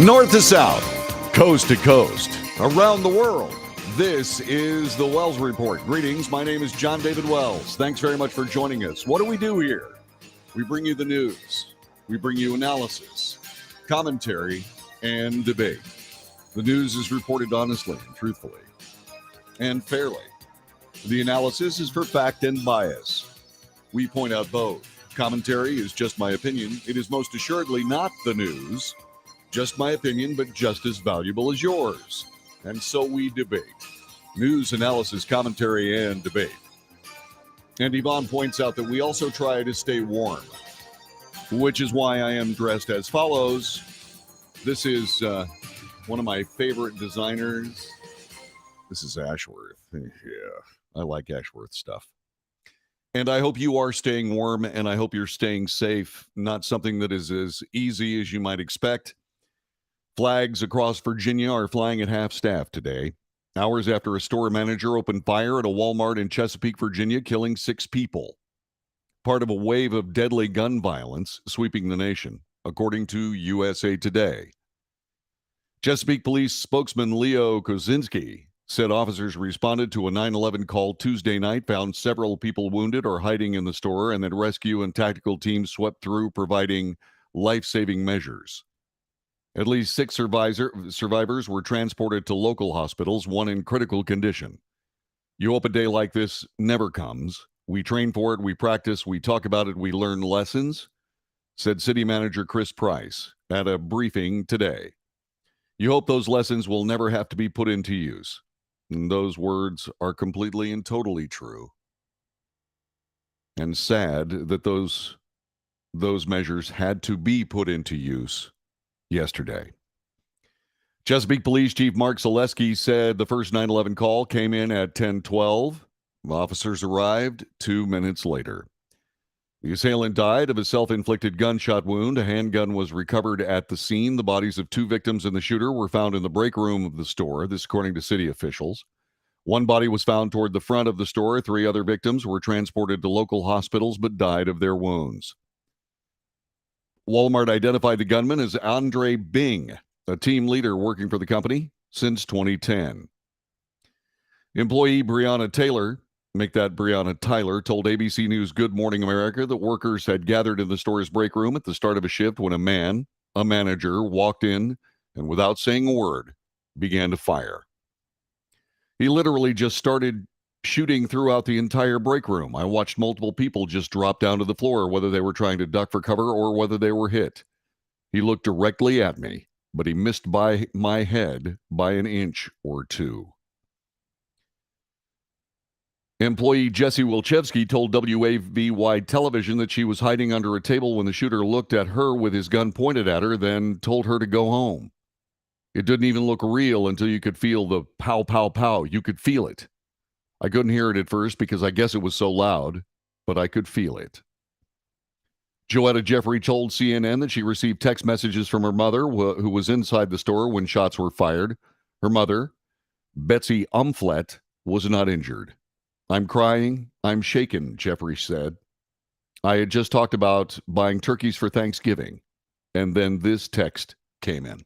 North to south, coast to coast, around the world. This is the Wells Report. Greetings. My name is John David Wells. Thanks very much for joining us. What do we do here? We bring you the news. We bring you analysis, commentary, and debate. The news is reported honestly and truthfully and fairly. The analysis is for fact and bias. We point out both. Commentary is just my opinion. It is most assuredly not the news. Just my opinion, but just as valuable as yours. And so we debate. News, analysis, commentary, and debate. And Yvonne points out that we also try to stay warm, which is why I am dressed as follows. This is one of my favorite designers. This is Ashworth. Yeah, I like Ashworth stuff. And I hope you are staying warm, and I hope you're staying safe. Not something that is as easy as you might expect. Flags across Virginia are flying at half-staff today, hours after a store manager opened fire at a Walmart in Chesapeake, Virginia, killing 6 people. Part of a wave of deadly gun violence sweeping the nation, according to USA Today. Chesapeake Police spokesman Leo Kozinski said officers responded to a 9/11 call Tuesday night, found several people wounded or hiding in the store, and that rescue and tactical teams swept through, providing life-saving measures. At least 6 survivors were transported to local hospitals, one in critical condition. You hope a day like this never comes. We train for it, we practice, we talk about it, we learn lessons, said City Manager Chris Price at a briefing today. You hope those lessons will never have to be put into use. And those words are completely and totally true. And sad that those measures had to be put into use yesterday. Chesapeake Police Chief Mark Zaleski said the first 9/11 call came in at 10:12. Officers arrived 2 minutes later. The assailant died of a self-inflicted gunshot wound. A handgun was recovered at the scene. The bodies of 2 victims and the shooter were found in the break room of the store, this according to city officials. One body was found toward the front of the store. 3 other victims were transported to local hospitals but died of their wounds. Walmart identified the gunman as Andre Bing, a team leader working for the company since 2010. Employee Breonna Taylor, make that Breonna Tyler, told ABC News Good Morning America that workers had gathered in the store's break room at the start of a shift when a manager, walked in and without saying a word, began to fire. He literally just started shooting throughout the entire break room. I watched multiple people just drop down to the floor, whether they were trying to duck for cover or whether they were hit. He looked directly at me, but he missed by my head by an inch or 2. Employee Jesse Wilczewski told WAVY television that she was hiding under a table when the shooter looked at her with his gun pointed at her, then told her to go home. It didn't even look real until you could feel the pow, pow, pow. You could feel it. I couldn't hear it at first because I guess it was so loud, but I could feel it. Joetta Jeffrey told CNN that she received text messages from her mother, who was inside the store when shots were fired. Her mother, Betsy Umflett, was not injured. I'm crying, I'm shaken, Jeffrey said. I had just talked about buying turkeys for Thanksgiving, and then this text came in.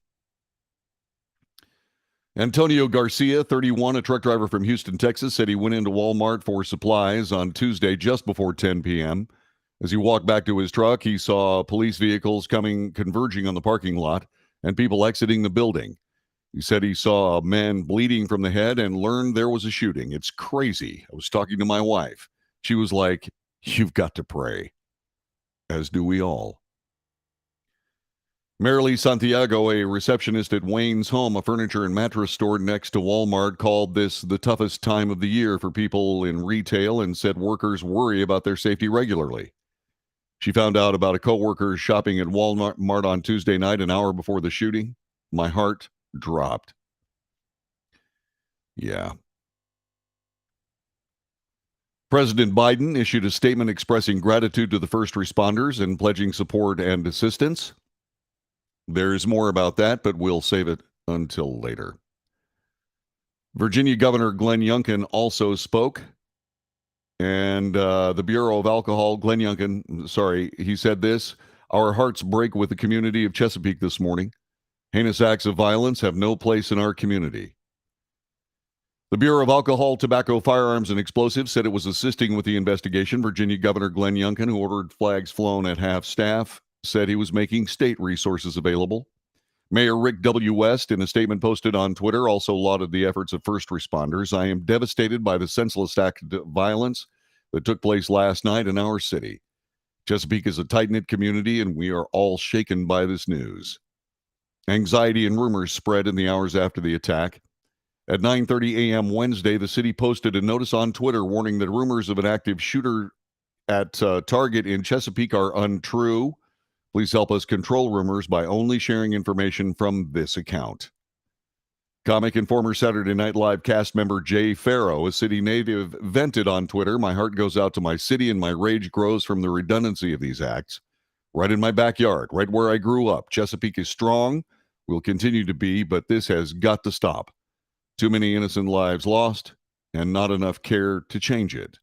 Antonio Garcia, 31, a truck driver from Houston, Texas, said he went into Walmart for supplies on Tuesday just before 10 p.m. As he walked back to his truck, he saw police vehicles converging on the parking lot and people exiting the building. He said he saw a man bleeding from the head and learned there was a shooting. It's crazy. I was talking to my wife. She was like, "You've got to pray." As do we all. Marilee Santiago, a receptionist at Wayne's Home, a furniture and mattress store next to Walmart, called this the toughest time of the year for people in retail and said workers worry about their safety regularly. She found out about a coworker shopping at Walmart on Tuesday night, an hour before the shooting. My heart dropped. Yeah. President Biden issued a statement expressing gratitude to the first responders and pledging support and assistance. There's more about that, but we'll save it until later. Virginia Governor Glenn Youngkin also spoke. And the Bureau of Alcohol, Glenn Youngkin, he said this: "Our hearts break with the community of Chesapeake this morning. Heinous acts of violence have no place in our community. The Bureau of Alcohol, Tobacco, Firearms, and Explosives said it was assisting with the investigation. Virginia Governor Glenn Youngkin, who ordered flags flown at half staff, said he was making state resources available. Mayor Rick W. West, in a statement posted on Twitter, also lauded the efforts of first responders. I am devastated by the senseless act of violence that took place last night in our city. Chesapeake is a tight-knit community, and we are all shaken by this news. Anxiety and rumors spread in the hours after the attack. At 9:30 a.m. Wednesday, the city posted a notice on Twitter warning that rumors of an active shooter at Target in Chesapeake are untrue. Please help us control rumors by only sharing information from this account. Comic and former Saturday Night Live cast member Jay Farrow, a city native, vented on Twitter, "My heart goes out to my city and my rage grows from the redundancy of these acts. Right in my backyard, right where I grew up. Chesapeake is strong, will continue to be, but this has got to stop. Too many innocent lives lost, and not enough care to change it."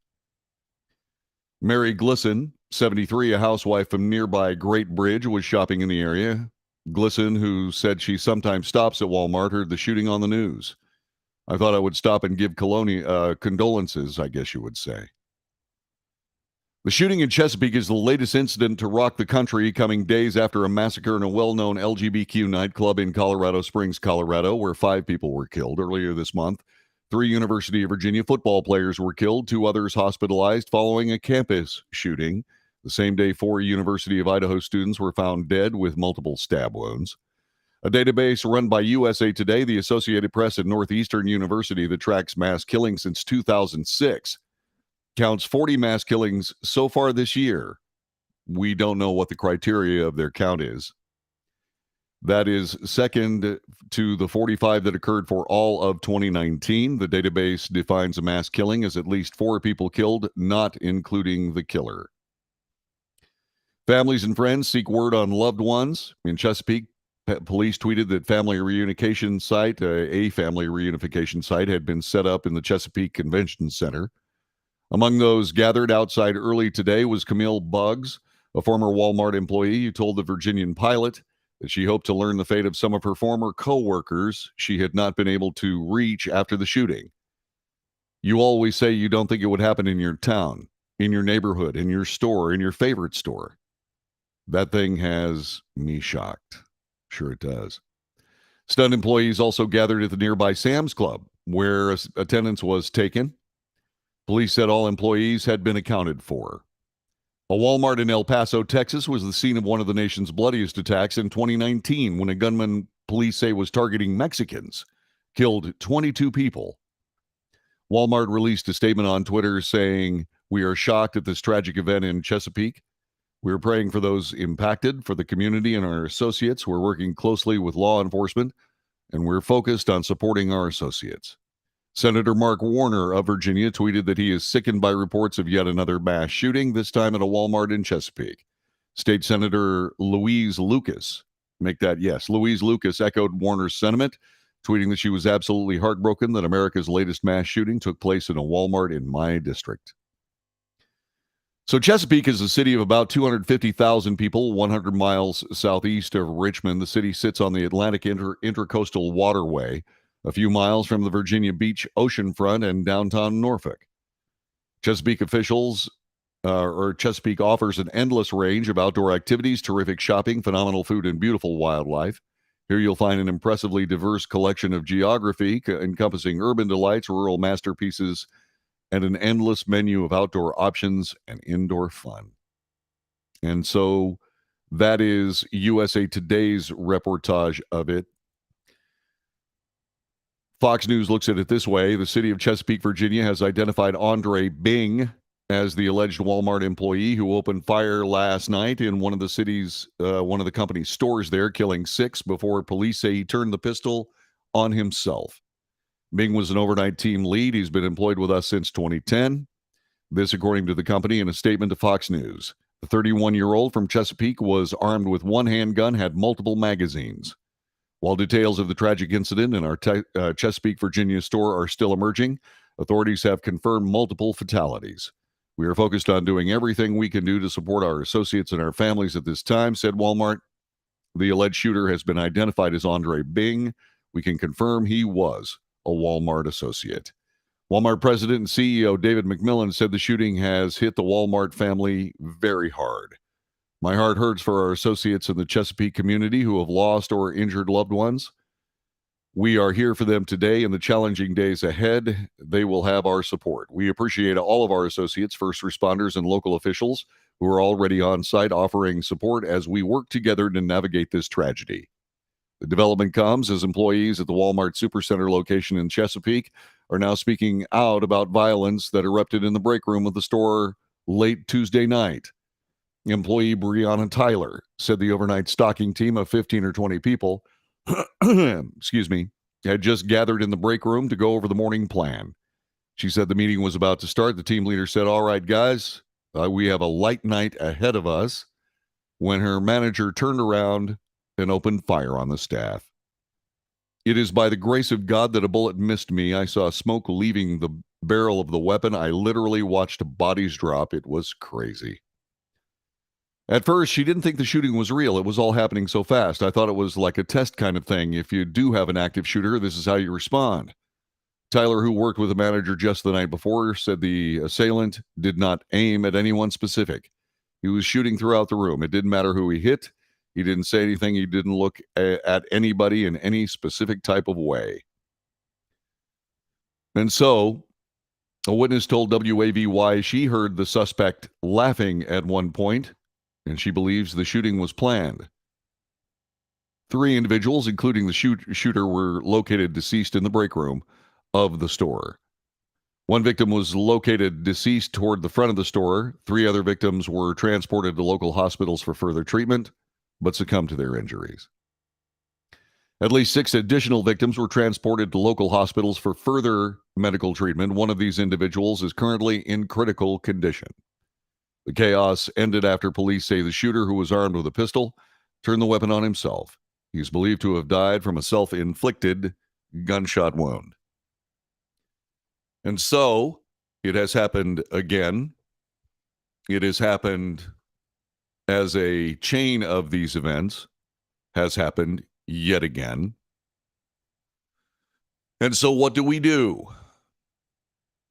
Mary Glisson, 73, a housewife from nearby Great Bridge, was shopping in the area. Glisson, who said she sometimes stops at Walmart, heard the shooting on the news. "I thought I would stop and give condolences, I guess you would say." The shooting in Chesapeake is the latest incident to rock the country, coming days after a massacre in a well-known LGBTQ nightclub in Colorado Springs, Colorado, where 5 people were killed. Earlier this month, 3 University of Virginia football players were killed, 2 others hospitalized following a campus shooting. The same day, 4 University of Idaho students were found dead with multiple stab wounds. A database run by USA Today, the Associated Press, and Northeastern University that tracks mass killings since 2006 counts 40 mass killings so far this year. We don't know what the criteria of their count is. That is second to the 45 that occurred for all of 2019. The database defines a mass killing as at least 4 people killed, not including the killer. Families and friends seek word on loved ones. In Chesapeake, police tweeted that a family reunification site had been set up in the Chesapeake Convention Center. Among those gathered outside early today was Camille Buggs, a former Walmart employee who told the Virginian Pilot that she hoped to learn the fate of some of her former co-workers she had not been able to reach after the shooting. "You always say you don't think it would happen in your town, in your neighborhood, in your store, in your favorite store. That thing has me shocked." Sure it does. Stunned employees also gathered at the nearby Sam's Club, where attendance was taken. Police said all employees had been accounted for. A Walmart in El Paso, Texas, was the scene of one of the nation's bloodiest attacks in 2019 when a gunman police say was targeting Mexicans killed 22 people. Walmart released a statement on Twitter saying, "We are shocked at this tragic event in Chesapeake. We're praying for those impacted, for the community and our associates. We're working closely with law enforcement, and we're focused on supporting our associates." Senator Mark Warner of Virginia tweeted that he is sickened by reports of yet another mass shooting, this time at a Walmart in Chesapeake. State Senator Louise Lucas, Louise Lucas echoed Warner's sentiment, tweeting that she was absolutely heartbroken that America's latest mass shooting took place in a Walmart in my district. So Chesapeake is a city of about 250,000 people, 100 miles southeast of Richmond. The city sits on the Atlantic Intercoastal Waterway, a few miles from the Virginia Beach oceanfront and downtown Norfolk. Chesapeake offers an endless range of outdoor activities, terrific shopping, phenomenal food, and beautiful wildlife. Here you'll find an impressively diverse collection of geography encompassing urban delights, rural masterpieces, and an endless menu of outdoor options and indoor fun. And so that is USA Today's reportage of it. Fox News looks at it this way. The city of Chesapeake, Virginia has identified Andre Bing as the alleged Walmart employee who opened fire last night in one of the company's stores there, killing 6 before police say he turned the pistol on himself. Bing was an overnight team lead. He's been employed with us since 2010. This, according to the company, in a statement to Fox News. The 31-year-old from Chesapeake was armed with one handgun, had multiple magazines. While details of the tragic incident in our Chesapeake, Virginia store are still emerging, authorities have confirmed multiple fatalities. "We are focused on doing everything we can do to support our associates and our families at this time," said Walmart. The alleged shooter has been identified as Andre Bing. We can confirm he was a Walmart associate. Walmart president and CEO David McMillan said the shooting has hit the Walmart family very hard. My heart hurts for our associates in the Chesapeake community who have lost or injured loved ones. We are here for them today and the challenging days ahead. They will have our support. We appreciate all of our associates, first responders, and local officials who are already on site offering support as we work together to navigate this tragedy. The development comes as employees at the Walmart Supercenter location in Chesapeake are now speaking out about violence that erupted in the break room of the store late Tuesday night. Employee Brianna Tyler said the overnight stocking team of 15 or 20 people excuse me, had just gathered in the break room to go over the morning plan. She said the meeting was about to start. The team leader said, "All right, guys, we have a light night ahead of us," when her manager turned around and opened fire on the staff. "It is by the grace of God that a bullet missed me. I saw smoke leaving the barrel of the weapon. I literally watched bodies drop. It was crazy." At first, she didn't think the shooting was real. It was all happening so fast. I thought it was like a test kind of thing. If you do have an active shooter, this is how you respond. Tyler, who worked with the manager just the night before, said the assailant did not aim at anyone specific. He was shooting throughout the room. It didn't matter who he hit. He didn't say anything. He didn't look at anybody in any specific type of way. And so, a witness told WAVY she heard the suspect laughing at one point, and she believes the shooting was planned. 3 individuals, including the shooter, were located deceased in the break room of the store. One victim was located deceased toward the front of the store. 3 other victims were transported to local hospitals for further treatment, but succumbed to their injuries. At least 6 additional victims were transported to local hospitals for further medical treatment. One of these individuals is currently in critical condition. The chaos ended after police say the shooter, who was armed with a pistol, turned the weapon on himself. He is believed to have died from a self-inflicted gunshot wound. And so, it has happened again. It has happened as a chain of these events has happened yet again. And so what do?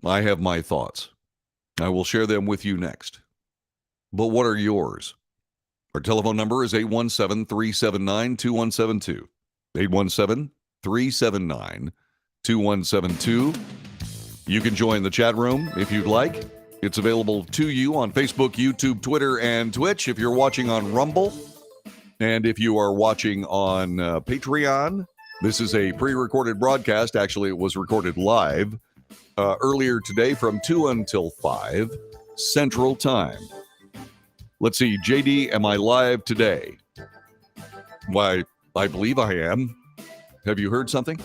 I have my thoughts. I will share them with you next. But what are yours? Our telephone number is 817-379-2172. 817-379-2172. You can join the chat room if you'd like. It's available to you on Facebook, YouTube, Twitter, and Twitch if you're watching on Rumble. And if you are watching on Patreon, this is a pre-recorded broadcast. Actually, it was recorded live earlier today from 2 until 5 Central Time. Let's see, JD, am I live today? Why, I believe I am. Have you heard something?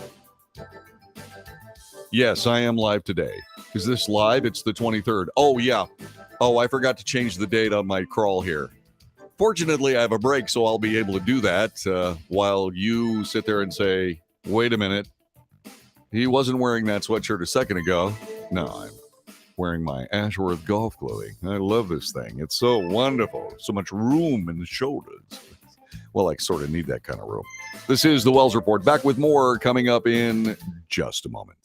Yes, I am live today. Is this live? It's the 23rd. Oh, yeah. Oh, I forgot to change the date on my crawl here. Fortunately, I have a break, so I'll be able to do that while you sit there and say, wait a minute. He wasn't wearing that sweatshirt a second ago. No, I'm wearing my Ashworth golf clothing. I love this thing. It's so wonderful. So much room in the shoulders. Well, I sort of need that kind of room. This is the Wells Report. Back with more coming up in just a moment.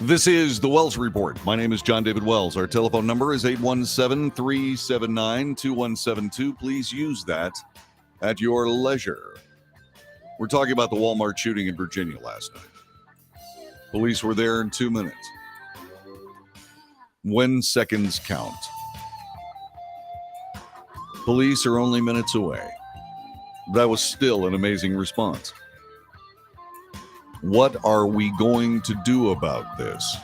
This is the Wells Report. My name is John David Wells. Our telephone number is 817-379-2172. Please use that at your leisure. We're talking about the Walmart shooting in Virginia last night. Police were there in 2 minutes. When seconds count. Police are only minutes away. That was still an amazing response. What are we going to do about this?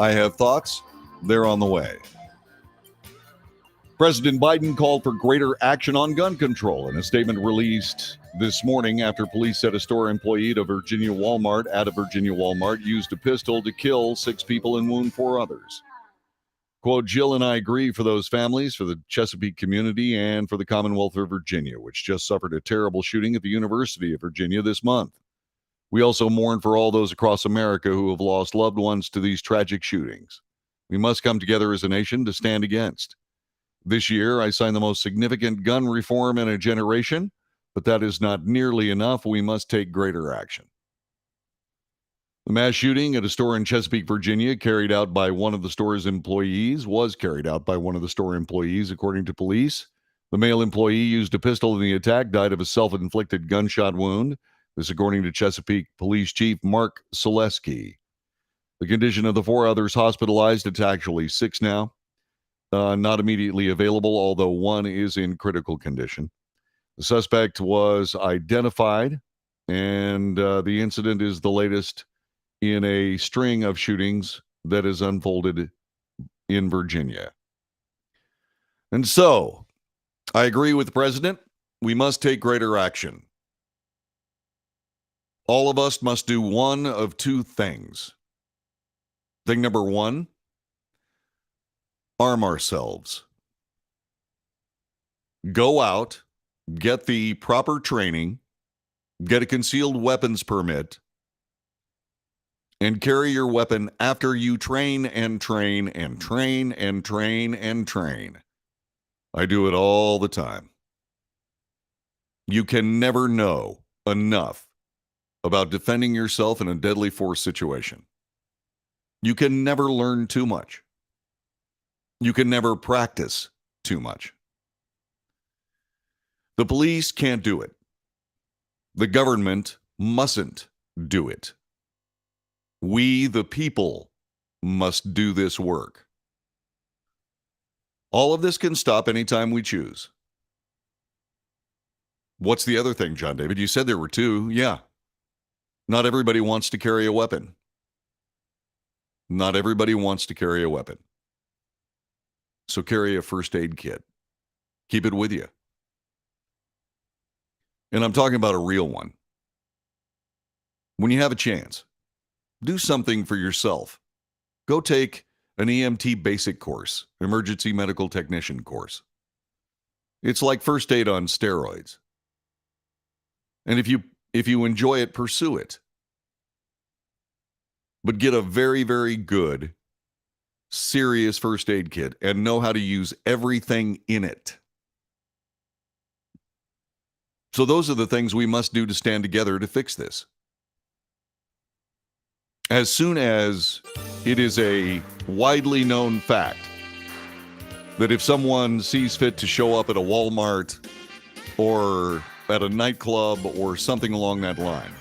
I have thoughts. They're on the way. President Biden called for greater action on gun control in a statement released this morning after police said a store employee at a Virginia Walmart used a pistol to kill 6 people and wound 4 others. Quote, Jill and I agree for those families, for the Chesapeake community, and for the Commonwealth of Virginia, which just suffered a terrible shooting at the University of Virginia this month. We also mourn for all those across America who have lost loved ones to these tragic shootings. We must come together as a nation to stand against. This year, I signed the most significant gun reform in a generation, but that is not nearly enough. We must take greater action. The mass shooting at a store in Chesapeake, Virginia, was carried out by one of the store's employees, according to police. The male employee used a pistol in the attack, died of a self-inflicted gunshot wound. This according to Chesapeake Police Chief Mark Selesky. The condition of the 4 others hospitalized, it's actually 6 now, not immediately available, although 1 is in critical condition. The suspect was identified, and the incident is the latest in a string of shootings that has unfolded in Virginia. And so, I agree with the president. We must take greater action. All of us must do one of 2 things. Thing number 1, arm ourselves. Go out, get the proper training, get a concealed weapons permit, and carry your weapon after you train and train and train and train and train. I do it all the time. You can never know enough about defending yourself in a deadly force situation. You can never learn too much. You can never practice too much. The police can't do it. The government mustn't do it. We, the people, must do this work. All of this can stop anytime we choose. What's the other thing, John David? You said there were 2. Yeah. Not everybody wants to carry a weapon. Not everybody wants to carry a weapon. So carry a first aid kit. Keep it with you. And I'm talking about a real one. When you have a chance, do something for yourself. Go take an EMT basic course, emergency medical technician course. It's like first aid on steroids. And if you enjoy it, pursue it. But get a very, very good, serious first aid kit and know how to use everything in it. So those are the things we must do to stand together to fix this. As soon as it is a widely known fact that if someone sees fit to show up at a Walmart or at a nightclub or something along that line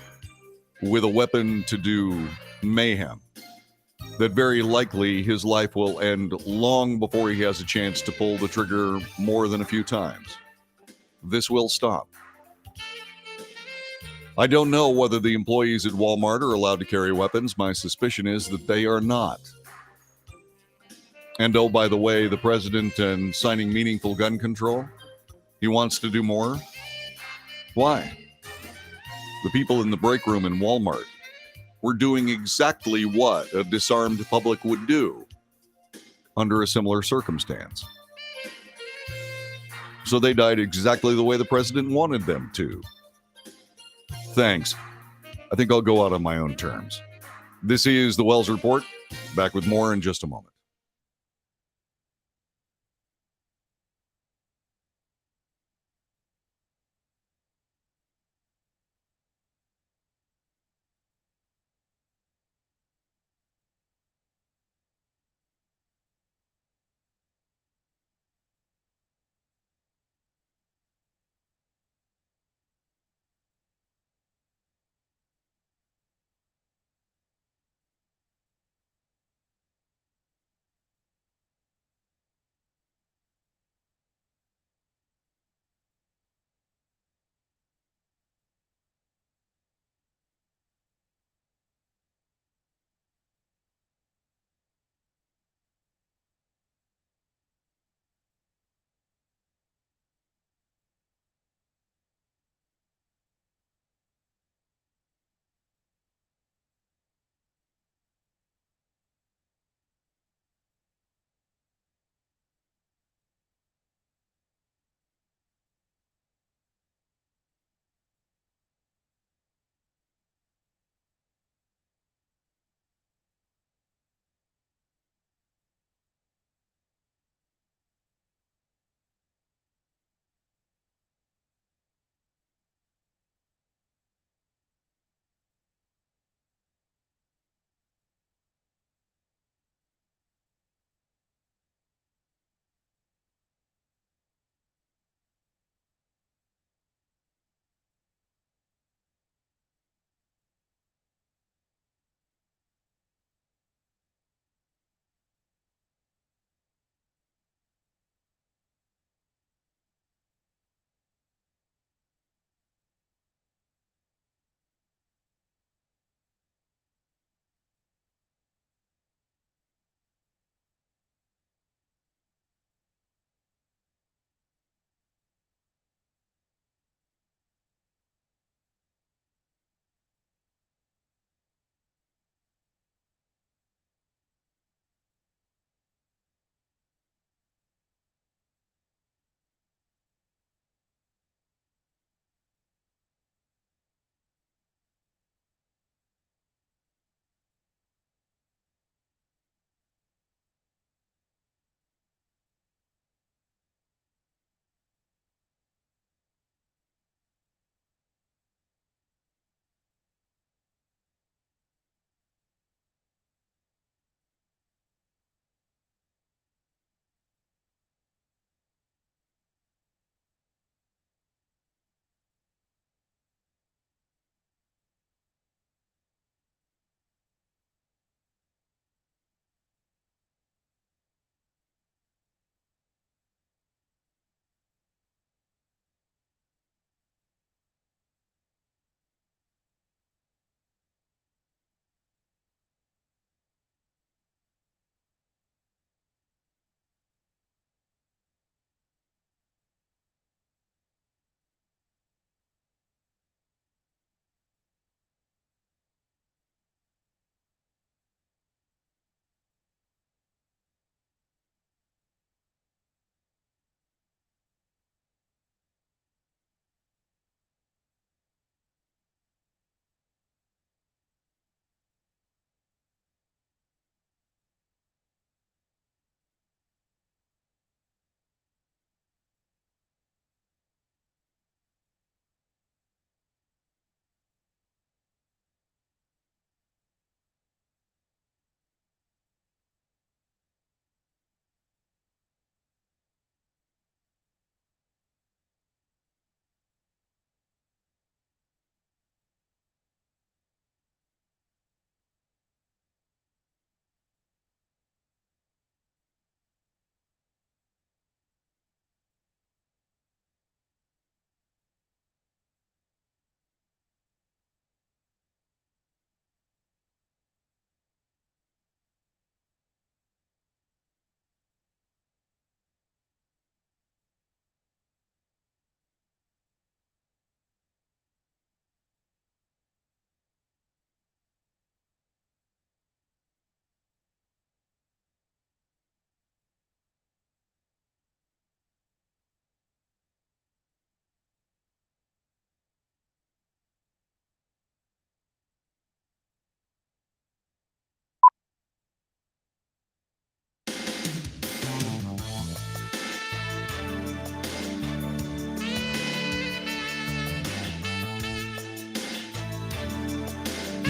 with a weapon to do mayhem, that very likely his life will end long before he has a chance to pull the trigger more than a few times. This will stop. I don't know whether the employees at Walmart are allowed to carry weapons. My suspicion is that they are not. And oh, by the way, the president and signing meaningful gun control, he wants to do more. Why? The people in the break room in Walmart were doing exactly what a disarmed public would do under a similar circumstance. So they died exactly the way the president wanted them to. Thanks. I think I'll go out on my own terms. This is the Wells Report. Back with more in just a moment.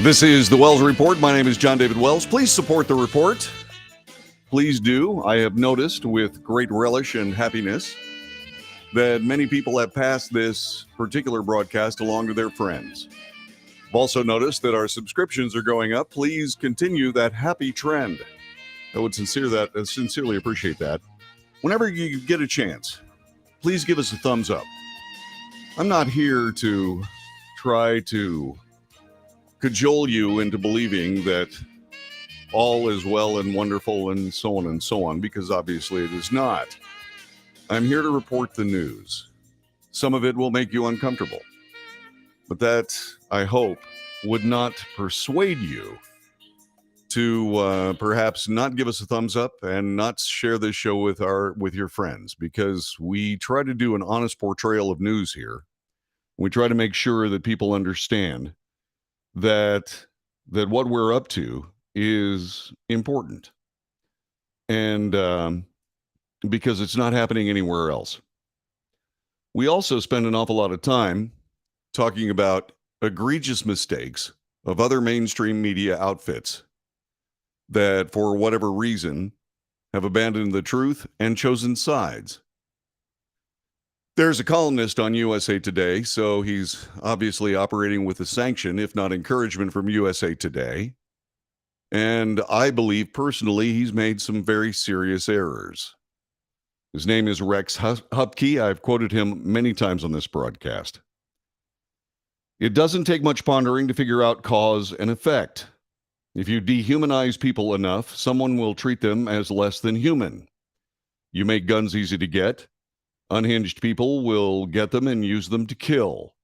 This is the Wells Report. My name is John David Wells. Please support the report. Please do. I have noticed with great relish and happiness that many people have passed this particular broadcast along to their friends. I've also noticed that our subscriptions are going up. Please continue that happy trend. I would sincerely appreciate that. Whenever you get a chance, please give us a thumbs up. I'm not here to try to cajole you into believing that all is well and wonderful and so on, because obviously it is not. I'm here to report the news. Some of it will make you uncomfortable, but that, I hope, would not persuade you to perhaps not give us a thumbs up and not share this show with your friends, because we try to do an honest portrayal of news here. We try to make sure that people understand that what we're up to is important, and because it's not happening anywhere else. We also spend an awful lot of time talking about egregious mistakes of other mainstream media outfits that, for whatever reason, have abandoned the truth and chosen sides. There's a columnist on USA Today, so he's obviously operating with a sanction, if not encouragement, from USA Today. And I believe personally he's made some very serious errors. His name is Rex Huppke. I've quoted him many times on this broadcast. It doesn't take much pondering to figure out cause and effect. If you dehumanize people enough, someone will treat them as less than human. You make guns easy to get. Unhinged people will get them and use them to kill.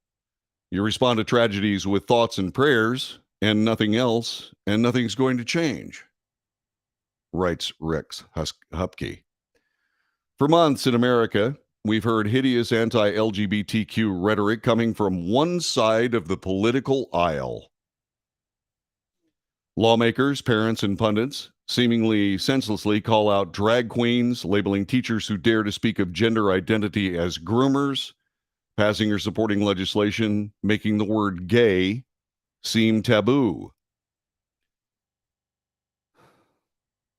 You respond to tragedies with thoughts and prayers and nothing else, and nothing's going to change, writes Rex Huppke. For months in America, we've heard hideous anti-LGBTQ rhetoric coming from one side of the political aisle. Lawmakers, parents, and pundits seemingly senselessly call out drag queens, labeling teachers who dare to speak of gender identity as groomers, passing or supporting legislation making the word gay seem taboo.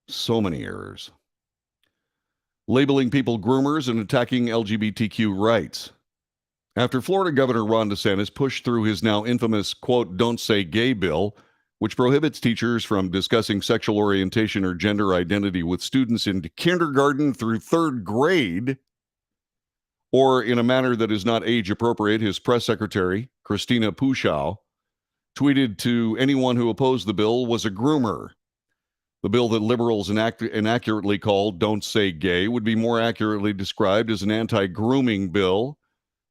So many errors. Labeling people groomers and attacking LGBTQ rights. After Florida Governor Ron DeSantis pushed through his now infamous, quote, "Don't Say Gay" bill, which prohibits teachers from discussing sexual orientation or gender identity with students in kindergarten through third grade, or in a manner that is not age appropriate, his press secretary, Christina Pushaw, tweeted to anyone who opposed the bill was a groomer. The bill that liberals inaccurately called "Don't Say Gay" would be more accurately described as an anti-grooming bill.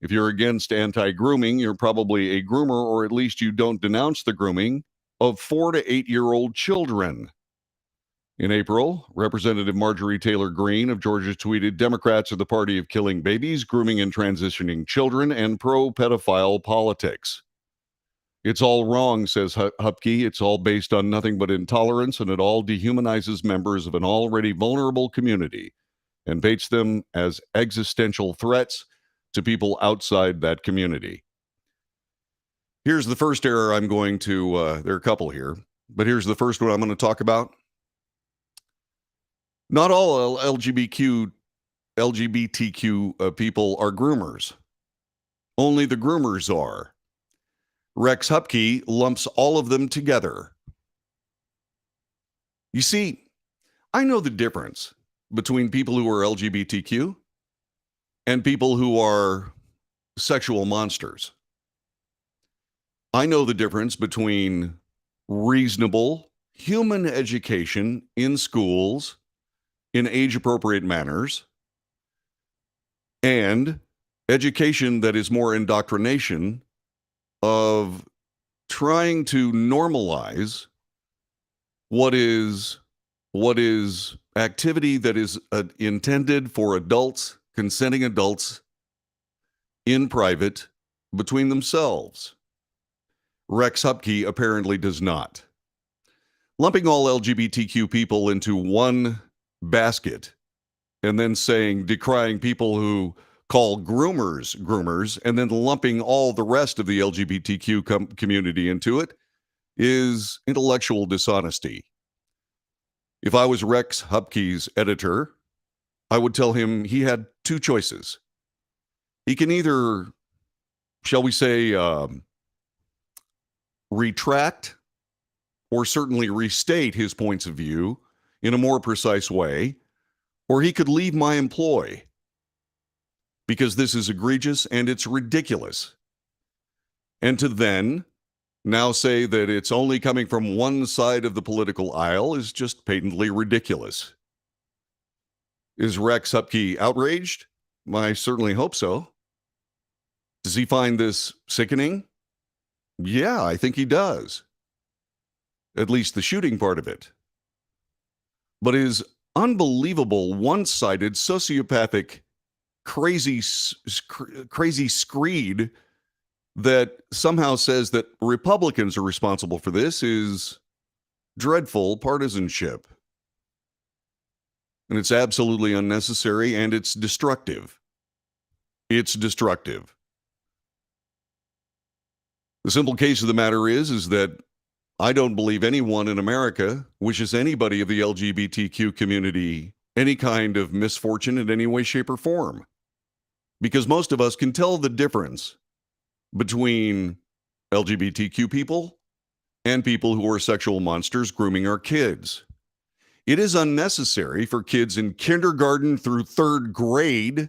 If you're against anti-grooming, you're probably a groomer, or at least you don't denounce the grooming of 4 to 8-year-old children. In April, Representative Marjorie Taylor Greene of Georgia tweeted, "Democrats are the party of killing babies, grooming and transitioning children, and pro-pedophile politics." It's all wrong, says Huppke. It's all based on nothing but intolerance, and it all dehumanizes members of an already vulnerable community and paints them as existential threats to people outside that community. Here's the first error I'm going to, there are a couple here, but here's the first one I'm going to talk about. Not all LGBTQ people are groomers. Only the groomers are. Rex Huppke lumps all of them together. You see, I know the difference between people who are LGBTQ and people who are sexual monsters. I know the difference between reasonable human education in schools in age-appropriate manners and education that is more indoctrination of trying to normalize what is activity that is intended for adults, consenting adults, in private between themselves. Rex Huppke apparently does not. Lumping all LGBTQ people into one basket and then decrying people who call groomers, and then lumping all the rest of the LGBTQ community into it is intellectual dishonesty. If I was Rex Hupke's editor, I would tell him he had two choices. He can either, shall we say, retract or certainly restate his points of view in a more precise way, or he could leave my employ because this is egregious and it's ridiculous. And to then now say that it's only coming from one side of the political aisle is just patently ridiculous. Is Rex Hupke outraged? I certainly hope so. Does he find this sickening? Yeah, I think he does. At least the shooting part of it. But his unbelievable, one-sided, sociopathic, crazy screed that somehow says that Republicans are responsible for this is dreadful partisanship. And it's absolutely unnecessary and it's destructive. It's destructive. The simple case of the matter is that I don't believe anyone in America wishes anybody of the LGBTQ community any kind of misfortune in any way, shape, or form. Because most of us can tell the difference between LGBTQ people and people who are sexual monsters grooming our kids. It is unnecessary for kids in kindergarten through third grade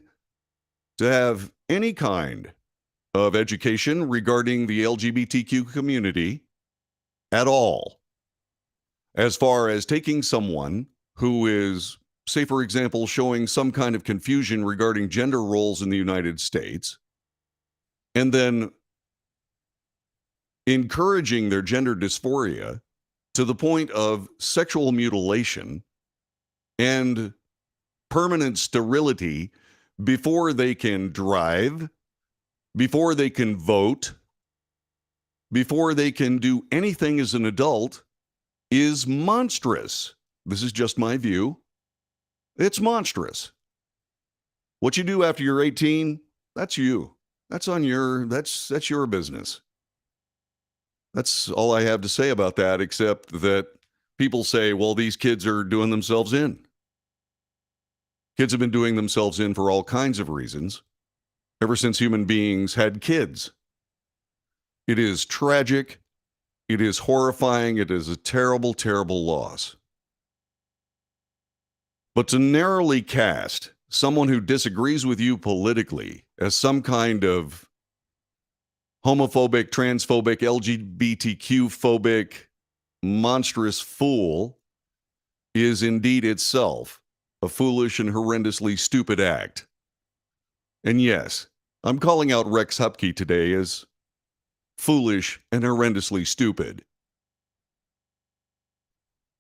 to have any kind of education regarding the LGBTQ community at all. As far as taking someone who is, say, for example, showing some kind of confusion regarding gender roles in the United States, and then encouraging their gender dysphoria to the point of sexual mutilation and permanent sterility before they can drive, before they can vote, before they can do anything as an adult is monstrous. This is just my view. It's monstrous. What you do after you're 18, that's you. That's your business. That's all I have to say about that, except that people say, well, these kids are doing themselves in. Kids have been doing themselves in for all kinds of reasons ever since human beings had kids. It is tragic. It is horrifying. It is a terrible, terrible loss. But to narrowly cast someone who disagrees with you politically as some kind of homophobic, transphobic, LGBTQ-phobic, monstrous fool is indeed itself a foolish and horrendously stupid act. And yes, I'm calling out Rex Hupke today as foolish and horrendously stupid.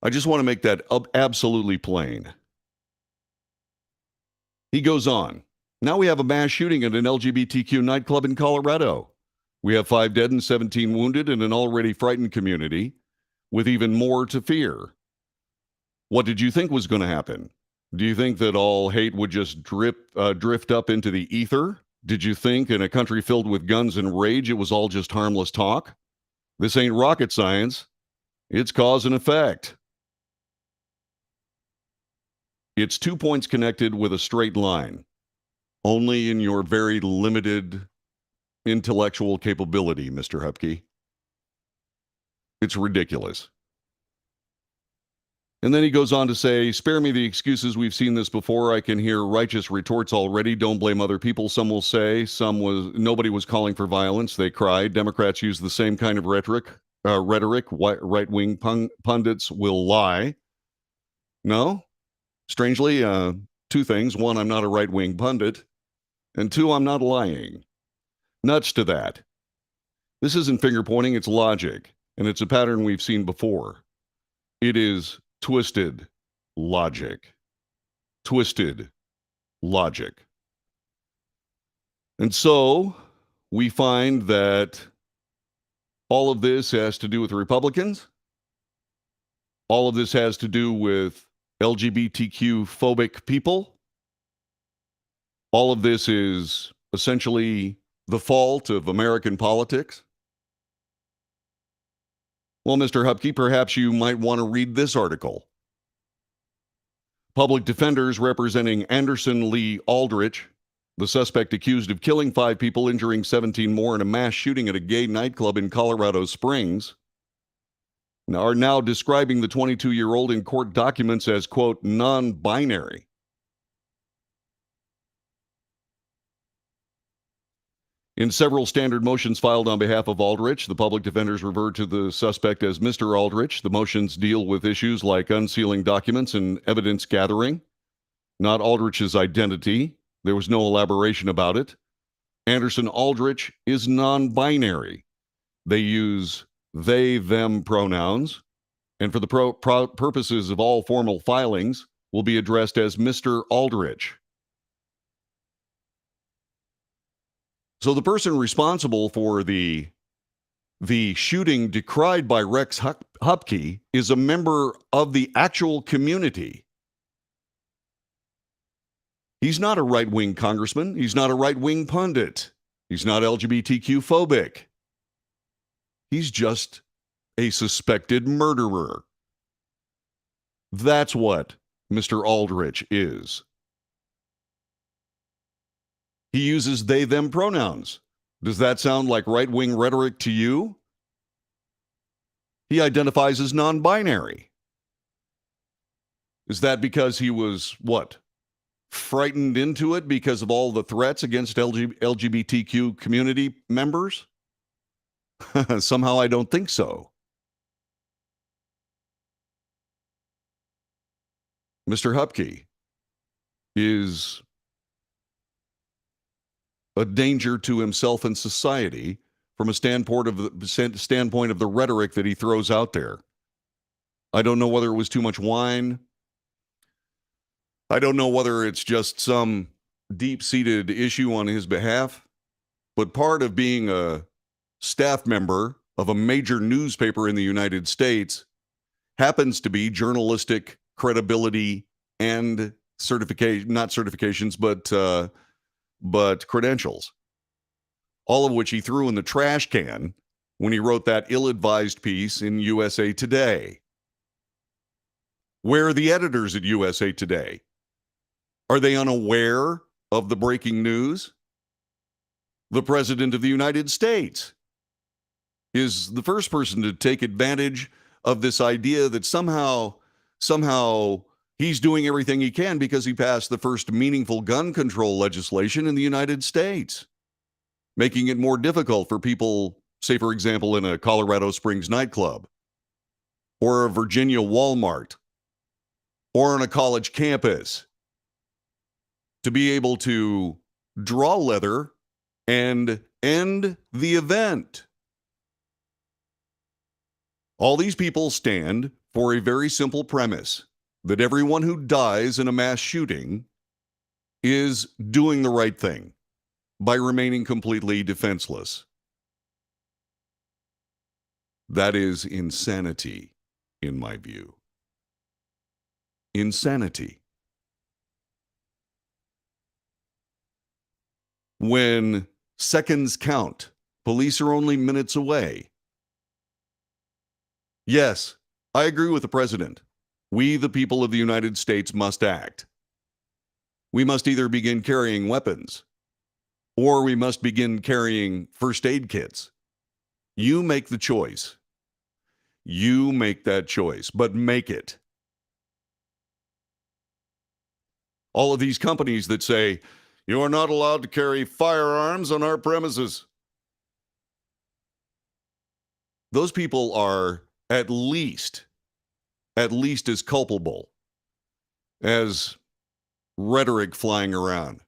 I just want to make that absolutely plain. He goes on. Now we have a mass shooting at an LGBTQ nightclub in Colorado. We have 5 dead and 17 wounded in an already frightened community with even more to fear. What did you think was going to happen? Do you think that all hate would just drift up into the ether? Did you think in a country filled with guns and rage it was all just harmless talk? This ain't rocket science. It's cause and effect. It's 2 points connected with a straight line. Only in your very limited intellectual capability, Mr. Hupke. It's ridiculous. And then he goes on to say, spare me the excuses. We've seen this before. I can hear righteous retorts already. Don't blame other people. Some will say nobody was calling for violence. They cried. Democrats use the same kind of rhetoric. Right-wing pundits will lie. No? Strangely, 2 things. 1, I'm not a right-wing pundit. And 2, I'm not lying. Nuts to that. This isn't finger pointing, it's logic. And it's a pattern we've seen before. It is twisted logic. Twisted logic. And so we find that all of this has to do with Republicans. All of this has to do with LGBTQ phobic people. All of this is essentially the fault of American politics. Well, Mr. Hupke, perhaps you might want to read this article. Public defenders representing Anderson Lee Aldrich, the suspect accused of killing 5 people, injuring 17 more in a mass shooting at a gay nightclub in Colorado Springs, are now describing the 22-year-old in court documents as, quote, non-binary. In several standard motions filed on behalf of Aldrich, the public defenders referred to the suspect as Mr. Aldrich. The motions deal with issues like unsealing documents and evidence gathering, not Aldrich's identity. There was no elaboration about it. Anderson Aldrich is non-binary. They use they, them pronouns, and for the purposes of all formal filings, will be addressed as Mr. Aldrich. So the person responsible for the shooting decried by Rex Hupke is a member of the actual community. He's not a right-wing congressman. He's not a right-wing pundit. He's not LGBTQ phobic. He's just a suspected murderer. That's what Mr. Aldrich is. He uses they, them pronouns. Does that sound like right-wing rhetoric to you? He identifies as non-binary. Is that because he was, what, frightened into it because of all the threats against LGBTQ community members? Somehow I don't think so. Mr. Hupke is a danger to himself and society from a standpoint of the rhetoric that he throws out there. I don't know whether it was too much wine. I don't know whether it's just some deep-seated issue on his behalf. But part of being a staff member of a major newspaper in the United States happens to be journalistic credibility and certification, not certifications, but credentials, all of which he threw in the trash can when he wrote that ill-advised piece in USA Today. Where are the editors at USA Today? Are they unaware of the breaking news? The President of the United States is the first person to take advantage of this idea that somehow he's doing everything he can because he passed the first meaningful gun control legislation in the United States, making it more difficult for people, say, for example, in a Colorado Springs nightclub or a Virginia Walmart or on a college campus to be able to draw leather and end the event. All these people stand for a very simple premise: that everyone who dies in a mass shooting is doing the right thing by remaining completely defenseless. That is insanity, in my view. Insanity. When seconds count, police are only minutes away. Yes, I agree with the president. We, the people of the United States, must act. We must either begin carrying weapons, or we must begin carrying first aid kits. You make the choice. You make that choice, but make it. All of these companies that say, you are not allowed to carry firearms on our premises. Those people are at least as culpable as rhetoric flying around.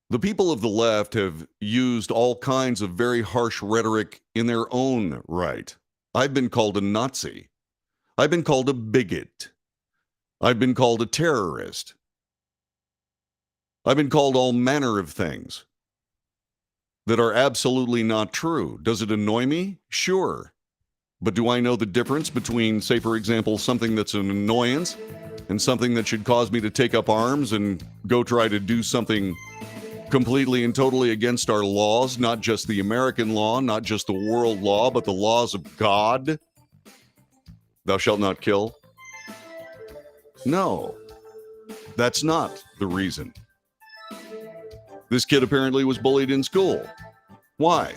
The people of the left have used all kinds of very harsh rhetoric in their own right. I've been called a Nazi. I've been called a bigot. I've been called a terrorist. I've been called all manner of things that are absolutely not true. Does it annoy me? Sure. But do I know the difference between, say, for example, something that's an annoyance and something that should cause me to take up arms and go try to do something completely and totally against our laws, not just the American law, not just the world law, but the laws of God. Thou shalt not kill. No, that's not the reason. This kid apparently was bullied in school. Why?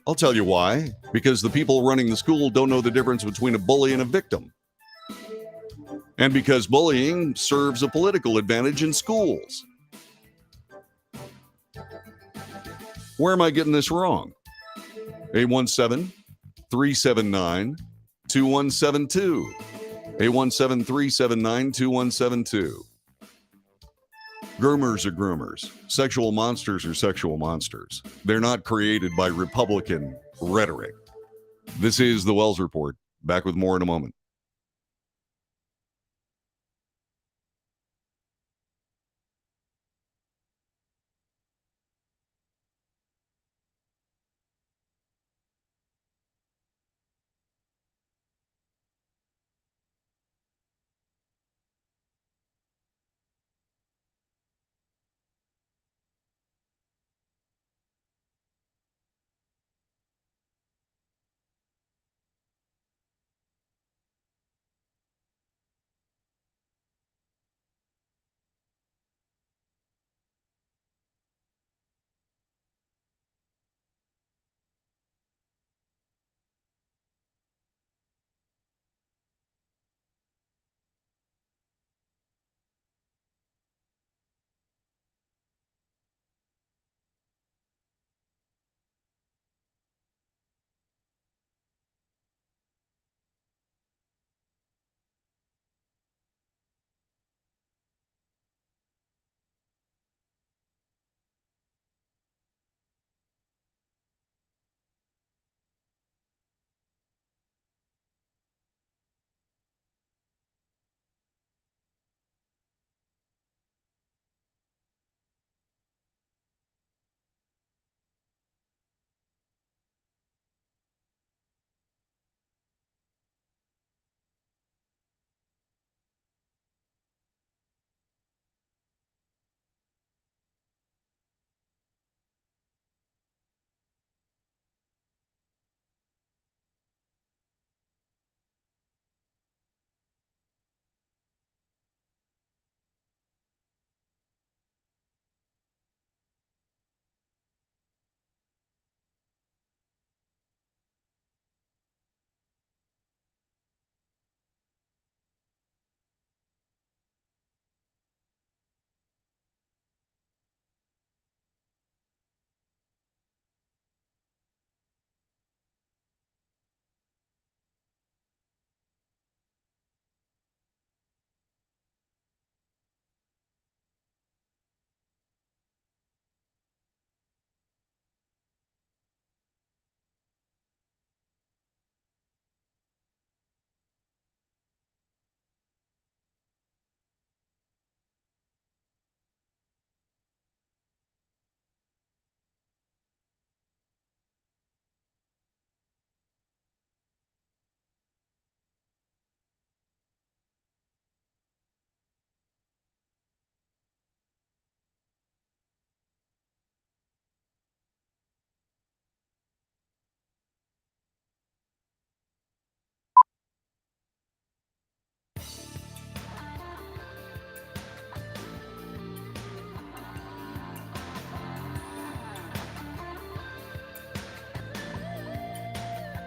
I'll tell you why. Because the people running the school don't know the difference between a bully and a victim. And because bullying serves a political advantage in schools. Where am I getting this wrong? 817-379-2172. 817-379-2172. Groomers are groomers. Sexual monsters are sexual monsters. They're not created by Republican rhetoric. This is the Wells Report. Back with more in a moment.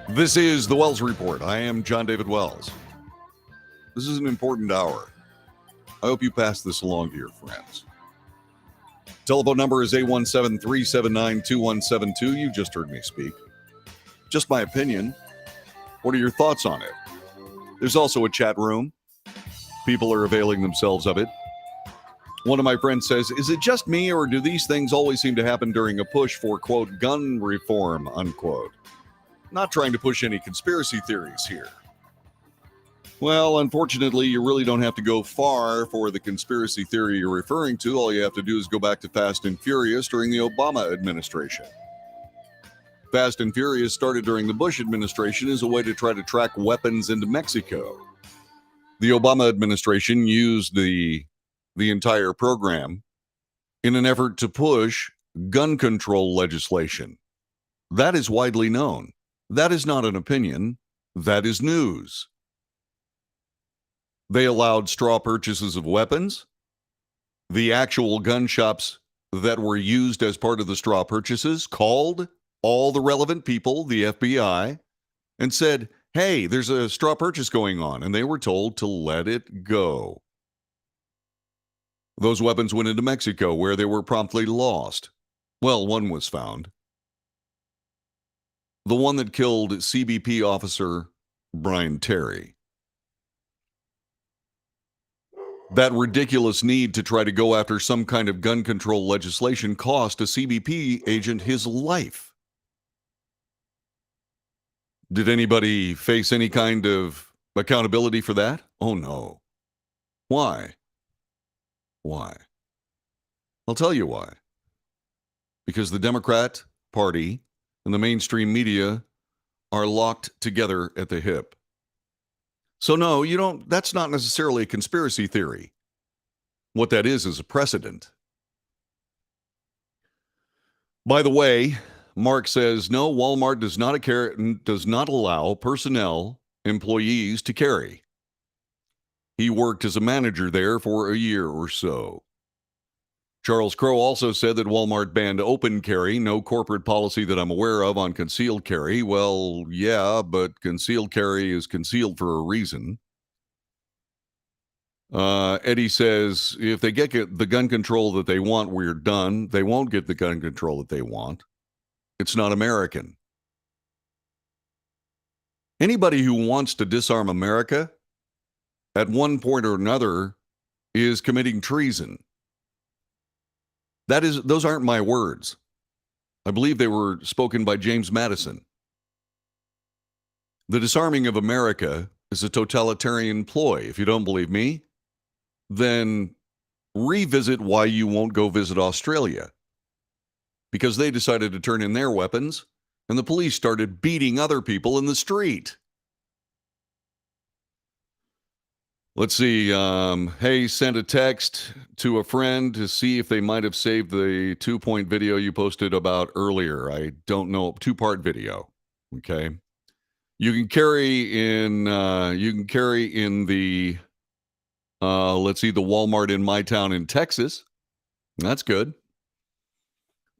This is the Wells Report. I am John David Wells. This is an important hour. I hope you pass this along to your friends. Telephone number is 817-379-2172. You just heard me speak. Just my opinion. What are your thoughts on it? There's also a chat room. People are availing themselves of it. One of my friends says, is it just me or do these things always seem to happen during a push for, quote, gun reform, unquote? Not trying to push any conspiracy theories here. Well, unfortunately, you really don't have to go far for the conspiracy theory you're referring to. All you have to do is go back to Fast and Furious during the Obama administration. Fast and Furious started during the Bush administration as a way to try to track weapons into Mexico. The Obama administration used the entire program in an effort to push gun control legislation. That is widely known. That is not an opinion. That is news. They allowed straw purchases of weapons. The actual gun shops that were used as part of the straw purchases called all the relevant people, the FBI, and said, hey, there's a straw purchase going on, and they were told to let it go. Those weapons went into Mexico, where they were promptly lost. Well, one was found. The one that killed CBP officer Brian Terry. That ridiculous need to try to go after some kind of gun control legislation cost a CBP agent his life. Did anybody face any kind of accountability for that? Oh, no. Why? Why? I'll tell you why. Because the Democrat Party and the mainstream media are locked together at the hip. So no, that's not necessarily a conspiracy theory. What that is a precedent. By the way, Mark says, no, Walmart does not allow personnel, employees to carry. He worked as a manager there for a year or so. Charles Crow also said that Walmart banned open carry, no corporate policy that I'm aware of on concealed carry. Well, yeah, but concealed carry is concealed for a reason. Eddie says, if they get the gun control that they want, we're done. They won't get the gun control that they want. It's not American. Anybody who wants to disarm America at one point or another is committing treason. Those aren't my words. I believe they were spoken by James Madison. The disarming of America is a totalitarian ploy. If you don't believe me, then revisit why you won't go visit Australia. Because they decided to turn in their weapons, and the police started beating other people in the street. Let's see. Hey, sent a text to a friend to see if they might have saved the 2-point video you posted about earlier. I don't know. 2-part video. Okay. You can carry in the let's see, the Walmart in my town in Texas. That's good.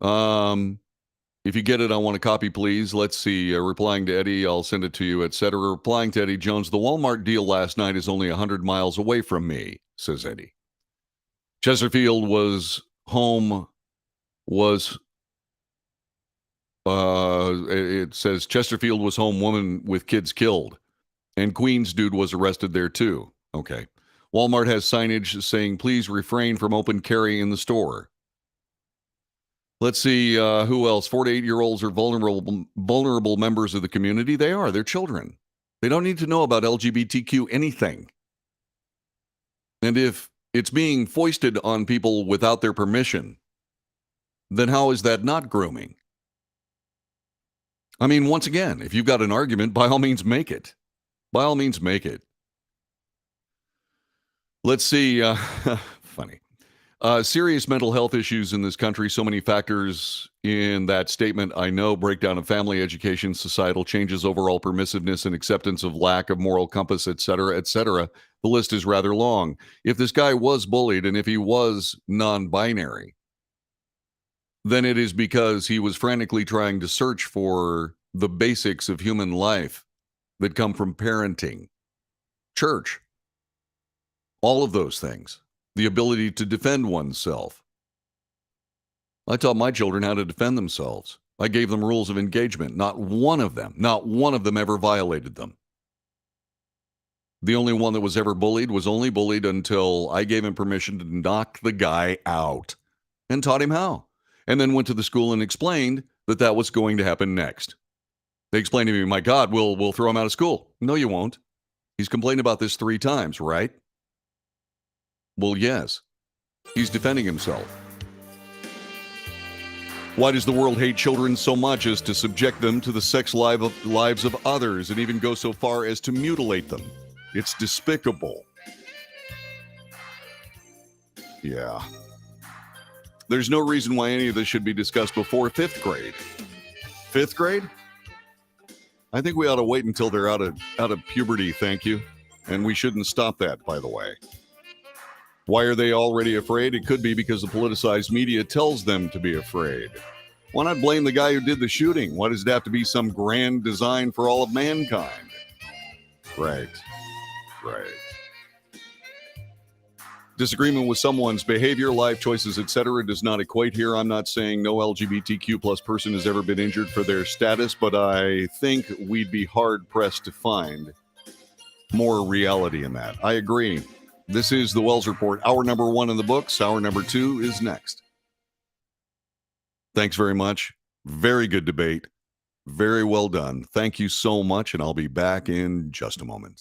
If you get it, I want a copy, please. Let's see. Replying to Eddie, I'll send it to you, etc. Replying to Eddie Jones, the Walmart deal last night is only 100 miles away from me, says Eddie. Chesterfield was home, it says Chesterfield was home, woman with kids killed. And Queens dude was arrested there too. Okay. Walmart has signage saying, please refrain from open carry in the store. Let's see, who else? 4 to 8-year-olds are vulnerable members of the community. They are. They're children. They don't need to know about LGBTQ anything. And if it's being foisted on people without their permission, then how is that not grooming? I mean, once again, if you've got an argument, by all means make it. By all means make it. Let's see, funny. Serious mental health issues in this country, so many factors in that statement. I know, breakdown of family, education, societal changes, overall permissiveness and acceptance of lack of moral compass, etc., etc. The list is rather long. If this guy was bullied and if he was non-binary, then it is because he was frantically trying to search for the basics of human life that come from parenting, church, all of those things. The ability to defend oneself. I taught my children how to defend themselves. I gave them rules of engagement. Not one of them ever violated them. The only one that was ever bullied was only bullied until I gave him permission to knock the guy out and taught him how. And then went to the school and explained that that was going to happen next. They explained to me, my God, we'll throw him out of school. No, you won't. He's complained about this 3 times, right? Well, yes. He's defending himself. Why does the world hate children so much as to subject them to the sex lives of others and even go so far as to mutilate them? It's despicable. Yeah. There's no reason why any of this should be discussed before fifth grade. Fifth grade? I think we ought to wait until they're out of puberty, thank you. And we shouldn't stop that, by the way. Why are they already afraid? It could be because the politicized media tells them to be afraid. Why not blame the guy who did the shooting? Why does it have to be some grand design for all of mankind? Right. Disagreement with someone's behavior, life choices, etc. does not equate here. I'm not saying no LGBTQ plus person has ever been injured for their status, but I think we'd be hard-pressed to find more reality in that. I agree. This is the Wells Report. Hour number 1 in the books. Hour number 2 is next. Thanks very much. Very good debate. Very well done. Thank you so much, and I'll be back in just a moment.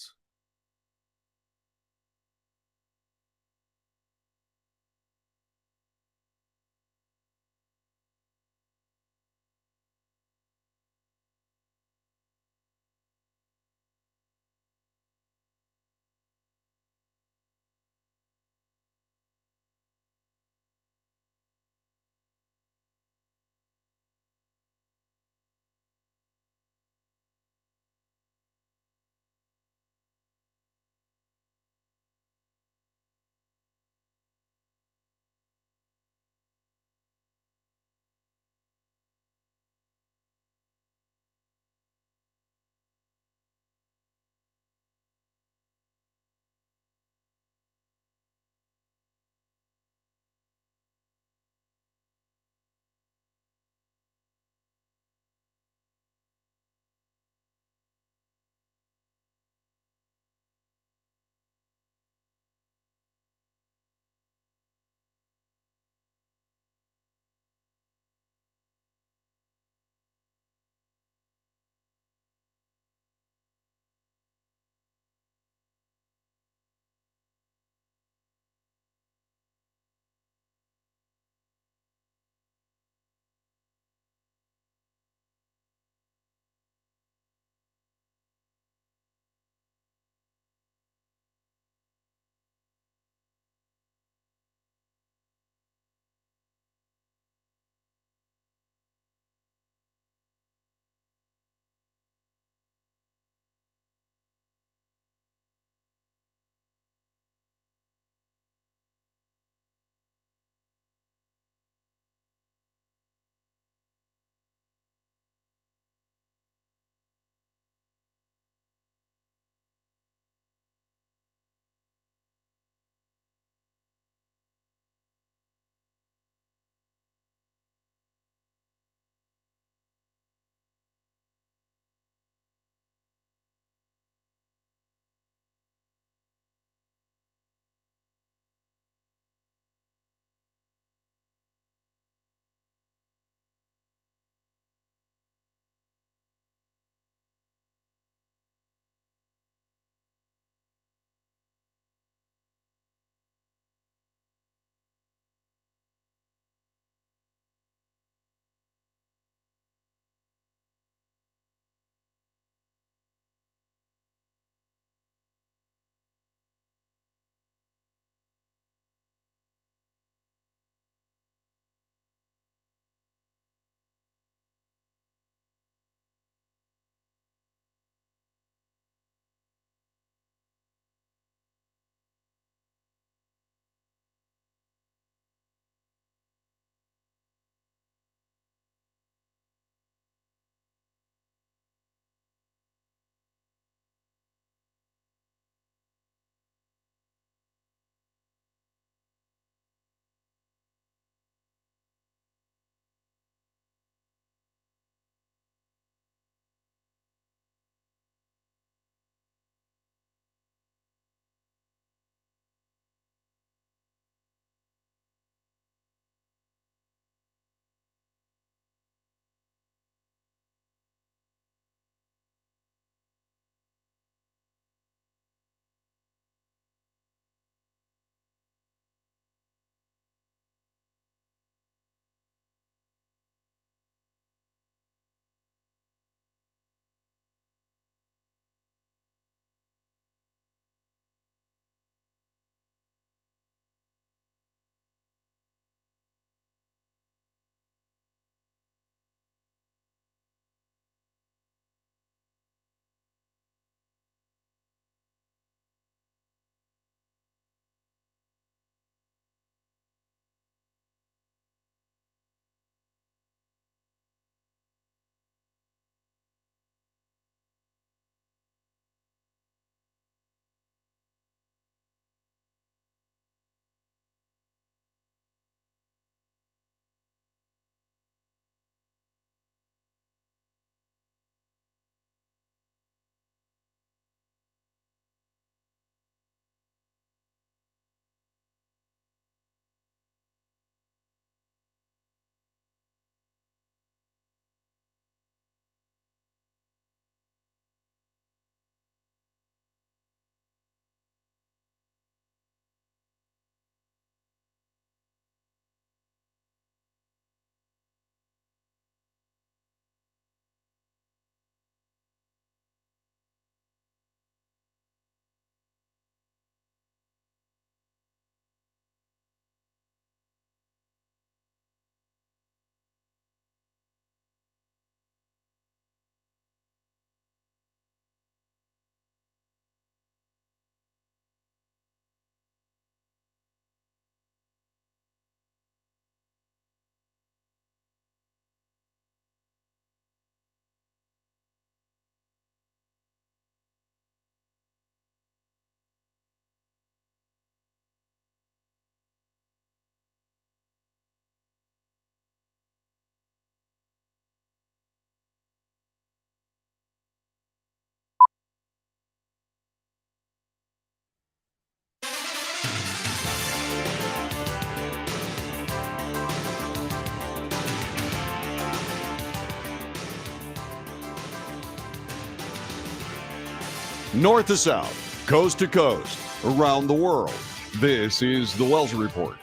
North to south, coast to coast, around the world. This is the Wells Report.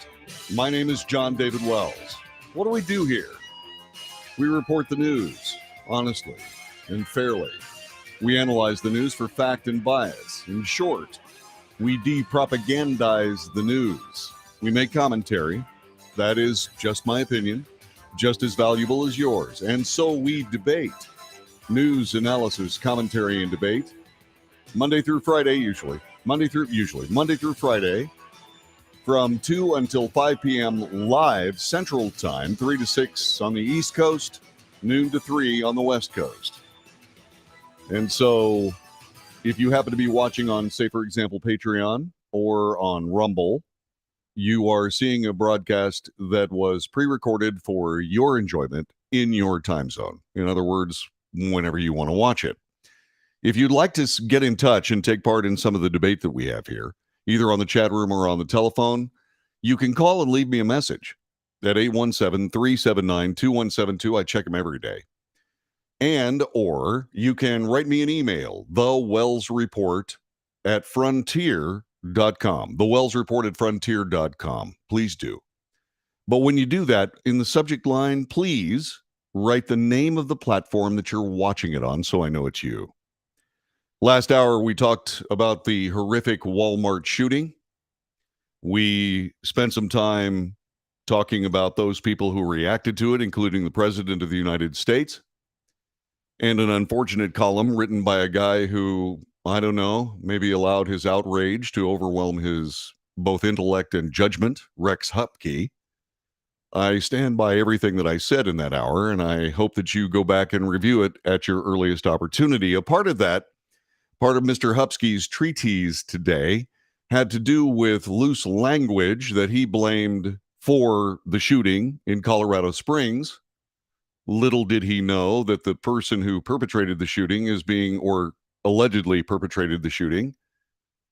My name is John David Wells. What do we do here? We report the news, honestly and fairly. We analyze the news for fact and bias. In short, we de-propagandize the news. We make commentary. That is just my opinion, just as valuable as yours. And so we debate. News, analysis, commentary, and debate. Monday through Friday, usually. Monday through Friday, from 2 until 5 p.m. live Central Time, 3 to 6 on the East Coast, noon to 3 on the West Coast. And so if you happen to be watching on, say, for example, Patreon or on Rumble, you are seeing a broadcast that was pre-recorded for your enjoyment in your time zone. In other words, whenever you want to watch it. If you'd like to get in touch and take part in some of the debate that we have here, either on the chat room or on the telephone, you can call and leave me a message at 817-379-2172. I check them every day. And or you can write me an email, thewellsreport@frontier.com. thewellsreport@frontier.com. Please do. But when you do that, in the subject line, please write the name of the platform that you're watching it on so I know it's you. Last hour, we talked about the horrific Walmart shooting. We spent some time talking about those people who reacted to it, including the President of the United States, and an unfortunate column written by a guy who, I don't know, maybe allowed his outrage to overwhelm his both intellect and judgment, Rex Hupke. I stand by everything that I said in that hour, and I hope that you go back and review it at your earliest opportunity. A part of that, part of Mr. Hupsky's treatise today, had to do with loose language that he blamed for the shooting in Colorado Springs. Little did he know that the person who perpetrated the shooting or allegedly perpetrated the shooting,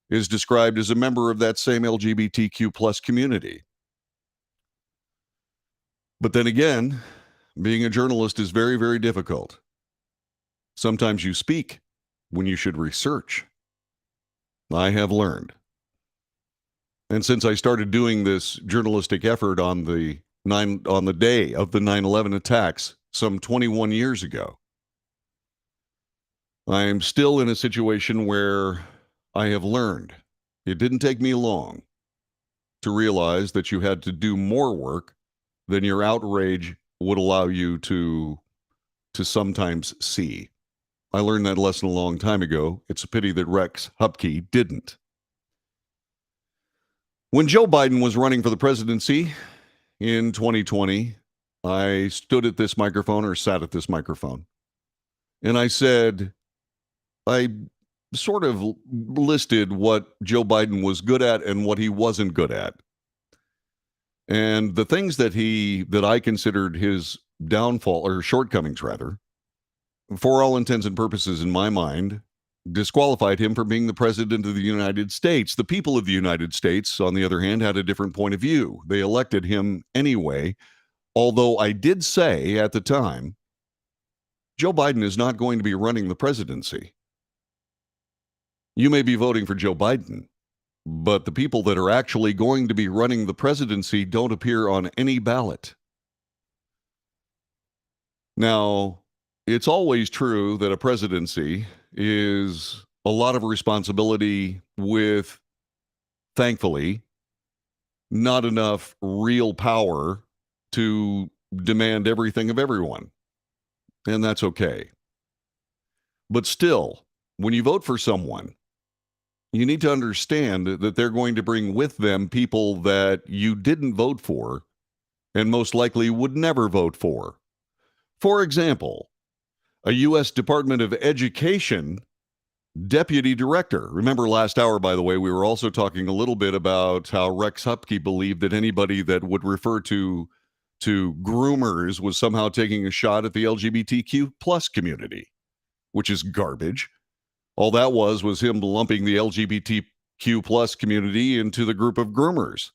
is described as a member of that same LGBTQ plus community. But then again, being a journalist is very, very difficult. Sometimes you speak when you should research. I have learned. And since I started doing this journalistic effort on the day of the 9/11 attacks some 21 years ago, I am still in a situation where I have learned. It didn't take me long to realize that you had to do more work than your outrage would allow you to sometimes see. I learned that lesson a long time ago. It's a pity that Rex Hupke didn't. When Joe Biden was running for the presidency in 2020, I sat at this microphone, and I said, I sort of listed what Joe Biden was good at and what he wasn't good at. And the things that I considered his downfall, or shortcomings rather, for all intents and purposes in my mind, disqualified him from being the president of the United States. The people of the United States, on the other hand, had a different point of view. They elected him anyway, although I did say at the time, Joe Biden is not going to be running the presidency. You may be voting for Joe Biden, but the people that are actually going to be running the presidency don't appear on any ballot. Now, it's always true that a presidency is a lot of responsibility with, thankfully, not enough real power to demand everything of everyone. And that's okay. But still, when you vote for someone, you need to understand that they're going to bring with them people that you didn't vote for and most likely would never vote for. For example, a U.S. Department of Education deputy director. Remember last hour, by the way, we were also talking a little bit about how Rex Hupke believed that anybody that would refer to groomers was somehow taking a shot at the LGBTQ plus community, which is garbage. All that was him lumping the LGBTQ plus community into the group of groomers.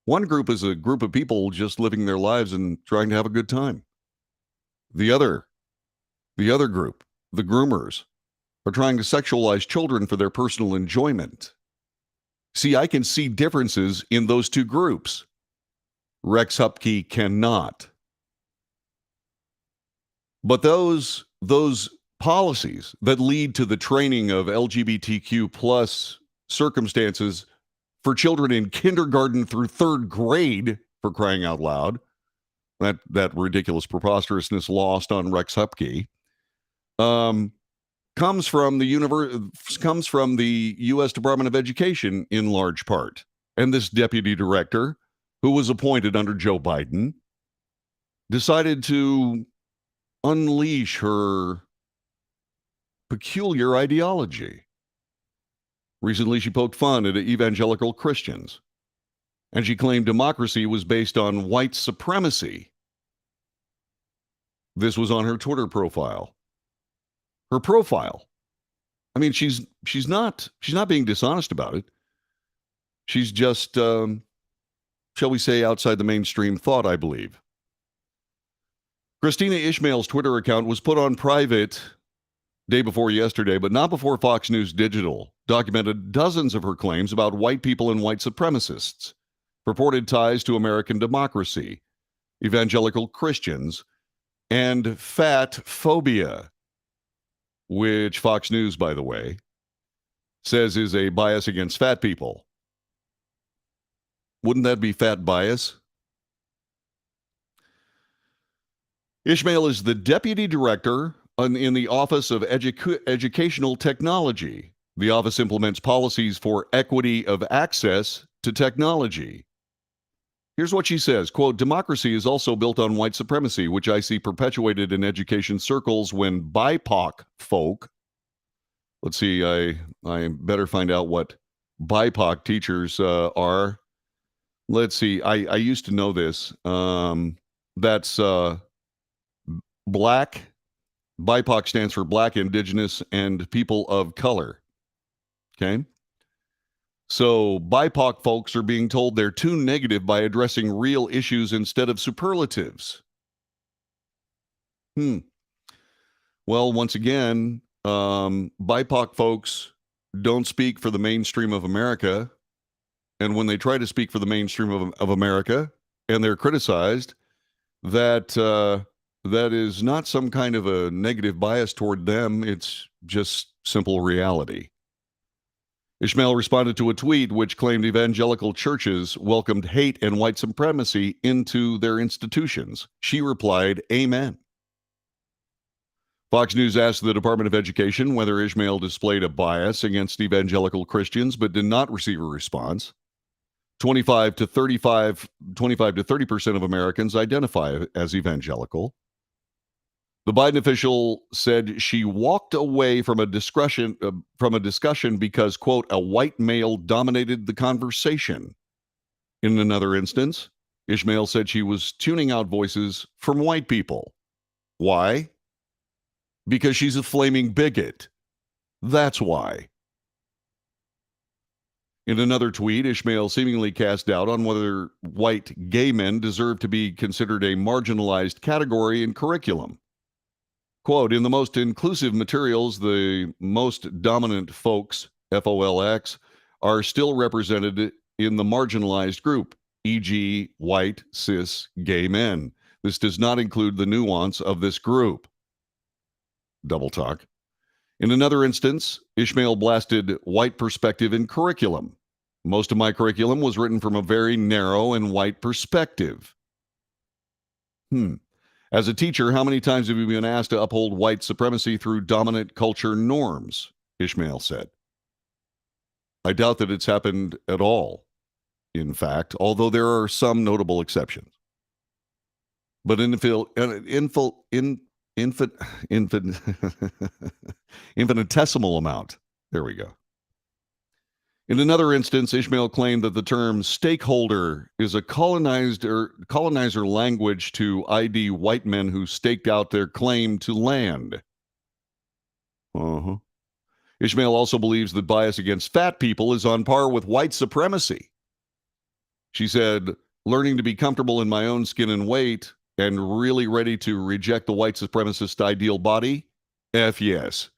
One group is a group of people just living their lives and trying to have a good time. The other group, the groomers, are trying to sexualize children for their personal enjoyment. See, I can see differences in those two groups. Rex Hupke cannot. But those policies that lead to the training of LGBTQ plus circumstances for children in kindergarten through third grade, for crying out loud, that ridiculous preposterousness lost on Rex Hupke, comes from the U.S. Department of Education in large part. And this deputy director, who was appointed under Joe Biden, decided to unleash her peculiar ideology. Recently, she poked fun at evangelical Christians, and she claimed democracy was based on white supremacy. This was on her Twitter profile. Her profile. I mean, she's not being dishonest about it. She's just, shall we say, outside the mainstream thought, I believe. Christina Ishmael's Twitter account was put on private day before yesterday, but not before Fox News Digital documented dozens of her claims about white people and white supremacists, purported ties to American democracy, evangelical Christians, and fat phobia, which Fox News, by the way, says is a bias against fat people. Wouldn't that be fat bias? Ishmael is the deputy director in the Office of Educational Technology. The office implements policies for equity of access to technology. Here's what she says, quote, democracy is also built on white supremacy, which I see perpetuated in education circles when BIPOC folk, let's see, I better find out what BIPOC teachers are. Let's see, I used to know this. That's Black. BIPOC stands for Black, Indigenous, and People of Color. Okay? So BIPOC folks are being told they're too negative by addressing real issues instead of superlatives. Well, once again, BIPOC folks don't speak for the mainstream of America. And when they try to speak for the mainstream of America and they're criticized, that is not some kind of a negative bias toward them. It's just simple reality. Ishmael responded to a tweet which claimed evangelical churches welcomed hate and white supremacy into their institutions. She replied, Amen. Fox News asked the Department of Education whether Ishmael displayed a bias against evangelical Christians, but did not receive a response. 25 to 30% of Americans identify as evangelical. The Biden official said she walked away from a discussion because, quote, a white male dominated the conversation. In another instance, Ishmael said she was tuning out voices from white people. Why? Because she's a flaming bigot. That's why. In another tweet, Ishmael seemingly cast doubt on whether white gay men deserve to be considered a marginalized category in curriculum. Quote, in the most inclusive materials, the most dominant folks, FOLX, are still represented in the marginalized group, e.g., white, cis, gay men. This does not include the nuance of this group. Double talk. In another instance, Ishmael blasted white perspective in curriculum. Most of my curriculum was written from a very narrow and white perspective. As a teacher, how many times have you been asked to uphold white supremacy through dominant culture norms? Ishmael said. I doubt that it's happened at all, in fact, although there are some notable exceptions. But infinitesimal amount. There we go. In another instance, Ishmael claimed that the term stakeholder is a colonizer language to ID white men who staked out their claim to land. Ishmael also believes that bias against fat people is on par with white supremacy. She said, learning to be comfortable in my own skin and weight and really ready to reject the white supremacist ideal body? F yes.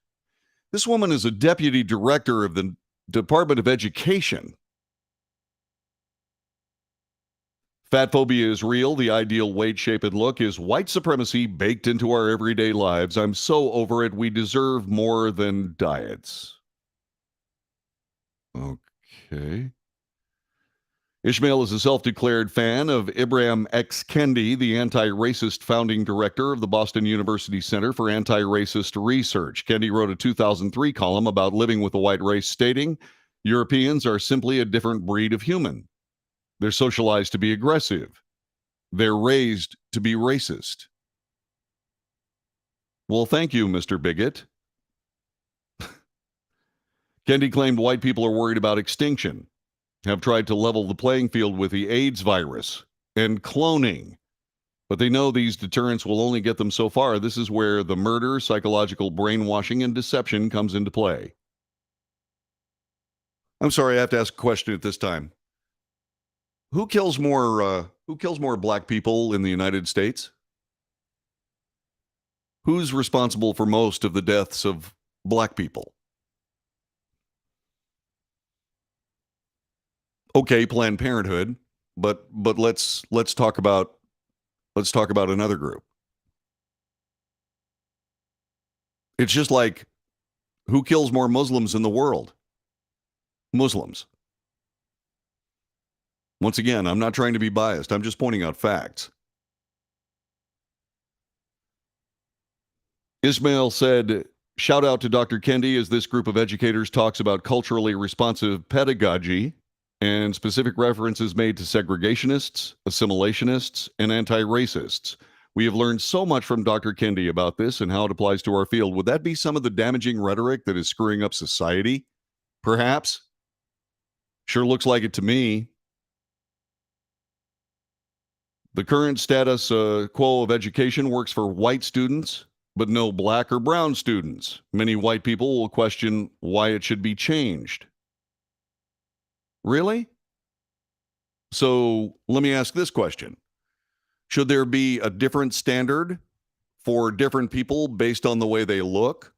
This woman is a deputy director of the Department of Education. Fat phobia is real. The ideal weight, shape, and look is white supremacy baked into our everyday lives. I'm so over it. We deserve more than diets. Okay. Ishmael is a self declared fan of Ibram X. Kendi, the anti racist founding director of the Boston University Center for Anti Racist Research. Kendi wrote a 2003 column about living with the white race, stating, Europeans are simply a different breed of human. They're socialized to be aggressive. They're raised to be racist. Well, thank you, Mr. Bigot. Kendi claimed white people are worried about extinction, have tried to level the playing field with the AIDS virus and cloning. But they know these deterrents will only get them so far. This is where the murder, psychological brainwashing, and deception comes into play. I'm sorry, I have to ask a question at this time. Who kills more black people in the United States? Who's responsible for most of the deaths of black people? Okay, Planned Parenthood, but let's talk about another group. It's just like, who kills more Muslims in the world? Muslims. Once again, I'm not trying to be biased. I'm just pointing out facts. Ismail said, shout out to Dr. Kendi as this group of educators talks about culturally responsive pedagogy and specific references made to segregationists, assimilationists, and anti-racists. We have learned so much from Dr. Kendi about this and how it applies to our field. Would that be some of the damaging rhetoric that is screwing up society? Perhaps. Sure looks like it to me. The current status quo of education works for white students, but no black or brown students. Many white people will question why it should be changed. Really? So let me ask this question. Should there be a different standard for different people based on the way they look?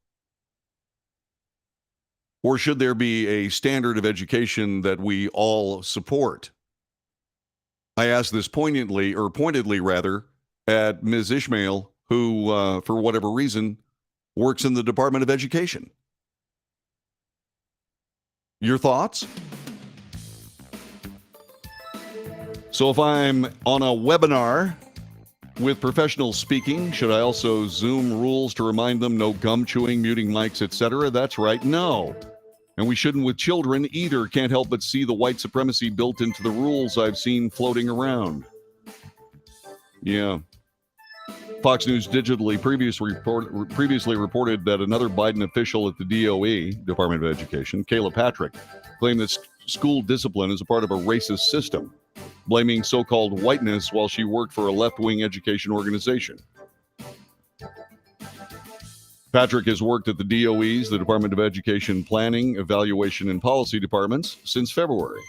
Or should there be a standard of education that we all support? I ask this pointedly rather, at Ms. Ishmael, who, for whatever reason, works in the Department of Education. Your thoughts? So if I'm on a webinar with professionals speaking, should I also Zoom rules to remind them no gum chewing, muting mics, etc.? That's right, no. And we shouldn't with children either. Can't help but see the white supremacy built into the rules I've seen floating around. Yeah. Fox News digitally previously reported that another Biden official at the DOE, Department of Education, Kayla Patrick, claimed that school discipline is a part of a racist system, blaming so-called whiteness while she worked for a left-wing education organization. Patrick has worked at the DOE's, the Department of Education Planning, Evaluation, and Policy departments since February.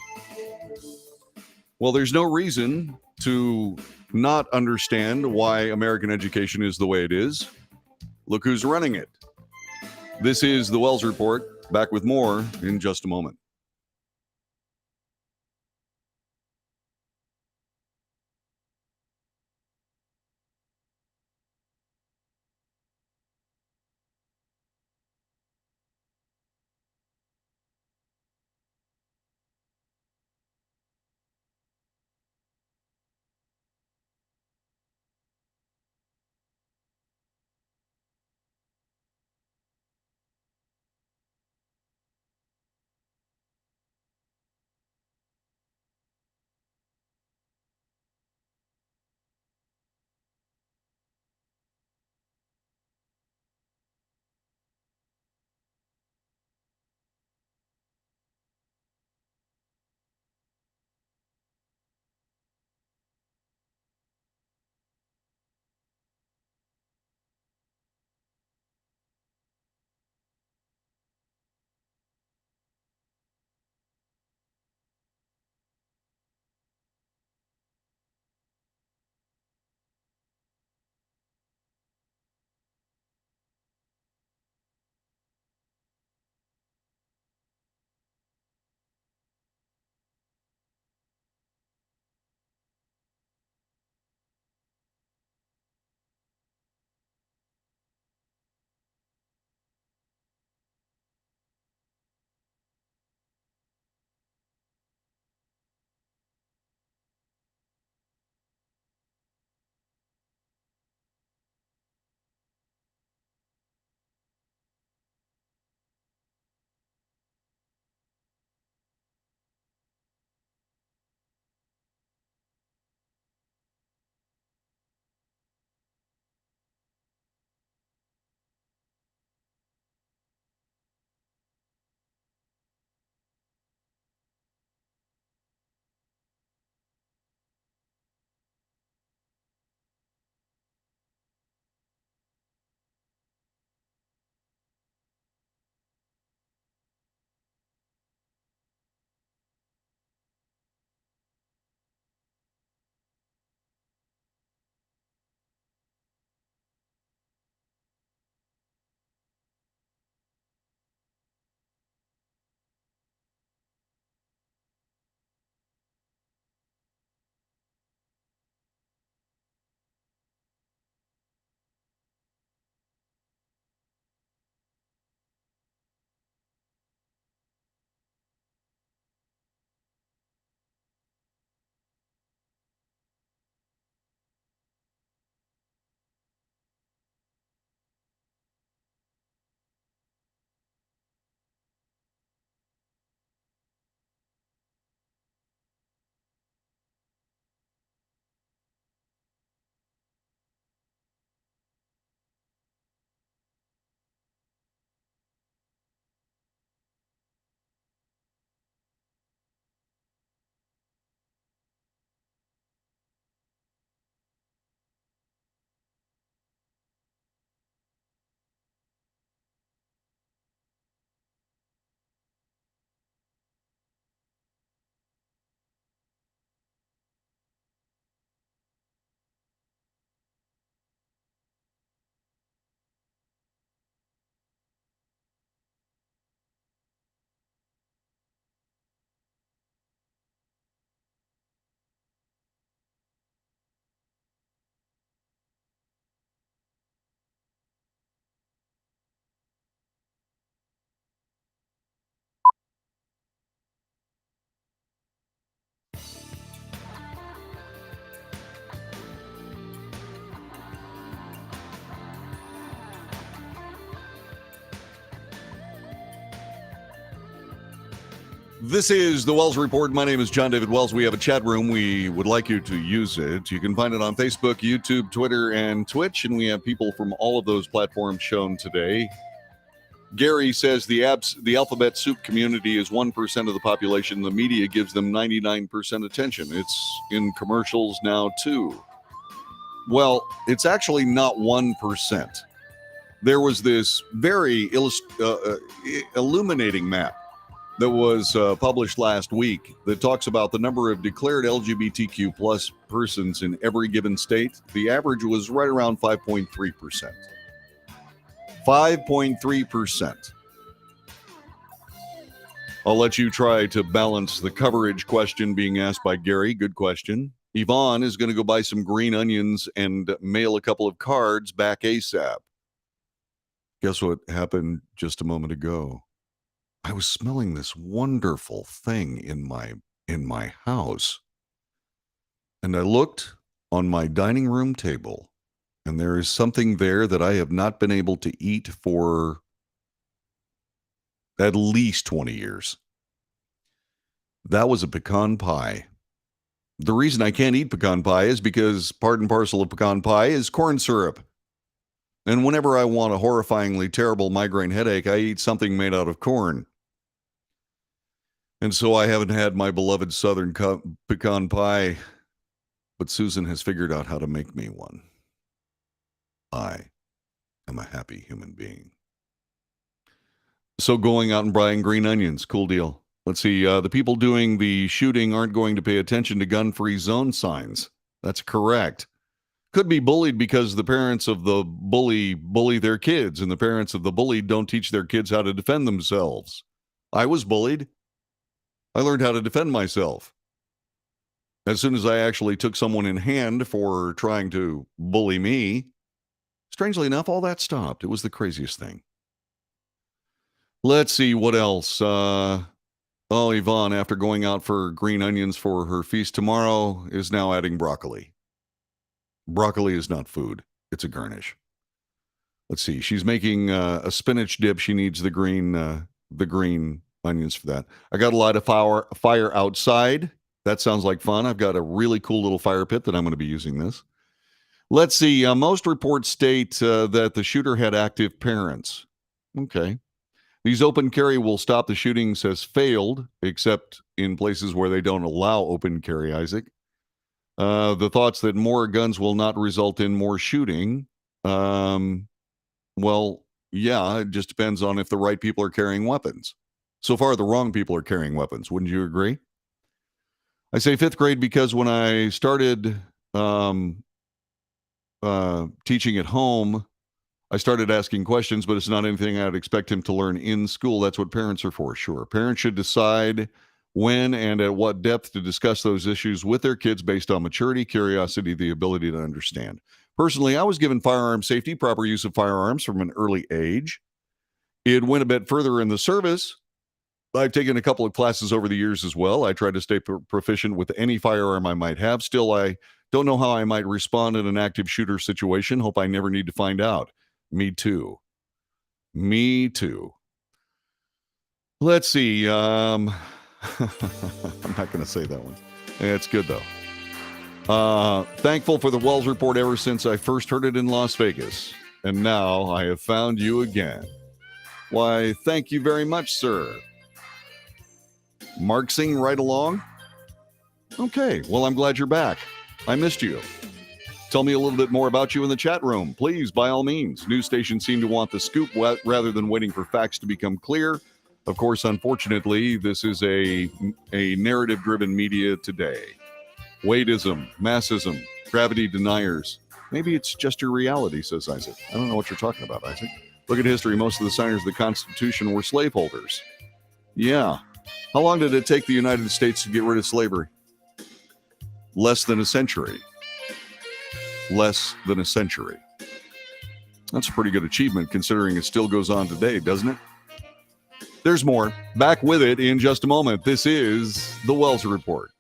Well, there's no reason to not understand why American education is the way it is. Look who's running it. This is the Wells Report. Back with more in just a moment. This is the Wells Report. My name is John David Wells. We have a chat room. We would like you to use it. You can find it on Facebook, YouTube, Twitter, and Twitch. And we have people from all of those platforms shown today. Gary says the alphabet soup community is 1% of the population. The media gives them 99% attention. It's in commercials now, too. Well, it's actually not 1%. There was this very illuminating map that was published last week that talks about the number of declared LGBTQ plus persons in every given state. The average was right around 5.3%. 5.3%. I'll let you try to balance the coverage question being asked by Gary. Good question. Yvonne is going to go buy some green onions and mail a couple of cards back ASAP. Guess what happened just a moment ago? I was smelling this wonderful thing in my house. And I looked on my dining room table, and there is something there that I have not been able to eat for at least 20 years. That was a pecan pie. The reason I can't eat pecan pie is because part and parcel of pecan pie is corn syrup. And whenever I want a horrifyingly terrible migraine headache, I eat something made out of corn. And so I haven't had my beloved Southern pecan pie, but Susan has figured out how to make me one. I am a happy human being. So going out and buying green onions, cool deal. Let's see, the people doing the shooting aren't going to pay attention to gun-free zone signs. That's correct. Could be bullied because the parents of the bully their kids, and the parents of the bullied don't teach their kids how to defend themselves. I was bullied. I learned how to defend myself. As soon as I actually took someone in hand for trying to bully me, strangely enough, all that stopped. It was the craziest thing. Let's see, what else? Yvonne, after going out for green onions for her feast tomorrow, is now adding broccoli. Broccoli is not food. It's a garnish. Let's see. She's making a spinach dip. She needs the green onions for that. I got a lot of fire outside. That sounds like fun. I've got a really cool little fire pit that I'm going to be using this. Let's see. Most reports state that the shooter had active parents. Okay. These open carry will stop the shootings has failed, except in places where they don't allow open carry, Isaac. The thoughts that more guns will not result in more shooting. Well, yeah, it just depends on if the right people are carrying weapons. So far, the wrong people are carrying weapons. Wouldn't you agree? I say fifth grade because when I started teaching at home, I started asking questions, but it's not anything I'd expect him to learn in school. That's what parents are for, sure. Parents should decide when and at what depth to discuss those issues with their kids based on maturity, curiosity, the ability to understand. Personally, I was given firearm safety, proper use of firearms from an early age. It went a bit further in the service. I've taken a couple of classes over the years as well. I try to stay proficient with any firearm I might have. Still, I don't know how I might respond in an active shooter situation. Hope I never need to find out. Me too. Me too. Let's see. I'm not going to say that one. It's good, though. Thankful for the Wells Report ever since I first heard it in Las Vegas. And now I have found you again. Why, thank you very much, sir. Marksing right along? Okay, well, I'm glad you're back. I missed you. Tell me a little bit more about you in the chat room. Please, by all means. News stations seem to want the scoop rather than waiting for facts to become clear. Of course, unfortunately, this is a narrative-driven media today. Wadeism, massism, gravity deniers. Maybe it's just your reality, says Isaac. I don't know what you're talking about, Isaac. Look at history. Most of the signers of the Constitution were slaveholders. Yeah. How long did it take the United States to get rid of slavery? Less than a century. Less than a century. That's a pretty good achievement considering it still goes on today, doesn't it? There's more. Back with it in just a moment. This is the Wells Report.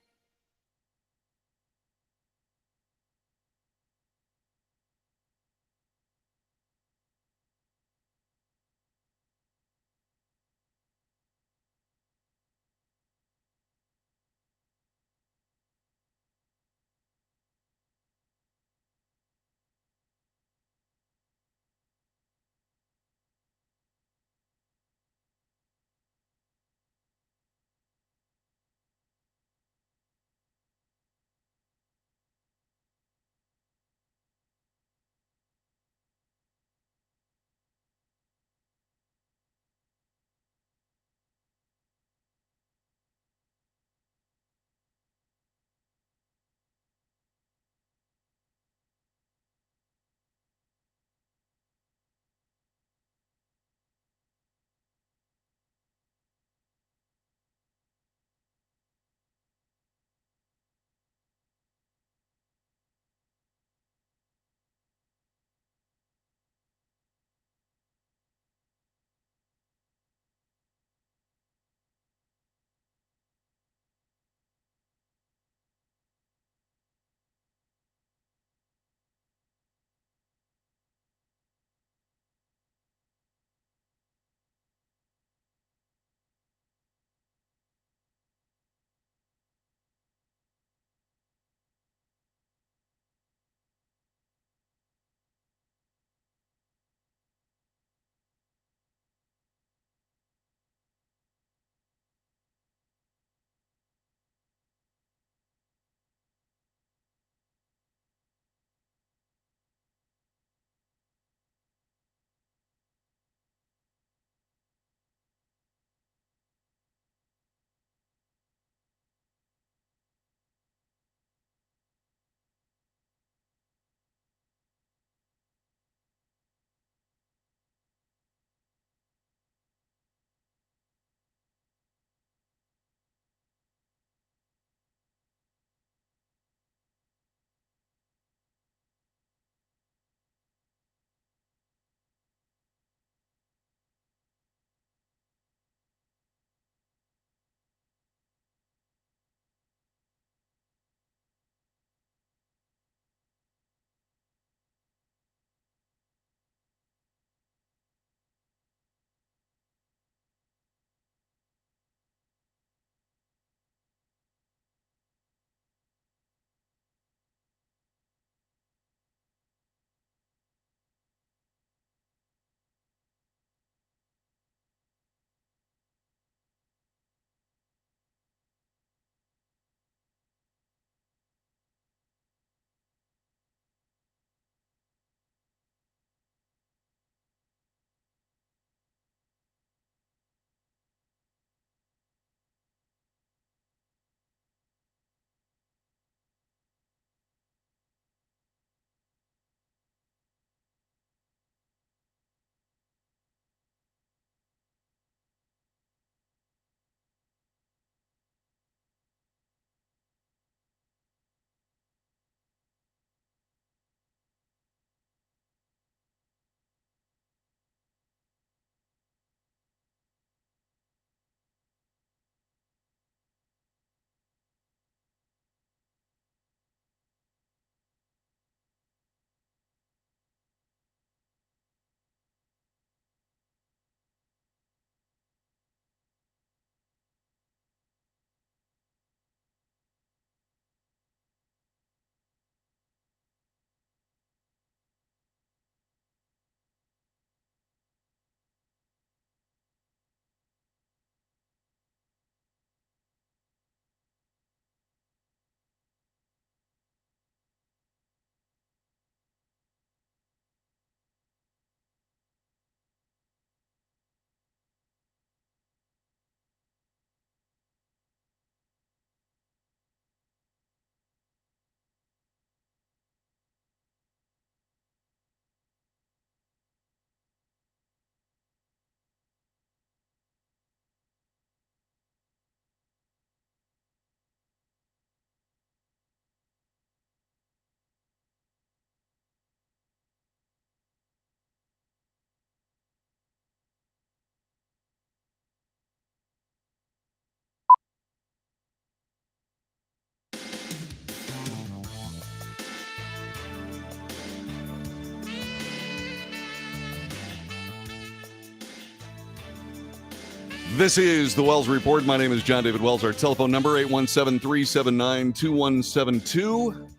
This is the Wells Report. My name is John David Wells. Our telephone number, 817-379-2172.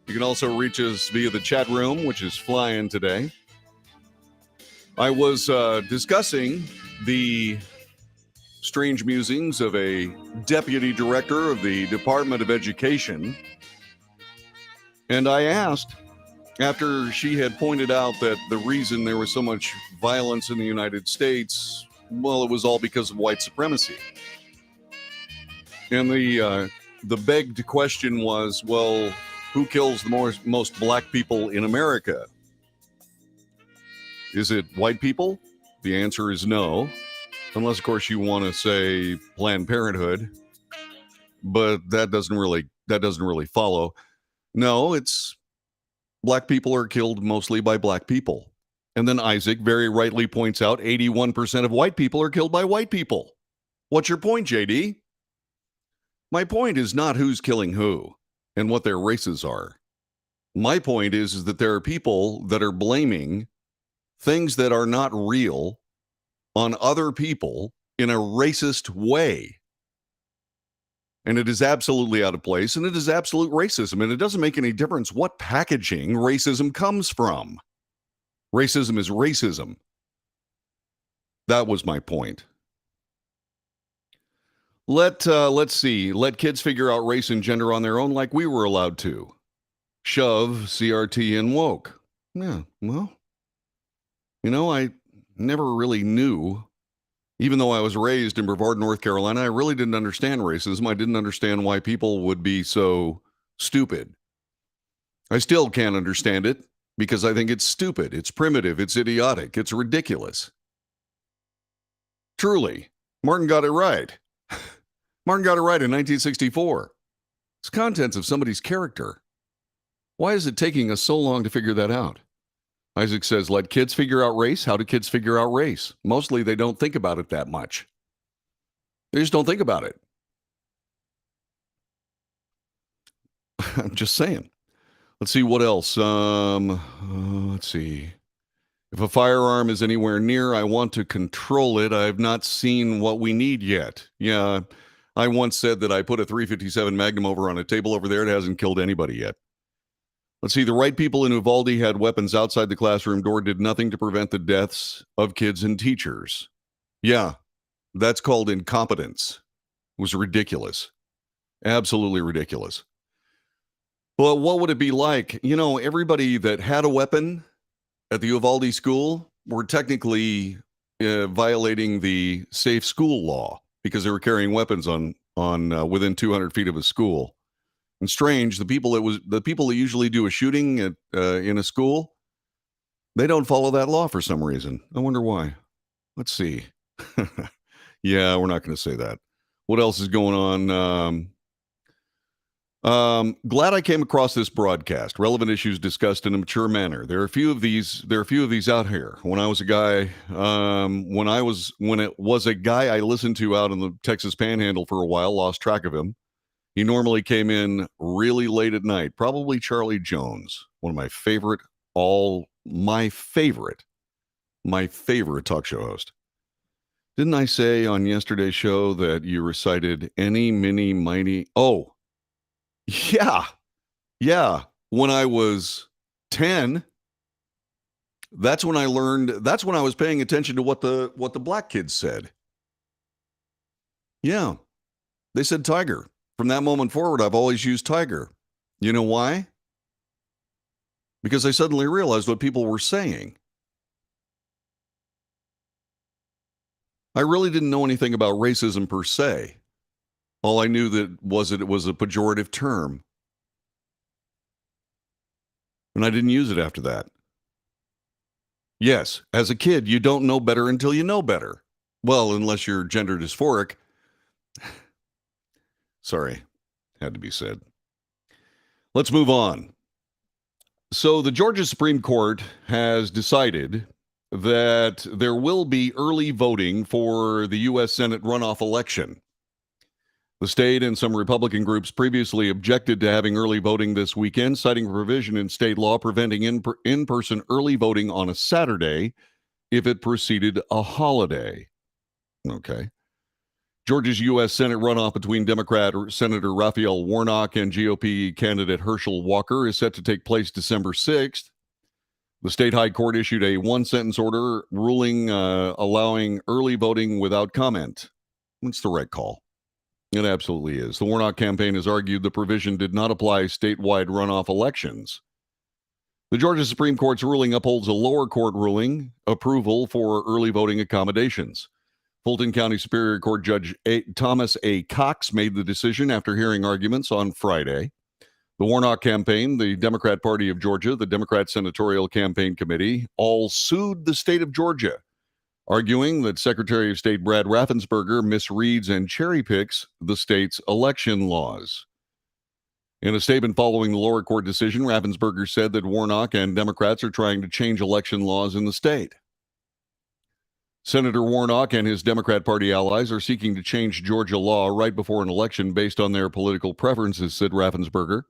You can also reach us via the chat room, which is flying today. I was discussing the strange musings of a deputy director of the Department of Education. And I asked, after she had pointed out that the reason there was so much violence in the United States, well, it was all because of white supremacy. And the begged question was, well, who kills the most black people in America? Is it white people? The answer is no. Unless, of course, you want to say Planned Parenthood. But that doesn't really follow. No, it's black people are killed mostly by black people. And then Isaac very rightly points out 81% of white people are killed by white people. What's your point, JD? My point is not who's killing who and what their races are. My point is that there are people that are blaming things that are not real on other people in a racist way. And it is absolutely out of place, and it is absolute racism, and it doesn't make any difference what packaging racism comes from. Racism is racism. That was my point. Let's see. Let kids figure out race and gender on their own like we were allowed to. Shove CRT and woke. Yeah, well, I never really knew. Even though I was raised in Brevard, North Carolina, I really didn't understand racism. I didn't understand why people would be so stupid. I still can't understand it because I think it's stupid, it's primitive, it's idiotic, it's ridiculous. Truly, Martin got it right. Martin got it right in 1964. It's contents of somebody's character. Why is it taking us so long to figure that out? Isaac says, let kids figure out race. How do kids figure out race? Mostly they don't think about it that much. They just don't think about it. I'm just saying. Let's see what else. Let's see. If a firearm is anywhere near, I want to control it. I've not seen what we need yet. Yeah, I once said that I put a .357 Magnum over on a table over there. It hasn't killed anybody yet. Let's see. The right people in Uvalde had weapons outside the classroom door, did nothing to prevent the deaths of kids and teachers. Yeah, that's called incompetence. It was ridiculous. Absolutely ridiculous. But what would it be like? Everybody that had a weapon at the Uvalde school were technically violating the safe school law because they were carrying weapons on within 200 feet of a school. And strange, the people that usually do a shooting in a school, they don't follow that law for some reason. I wonder why. Let's see. Yeah, we're not going to say that. What else is going on? Glad I came across this broadcast. Relevant issues discussed in a mature manner. There are a few of these out here. When I was a guy, when it was a guy I listened to out in the Texas Panhandle for a while, lost track of him. He normally came in really late at night, probably Charlie Jones, one of my favorite talk show host. Didn't I say on yesterday's show that you recited any, mini, mighty? Oh, yeah. When I was 10, that's when I was paying attention to what the black kids said. Yeah, they said tiger. From that moment forward, I've always used tiger. You know why? Because I suddenly realized what people were saying. I really didn't know anything about racism per se. All I knew that it was a pejorative term. And I didn't use it after that. Yes, as a kid, you don't know better until you know better. Well, unless you're gender dysphoric. Sorry, had to be said. Let's move on. So the Georgia Supreme Court has decided that there will be early voting for the U.S. Senate runoff election. The state and some Republican groups previously objected to having early voting this weekend, citing a provision in state law preventing in-person early voting on a Saturday if it preceded a holiday. Okay. Georgia's U.S. Senate runoff between Democrat Senator Raphael Warnock and GOP candidate Herschel Walker is set to take place December 6th. The state high court issued a one-sentence order ruling allowing early voting without comment. It's the right call. It absolutely is. The Warnock campaign has argued the provision did not apply statewide runoff elections. The Georgia Supreme Court's ruling upholds a lower court ruling approval for early voting accommodations. Fulton County Superior Court Judge Thomas A. Cox made the decision after hearing arguments on Friday. The Warnock campaign, the Democrat Party of Georgia, the Democrat Senatorial Campaign Committee, all sued the state of Georgia, arguing that Secretary of State Brad Raffensperger misreads and cherry picks the state's election laws. In a statement following the lower court decision, Raffensperger said that Warnock and Democrats are trying to change election laws in the state. Senator Warnock and his Democrat Party allies are seeking to change Georgia law right before an election based on their political preferences, said Raffensperger.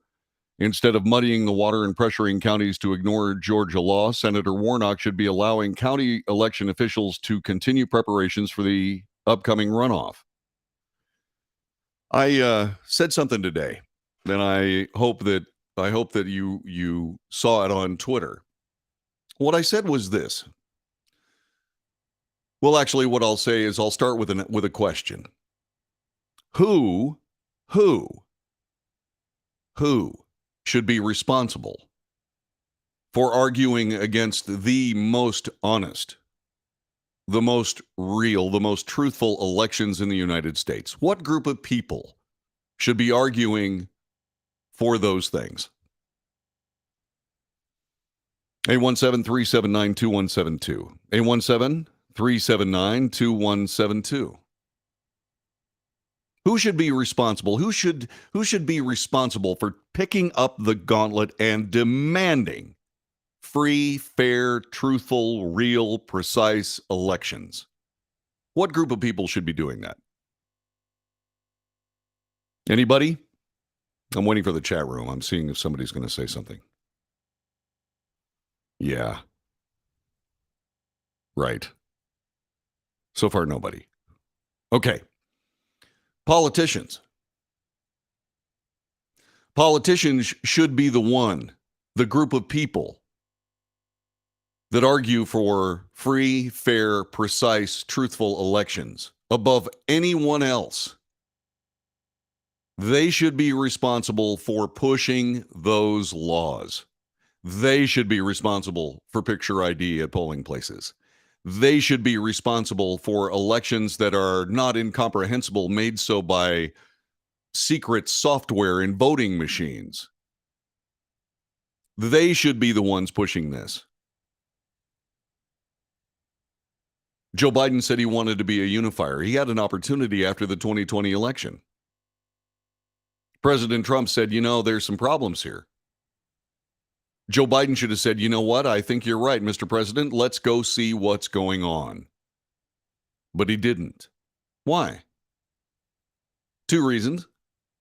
Instead of muddying the water and pressuring counties to ignore Georgia law, Senator Warnock should be allowing county election officials to continue preparations for the upcoming runoff. I said something today, and I hope that you saw it on Twitter. What I said was this. Well, actually, what I'll say is I'll start with a question. Who should be responsible for arguing against the most honest, the most real, the most truthful elections in the United States? What group of people should be arguing for those things? 817-379-2172. 817-379-2172. Who should be responsible? Who should be responsible for picking up the gauntlet and demanding free, fair, truthful, real, precise elections? What group of people should be doing that? Anybody? I'm waiting for the chat room. I'm seeing if somebody's going to say something. Yeah. Right. So far, nobody. Okay. Politicians. Politicians should be the group of people that argue for free, fair, precise, truthful elections above anyone else. They should be responsible for pushing those laws. They should be responsible for picture ID at polling places. They should be responsible for elections that are not incomprehensible, made so by secret software in voting machines. They should be the ones pushing this. Joe Biden said he wanted to be a unifier. He had an opportunity after the 2020 election. President Trump said, there's some problems here. Joe Biden should have said, you know what? I think you're right, Mr. President. Let's go see what's going on. But he didn't. Why? Two reasons.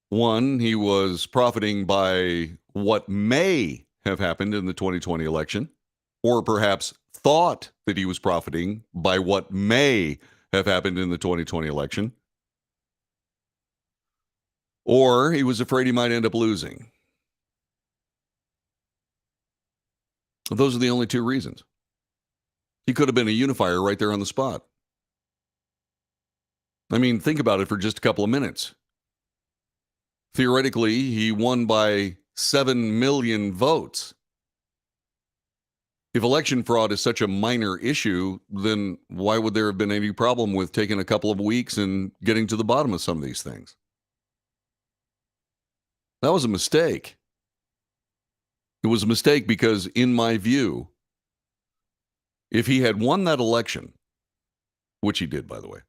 One, he was profiting by what may have happened in the 2020 election, or perhaps thought that he was profiting by what may have happened in the 2020 election, or he was afraid he might end up losing. Those are the only two reasons. He could have been a unifier right there on the spot. I mean, think about it for just a couple of minutes. Theoretically, he won by 7 million votes. If election fraud is such a minor issue, then why would there have been any problem with taking a couple of weeks and getting to the bottom of some of these things? That was a mistake. It was a mistake because, in my view, if he had won that election, which he did, by the way,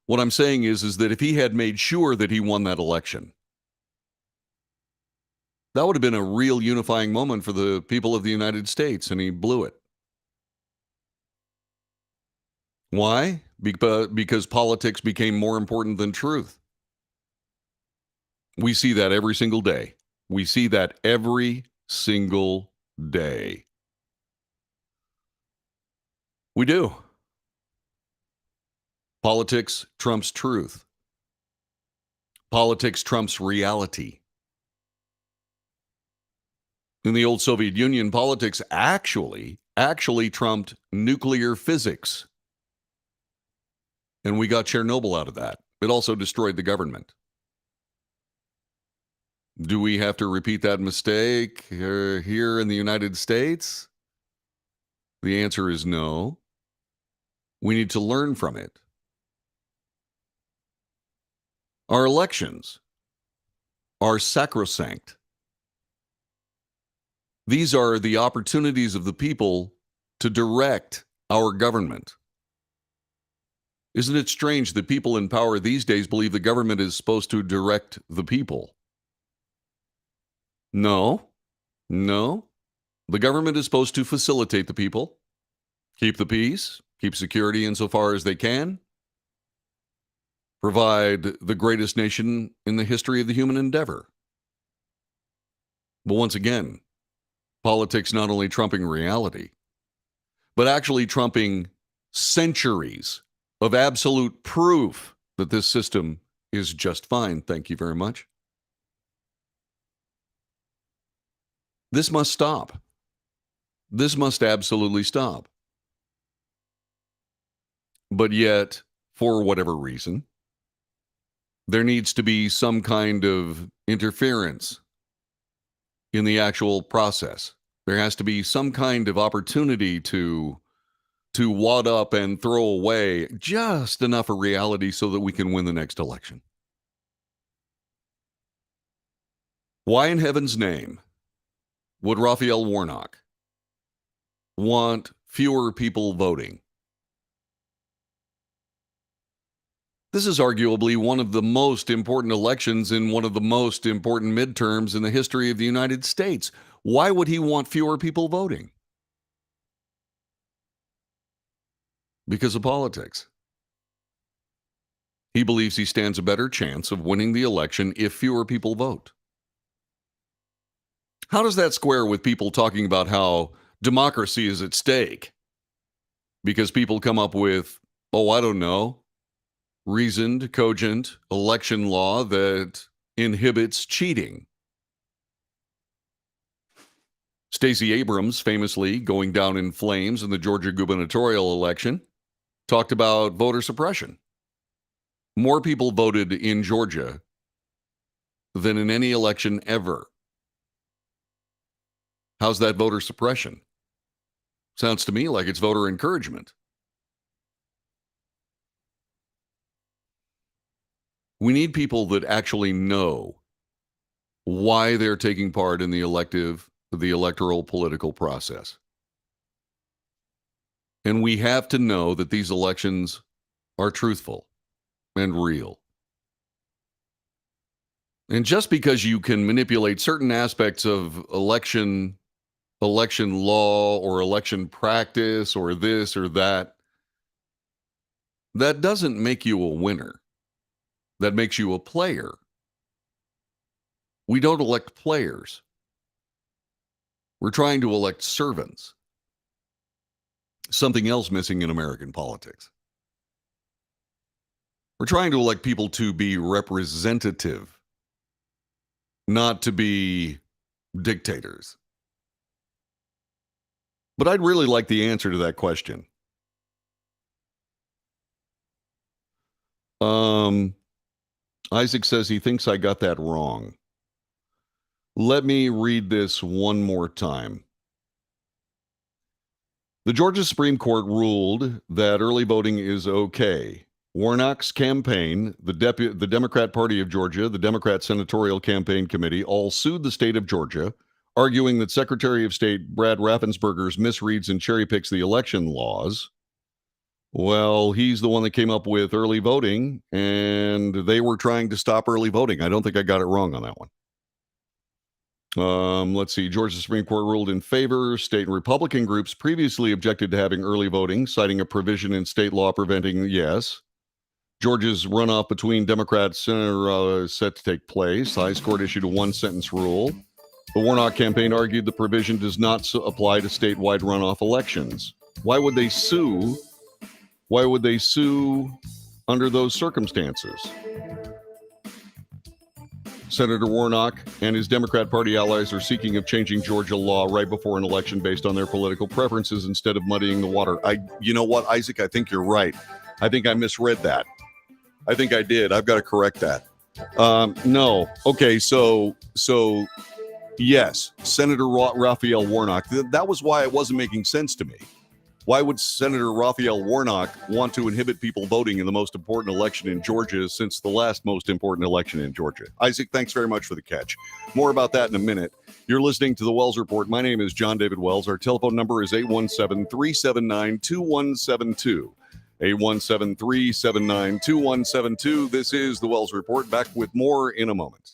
what I'm saying is that if he had made sure that he won that election, that would have been a real unifying moment for the people of the United States, and he blew it. Why? Because politics became more important than truth. We see that every single day. We see that every single day. We do. Politics trumps truth. Politics trumps reality. In the old Soviet Union, politics actually trumped nuclear physics. And we got Chernobyl out of that. It also destroyed the government. Do we have to repeat that mistake here in the United States? The answer is no. We need to learn from it. Our elections are sacrosanct. These are the opportunities of the people to direct our government. Isn't it strange that people in power these days believe the government is supposed to direct the people? No. The government is supposed to facilitate the people, keep the peace, keep security insofar as they can, provide the greatest nation in the history of the human endeavor. But once again, politics not only trumping reality, but actually trumping centuries of absolute proof that this system is just fine. Thank you very much. This must stop. This must absolutely stop. But yet, for whatever reason, there needs to be some kind of interference in the actual process. There has to be some kind of opportunity to wad up and throw away just enough of reality so that we can win the next election. Why in heaven's name would Raphael Warnock want fewer people voting? This is arguably one of the most important elections in one of the most important midterms in the history of the United States. Why would he want fewer people voting? Because of politics. He believes he stands a better chance of winning the election if fewer people vote. How does that square with people talking about how democracy is at stake? Because people come up with, I don't know, reasoned, cogent election law that inhibits cheating. Stacey Abrams, famously going down in flames in the Georgia gubernatorial election, talked about voter suppression. More people voted in Georgia than in any election ever. How's that voter suppression? Sounds to me like it's voter encouragement. We need people that actually know why they're taking part in the electoral political process. And we have to know that these elections are truthful and real. And just because you can manipulate certain aspects of election law or election practice or this or that, that doesn't make you a winner. That makes you a player. We don't elect players. We're trying to elect servants. Something else missing in American politics. We're trying to elect people to be representative, not to be dictators. But I'd really like the answer to that question. Isaac says he thinks I got that wrong. Let me read this one more time. The Georgia Supreme Court ruled that early voting is okay. Warnock's campaign, the Democrat Party of Georgia, the Democrat Senatorial Campaign Committee, all sued the state of Georgia, arguing that Secretary of State Brad Raffensperger's misreads and cherry picks the election laws. Well, he's the one that came up with early voting, and they were trying to stop early voting. I don't think I got it wrong on that one. Let's see. Georgia Supreme Court ruled in favor. State and Republican groups previously objected to having early voting, citing a provision in state law preventing, yes. Georgia's runoff between Democrats Senator set to take place. The High Court issued a one-sentence rule. The Warnock campaign argued the provision does not apply to statewide runoff elections. Why would they sue? Why would they sue under those circumstances? Senator Warnock and his Democrat Party allies are seeking of changing Georgia law right before an election based on their political preferences instead of muddying the water. You know what, Isaac? I think you're right. I think I misread that. I think I did. I've got to correct that. No. Okay. So yes, Senator Raphael Warnock. That was why it wasn't making sense to me. Why would Senator Raphael Warnock want to inhibit people voting in the most important election in Georgia since the last most important election in Georgia? Isaac, thanks very much for the catch. More about that in a minute. You're listening to the Wells Report. My name is John David Wells. Our telephone number is 817-379-2172. 817-379-2172. This is the Wells Report. Back with more in a moment.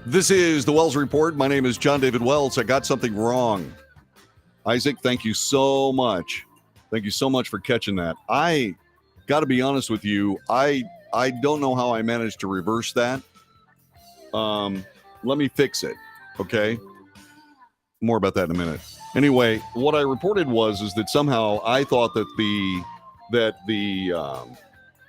This is the Wells Report. My name is John David Wells. I got something wrong. Isaac, thank you so much. Thank you so much for catching that. I got to be honest with you. I don't know how I managed to reverse that. Let me fix it. Okay. More about that in a minute. Anyway, what I reported is that somehow I thought that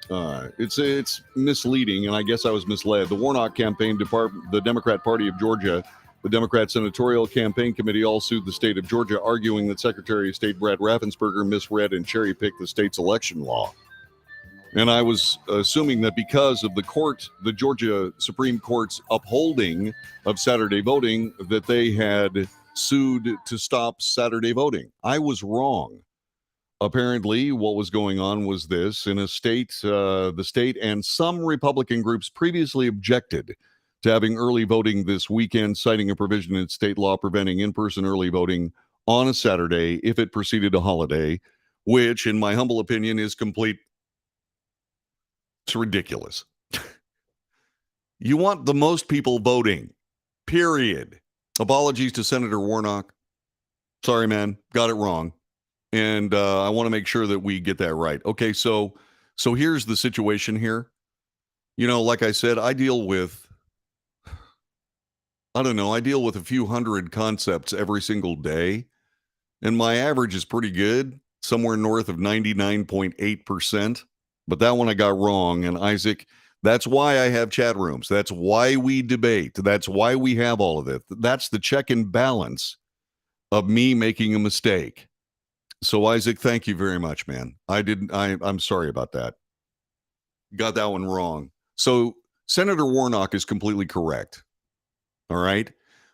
it's misleading, and I guess I was misled. The Warnock campaign department, the Democrat Party of Georgia, the Democrat Senatorial Campaign Committee all sued the state of Georgia, arguing that Secretary of State Brad Raffensperger misread and cherry-picked the state's election law. And I was assuming that because of the Georgia Supreme Court's upholding of Saturday voting, that they had sued to stop Saturday voting. I was wrong. Apparently, what was going on was this: in a state, the state and some Republican groups previously objected to having early voting this weekend, citing a provision in state law preventing in-person early voting on a Saturday if it preceded a holiday, which, in my humble opinion, is complete. It's ridiculous. You want the most people voting, period. Apologies to Senator Warnock. Sorry, man, got it wrong. And I want to make sure that we get that right. Okay, so here's the situation here. Like I said, I deal with a few hundred concepts every single day, and my average is pretty good, somewhere north of 99.8%. But that one I got wrong. And Isaac, that's why I have chat rooms. That's why we debate. That's why we have all of it. That's the check and balance of me making a mistake. So Isaac, thank you very much, man. I'm sorry about that. Got that one wrong. So Senator Warnock is completely correct. All right.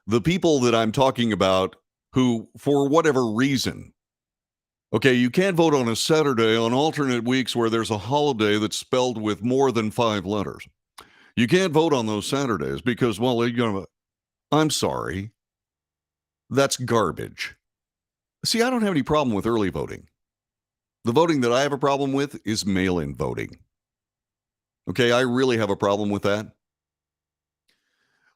The people that I'm talking about who, for whatever reason, okay, you can't vote on a Saturday on alternate weeks where there's a holiday that's spelled with more than 5 letters. You can't vote on those Saturdays because, well, I'm sorry. That's garbage. See, I don't have any problem with early voting. The voting that I have a problem with is mail-in voting. Okay, I really have a problem with that.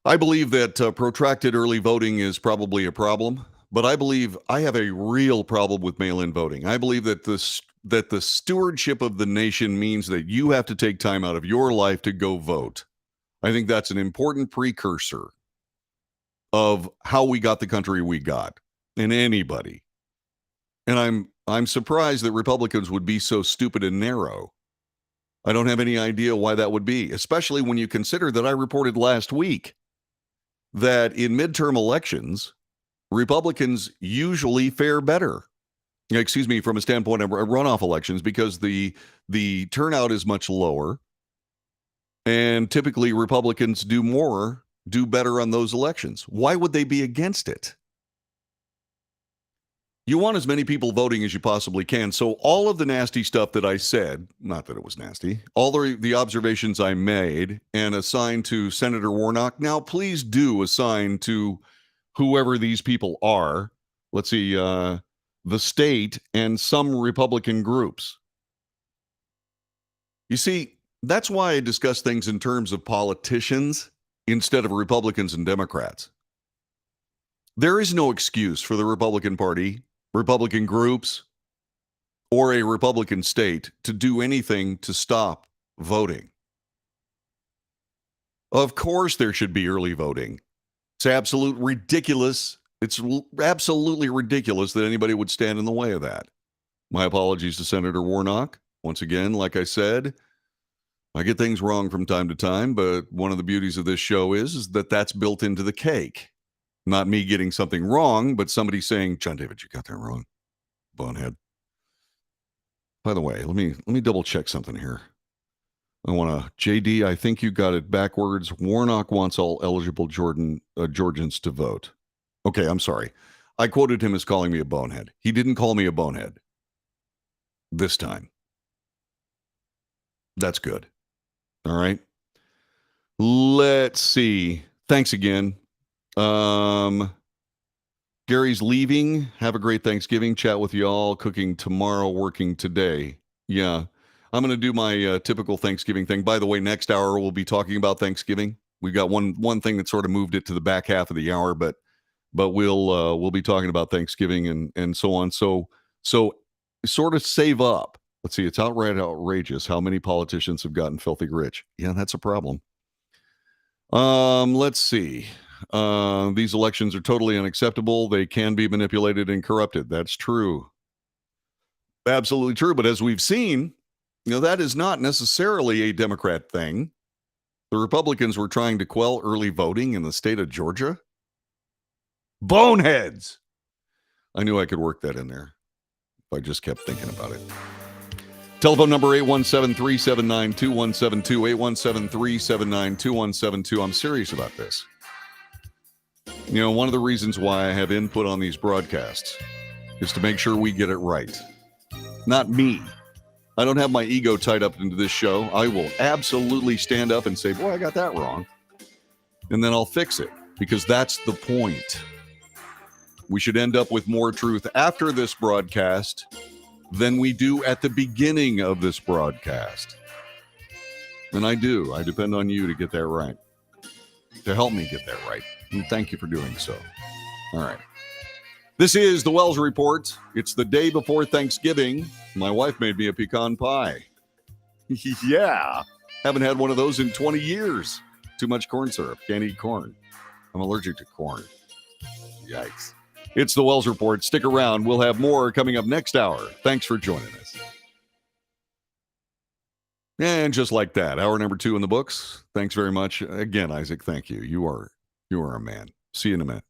I believe that protracted early voting is probably a problem, but I believe I have a real problem with mail-in voting. I believe that the stewardship of the nation means that you have to take time out of your life to go vote. I think that's an important precursor of how we got the country we got, and anybody. And I'm surprised that Republicans would be so stupid and narrow. I don't have any idea why that would be, especially when you consider that I reported last week that in midterm elections, Republicans usually fare better. From a standpoint of runoff elections, because the turnout is much lower, and typically Republicans do better on those elections. Why would they be against it? You want as many people voting as you possibly can. So all of the nasty stuff that I said, not that it was nasty, all the observations I made and assigned to Senator Warnock. Now, please do assign to whoever these people are. Let's see, the state and some Republican groups. You see, that's why I discuss things in terms of politicians instead of Republicans and Democrats. There is no excuse for the Republican Party, Republican groups, or a Republican state to do anything to stop voting. Of course, there should be early voting. It's absolutely ridiculous. It's absolutely ridiculous that anybody would stand in the way of that. My apologies to Senator Warnock. Once again, like I said, I get things wrong from time to time, but one of the beauties of this show is that that's built into the cake. Not me getting something wrong, but somebody saying, John David, you got that wrong, bonehead. By the way, let me double check something here. JD, I think you got it backwards. Warnock wants all eligible Georgians to vote. Okay, I'm sorry. I quoted him as calling me a bonehead. He didn't call me a bonehead this time. That's good. All right. Let's see. Thanks again. Gary's leaving. Have a great Thanksgiving. Chat with y'all. Cooking tomorrow, working today. Yeah. I'm going to do my typical Thanksgiving thing. By the way, next hour we'll be talking about Thanksgiving. We've got one thing that sort of moved it to the back half of the hour, but we'll be talking about Thanksgiving and so on. So sort of save up. Let's see. It's outrageous how many politicians have gotten filthy rich. Yeah, that's a problem. Let's see. These elections are totally unacceptable. They can be manipulated and corrupted. That's true. Absolutely true. But as we've seen, that is not necessarily a Democrat thing. The Republicans were trying to quell early voting in the state of Georgia. Boneheads. I knew I could work that in there if I just kept thinking about it. Telephone number 817-379-2172, 817-379-2172. I'm serious about this. One of the reasons why I have input on these broadcasts is to make sure we get it right. Not me. I don't have my ego tied up into this show. I will absolutely stand up and say, boy, I got that wrong. and then I'll fix it, because that's the point. We should end up with more truth after this broadcast than we do at the beginning of this broadcast. And I do. I depend on you to get that right, to help me get that right. And thank you for doing so. All right. This is the Wells Report. It's the day before Thanksgiving. My wife made me a pecan pie. Yeah. Haven't had one of those in 20 years. Too much corn syrup. Can't eat corn. I'm allergic to corn. Yikes. It's the Wells Report. Stick around. We'll have more coming up next hour. Thanks for joining us. And just like that, hour number 2 in the books. Thanks very much. Again, Isaac, thank you. You are a man. See you in a minute.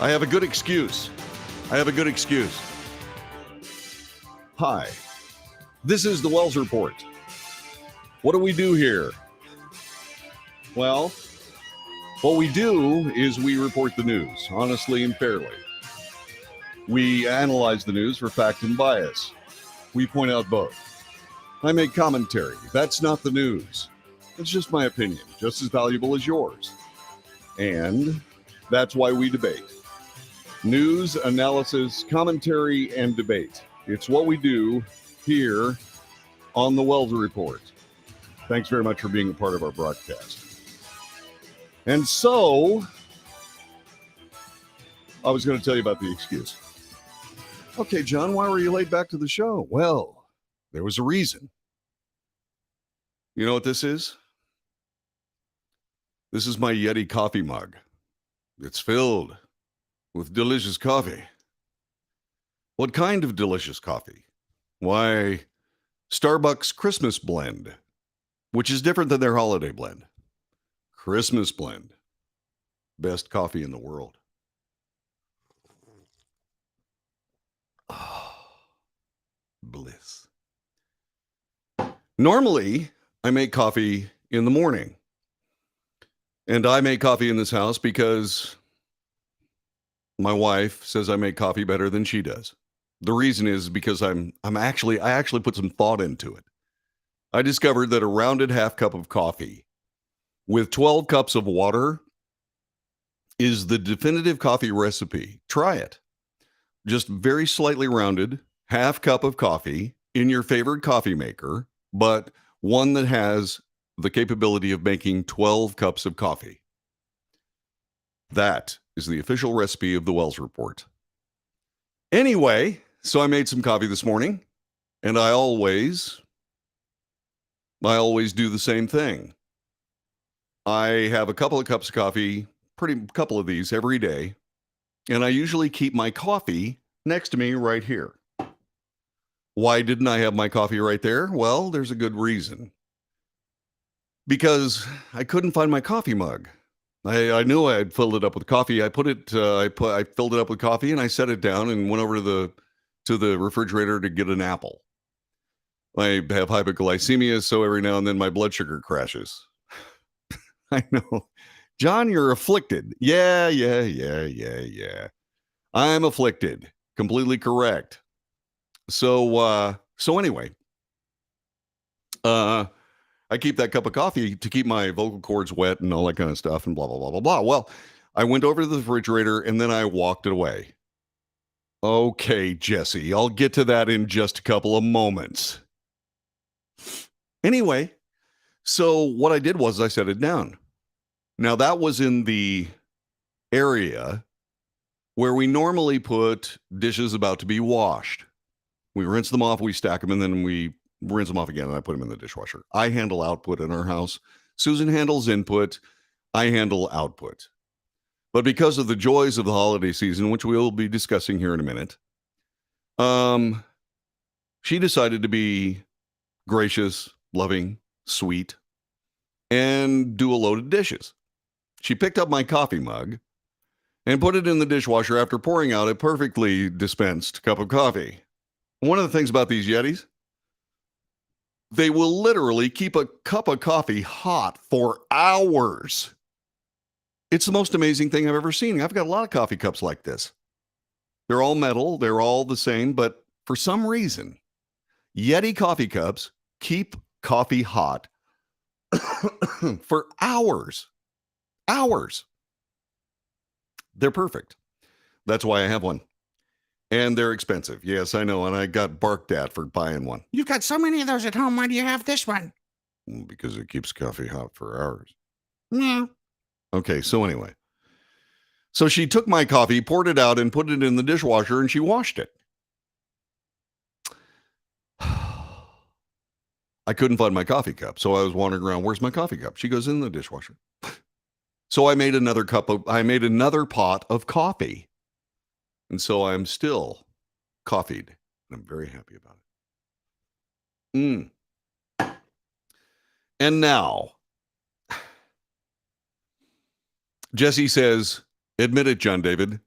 I have a good excuse. Hi, this is the Wells Report. What do we do here? Well, what we do is we report the news, honestly and fairly. We analyze the news for fact and bias. We point out both. I make commentary. That's not the news. It's just my opinion, just as valuable as yours. And that's why we debate. News, analysis, commentary, and debate. It's what we do here on the Wells Report. Thanks very much for being a part of our broadcast. And so, I was going to tell you about the excuse. Okay, John, why were you late back to the show? Well, there was a reason. You know what this is? This is my Yeti coffee mug. It's filled with delicious coffee. What kind of delicious coffee? Why, Starbucks Christmas Blend, which is different than their holiday blend. Christmas Blend. Best coffee in the world. Oh, bliss. Normally, I make coffee in the morning. And I make coffee in this house because my wife says I make coffee better than she does. The reason is because I actually put some thought into it. I discovered that a rounded half cup of coffee with 12 cups of water is the definitive coffee recipe. Try it. Just very slightly rounded, half cup of coffee in your favorite coffee maker, but one that has the capability of making 12 cups of coffee. That is the official recipe of the Wells Report. Anyway, so I made some coffee this morning, and I always do the same thing. I have a couple of cups of coffee, couple of these every day, and I usually keep my coffee next to me right here. Why didn't I have my coffee right there? Well, there's a good reason. Because I couldn't find my coffee mug. I knew I had filled it up with coffee. I filled it up with coffee and I set it down and went over to the refrigerator to get an apple. I have hypoglycemia, so every now and then my blood sugar crashes. I know. John, you're afflicted. Yeah. I'm afflicted. Completely correct. So anyway, I keep that cup of coffee to keep my vocal cords wet and all that kind of stuff and blah, blah, blah, blah, blah. Well, I went over to the refrigerator and then I walked it away. Okay, Jesse, I'll get to that in just a couple of moments. Anyway, so what I did was I set it down. Now, that was in the area where we normally put dishes about to be washed. We rinse them off, we stack them, and then we rinse them off again, and I put them in the dishwasher. I handle output in our house. Susan handles input. I handle output. But because of the joys of the holiday season, which we'll be discussing here in a minute, she decided to be gracious, loving, sweet, and do a load of dishes. She picked up my coffee mug and put it in the dishwasher after pouring out a perfectly dispensed cup of coffee. One of the things about these Yetis, they will literally keep a cup of coffee hot for hours. It's the most amazing thing I've ever seen. I've got a lot of coffee cups like this. They're all metal. They're all the same. But for some reason, Yeti coffee cups keep coffee hot for hours. Hours. They're perfect. That's why I have one. And they're expensive. Yes, I know. And I got barked at for buying one. You've got so many of those at home. Why do you have this one? Because it keeps coffee hot for hours. Yeah. Okay, so anyway. So she took my coffee, poured it out, and put it in the dishwasher, and she washed it. I couldn't find my coffee cup, so I was wandering around. Where's my coffee cup? She goes in the dishwasher. So I made another pot of coffee. And so I'm still coffeeed. And I'm very happy about it. And now, Jesse says, admit it, John David,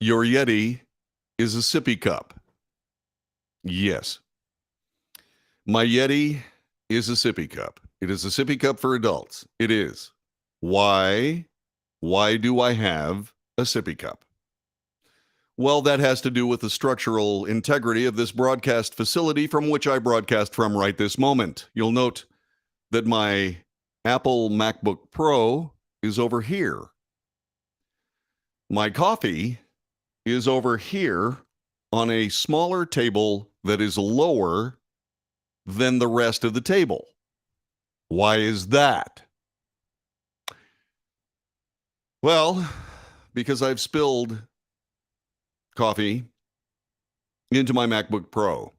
Your Yeti is a sippy cup. Yes. My Yeti is a sippy cup. It is a sippy cup for adults. It is. Why? Why do I have a sippy cup? Well, that has to do with the structural integrity of this broadcast facility from which I broadcast from right this moment. You'll note that my Apple MacBook Pro is over here. My coffee is over here on a smaller table that is lower than the rest of the table. Why is that? Well, because I've spilled coffee into my MacBook Pro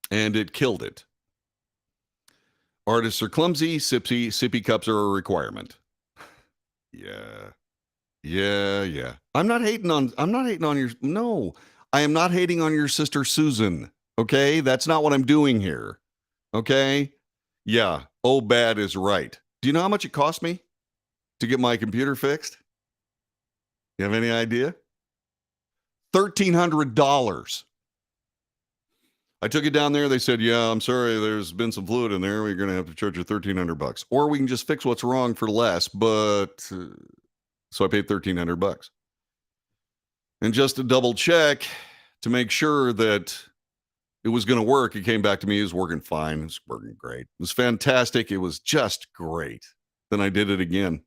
and it killed it. Artists are clumsy, sippy cups are a requirement. Yeah. I'm not hating on your, no, I am not hating on your sister Susan. Okay. That's not what I'm doing here. Okay. Yeah. Oh, bad is right. Do you know how much it cost me to get my computer fixed? You have any idea? $1,300. I took it down there. They said, yeah, I'm sorry, there's been some fluid in there. We're going to have to charge you $1,300. Or we can just fix what's wrong for less. But so I paid $1,300. And just to double check to make sure that it was going to work, it came back to me. It was working fine. It was working great. It was fantastic. It was just great. Then I did it again.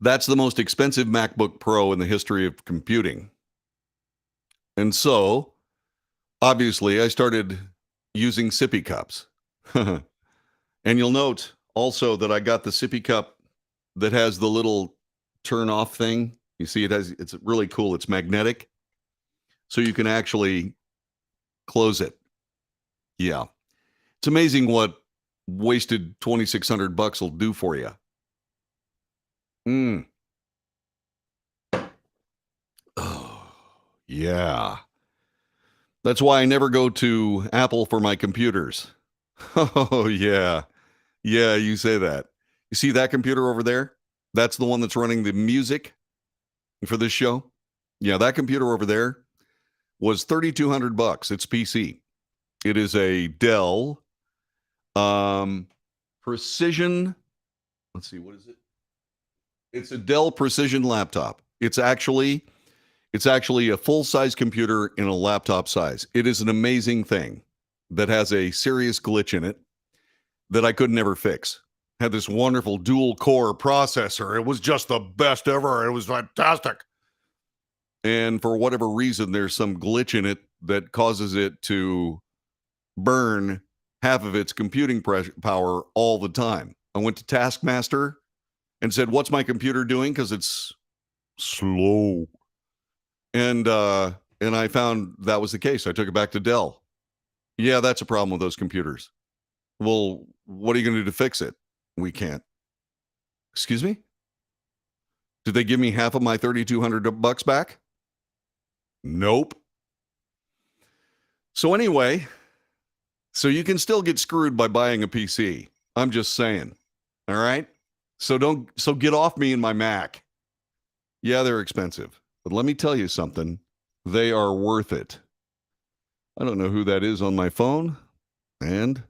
That's the most expensive MacBook Pro in the history of computing. And so, obviously, I started using sippy cups. And you'll note also that I got the sippy cup that has the little turn off thing. You see, it's really cool. It's magnetic. So you can actually close it. Yeah. It's amazing what wasted $2,600 will do for you. Oh, yeah. That's why I never go to Apple for my computers. Oh, yeah. Yeah, you say that. You see that computer over there? That's the one that's running the music for this show. Yeah, that computer over there was $3,200. It's PC. It is a Dell Precision. Let's see, what is it? It's a Dell Precision laptop. It's actually a full-size computer in a laptop size. It is an amazing thing that has a serious glitch in it that I could never fix. Had this wonderful dual-core processor. It was just the best ever. It was fantastic. And for whatever reason, there's some glitch in it that causes it to burn half of its computing power all the time. I went to Taskmaster and said, what's my computer doing? Because it's slow. And I found that was the case. I took it back to Dell. Yeah, that's a problem with those computers. Well, what are you going to do to fix it? We can't. Excuse me? Did they give me half of my $3,200 back? Nope. So anyway, so you can still get screwed by buying a PC. I'm just saying. All right? So get off me and my Mac. Yeah, they're expensive. But let me tell you something. They are worth it. I don't know who that is on my phone, and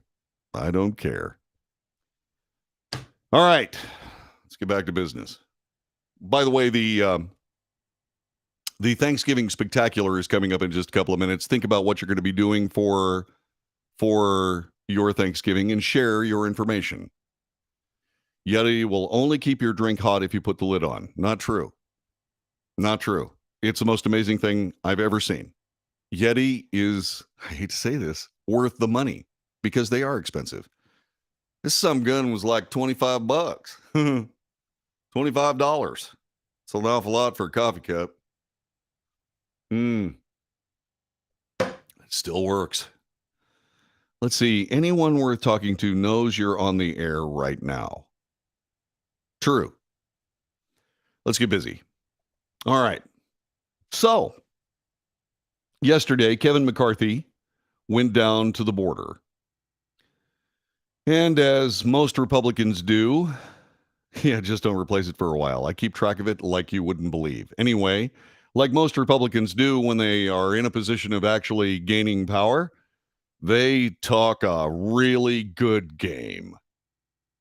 I don't care. All right. Let's get back to business. By the way, the Thanksgiving Spectacular is coming up in just a couple of minutes. Think about what you're going to be doing for your Thanksgiving and share your information. Yeti will only keep your drink hot if you put the lid on. Not true. Not true. It's the most amazing thing I've ever seen. Yeti is, I hate to say this, worth the money because they are expensive. This some gun was like $25. $25. It's an awful lot for a coffee cup. It still works. Let's see. Anyone worth talking to knows you're on the air right now. True. Let's get busy. All right. So, yesterday, Kevin McCarthy went down to the border. And as most Republicans do, Yeah, just don't replace it for a while. I keep track of it like you wouldn't believe. Anyway, like most Republicans do when they are in a position of actually gaining power, they talk a really good game,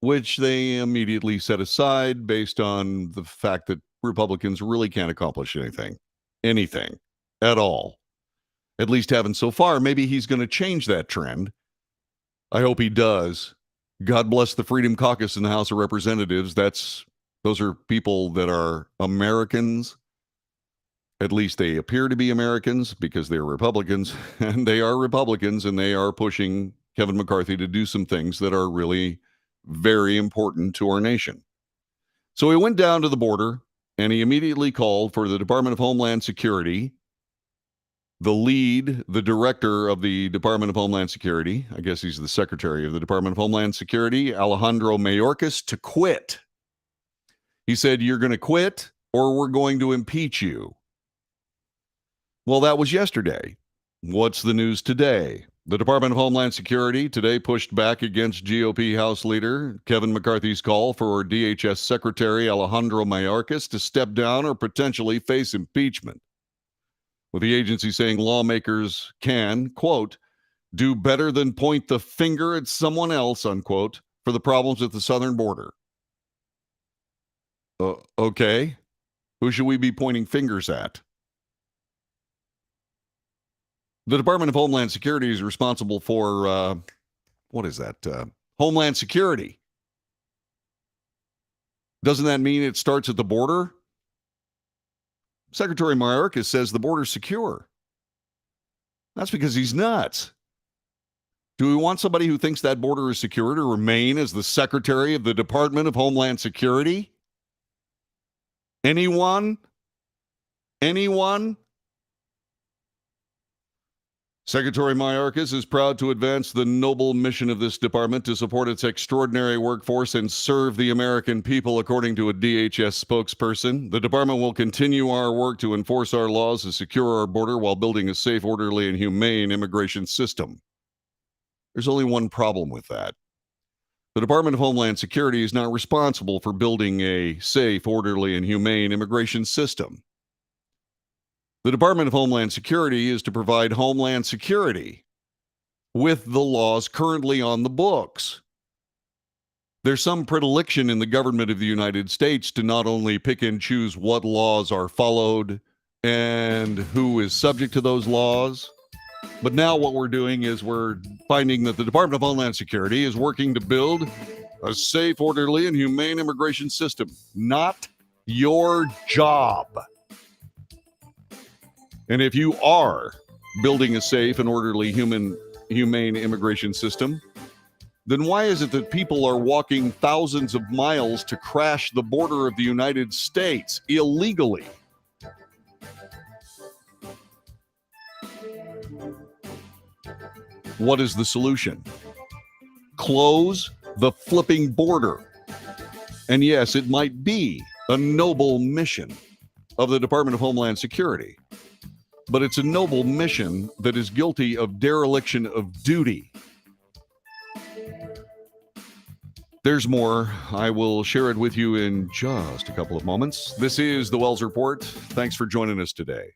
which they immediately set aside based on the fact that Republicans really can't accomplish anything at all. At least haven't so far. Maybe he's going to change that trend. I hope he does. God bless the Freedom Caucus in the House of Representatives. Those are people that are Americans. At least they appear to be Americans because they're Republicans, and they are Republicans, and they are pushing Kevin McCarthy to do some things that are really very important to our nation. So he went down to the border, and he immediately called for the Department of Homeland Security, the director of the Department of Homeland Security, I guess he's the secretary of the Department of Homeland Security, Alejandro Mayorkas, to quit. He said, "You're going to quit or we're going to impeach you." Well, that was yesterday. What's the news today? The Department of Homeland Security today pushed back against GOP House Leader Kevin McCarthy's call for DHS Secretary Alejandro Mayorkas to step down or potentially face impeachment, with the agency saying lawmakers can, quote, do better than point the finger at someone else, unquote, for the problems at the southern border. Okay. Who should we be pointing fingers at? The Department of Homeland Security is responsible for, what is that? Homeland Security. Doesn't that mean it starts at the border? Secretary Mayorkas says the border's secure. That's because he's nuts. Do we want somebody who thinks that border is secure to remain as the Secretary of the Department of Homeland Security? Anyone? Anyone? Secretary Mayorkas is proud to advance the noble mission of this department to support its extraordinary workforce and serve the American people, according to a DHS spokesperson. The department will continue our work to enforce our laws to secure our border while building a safe, orderly, and humane immigration system. There's only one problem with that. The Department of Homeland Security is not responsible for building a safe, orderly, and humane immigration system. The Department of Homeland Security is to provide Homeland Security with the laws currently on the books. There's some predilection in the government of the United States to not only pick and choose what laws are followed and who is subject to those laws, but now what we're doing is we're finding that the Department of Homeland Security is working to build a safe, orderly, and humane immigration system. Not your job. And if you are building a safe and orderly humane immigration system, then why is it that people are walking thousands of miles to crash the border of the United States illegally? What is the solution? Close the flipping border. And yes, it might be a noble mission of the Department of Homeland Security, but it's a noble mission that is guilty of dereliction of duty. There's more. I will share it with you in just a couple of moments. This is the Wells Report. Thanks for joining us today.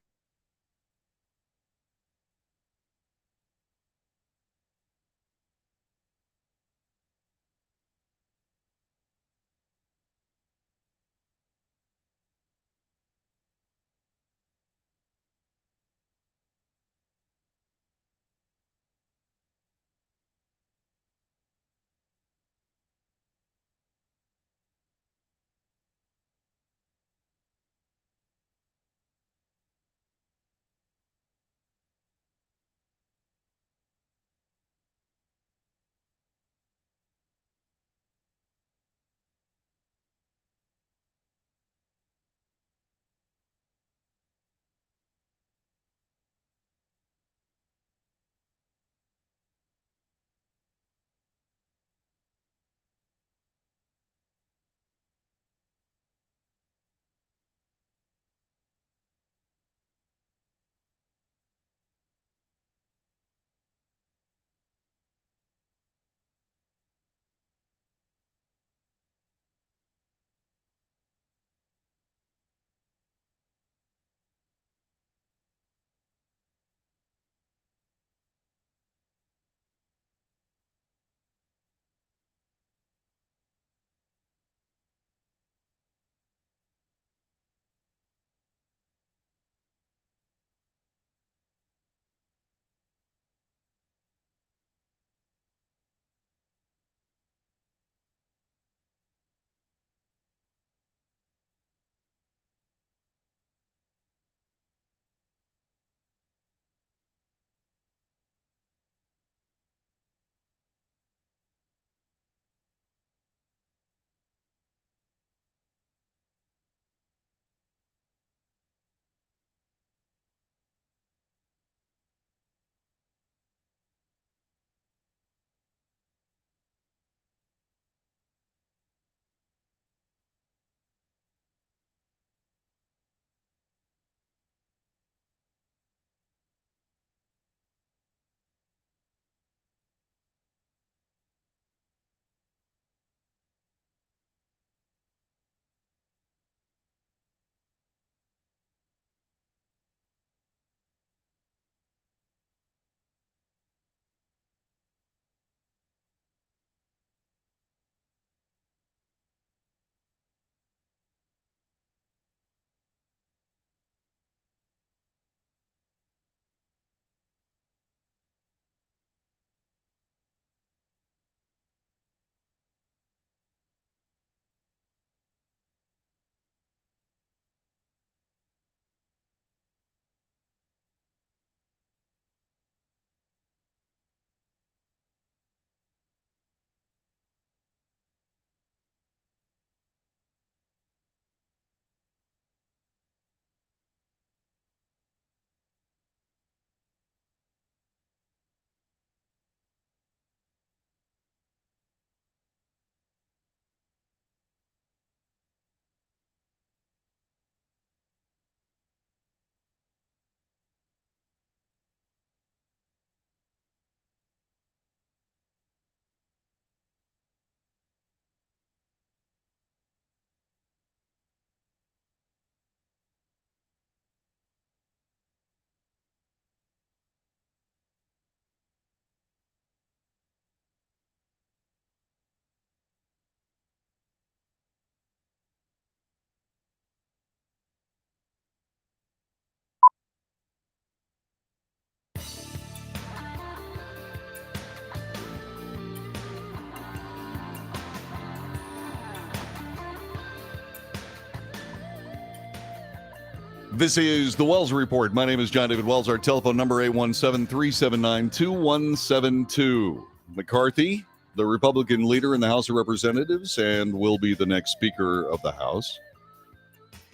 This is the Wells Report. My name is John David Wells. Our telephone number 817-379-2172. McCarthy, the Republican leader in the House of Representatives and will be the next Speaker of the House,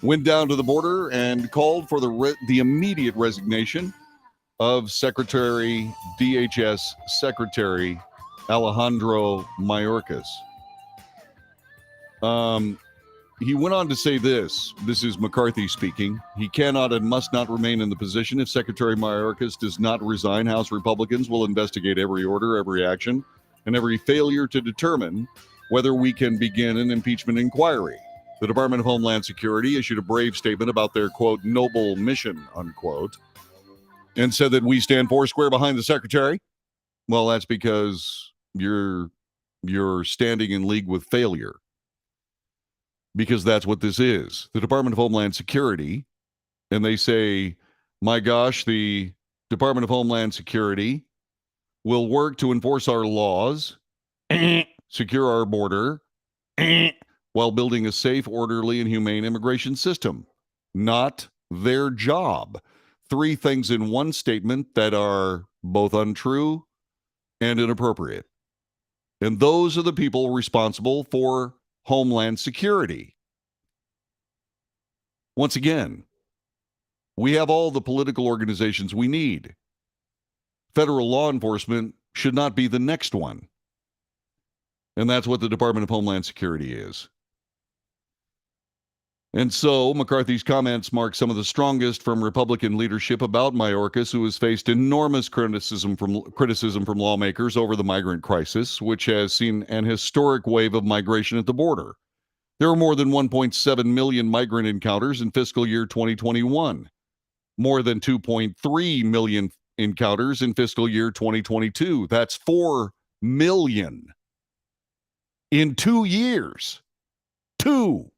went down to the border and called for the immediate resignation of DHS Secretary Alejandro Mayorkas. He went on to say this. This is McCarthy speaking. He cannot and must not remain in the position. If Secretary Mayorkas does not resign, House Republicans will investigate every order, every action, and every failure to determine whether we can begin an impeachment inquiry. The Department of Homeland Security issued a brave statement about their, quote, noble mission, unquote, and said that we stand foursquare behind the secretary. Well, that's because you're standing in league with failure. Because that's what this is. The Department of Homeland Security, and they say, my gosh, the Department of Homeland Security will work to enforce our laws, secure our border, while building a safe, orderly, and humane immigration system. Not their job. Three things in one statement that are both untrue and inappropriate. And those are the people responsible for Homeland Security. Once again, we have all the political organizations we need. Federal law enforcement should not be the next one. And that's what the Department of Homeland Security is. And so McCarthy's comments mark some of the strongest from Republican leadership about Mayorkas, who has faced enormous criticism from lawmakers over the migrant crisis, which has seen an historic wave of migration at the border. There were more than 1.7 million migrant encounters in fiscal year 2021, more than 2.3 million encounters in fiscal year 2022. That's 4 million in 2 years. 2.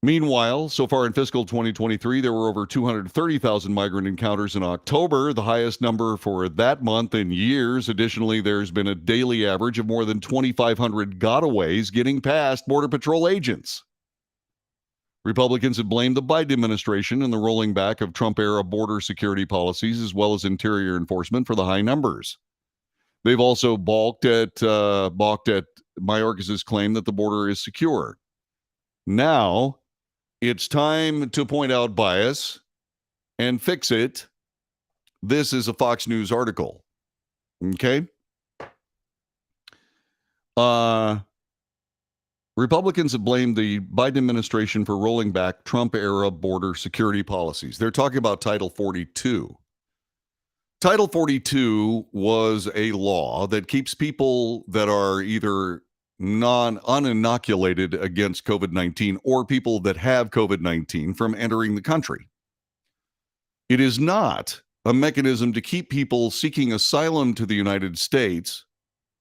Meanwhile, so far in fiscal 2023, there were over 230,000 migrant encounters in October, the highest number for that month in years. Additionally, there's been a daily average of more than 2,500 gotaways getting past Border Patrol agents. Republicans have blamed the Biden administration and the rolling back of Trump-era border security policies as well as interior enforcement for the high numbers. They've also balked at Mayorkas' claim that the border is secure. Now, it's time to point out bias and fix it. This is a Fox News article. Okay? Republicans have blamed the Biden administration for rolling back Trump-era border security policies. They're talking about Title 42. Title 42 was a law that keeps people that are either uninoculated against COVID-19 or people that have COVID-19 from entering the country. It is not a mechanism to keep people seeking asylum to the United States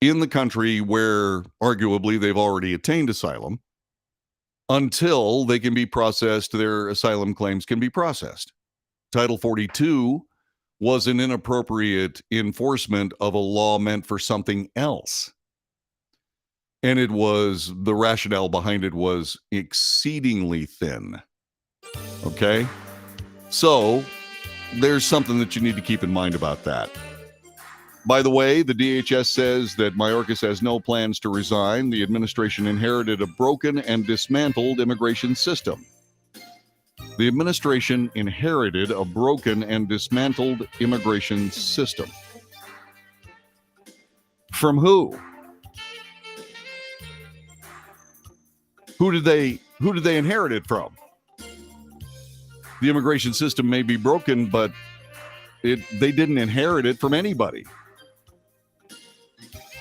in the country where arguably they've already attained asylum until they can be processed, their asylum claims can be processed. Title 42 was an inappropriate enforcement of a law meant for something else. And the rationale behind it was exceedingly thin. Okay? So, there's something that you need to keep in mind about that. By the way, the DHS says that Mayorkas has no plans to resign. The administration inherited a broken and dismantled immigration system. The administration inherited a broken and dismantled immigration system. From who? Who did they inherit it from? The immigration system may be broken, but they didn't inherit it from anybody.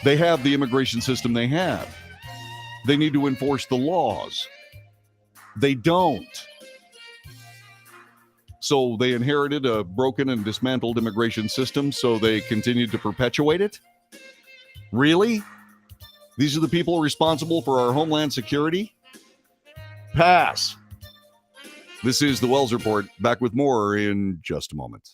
They have the immigration system they have. They need to enforce the laws. They don't. So they inherited a broken and dismantled immigration system, so they continued to perpetuate it? Really? These are the people responsible for our homeland security? Pass. This is the Wells Report. Back with more in just a moment.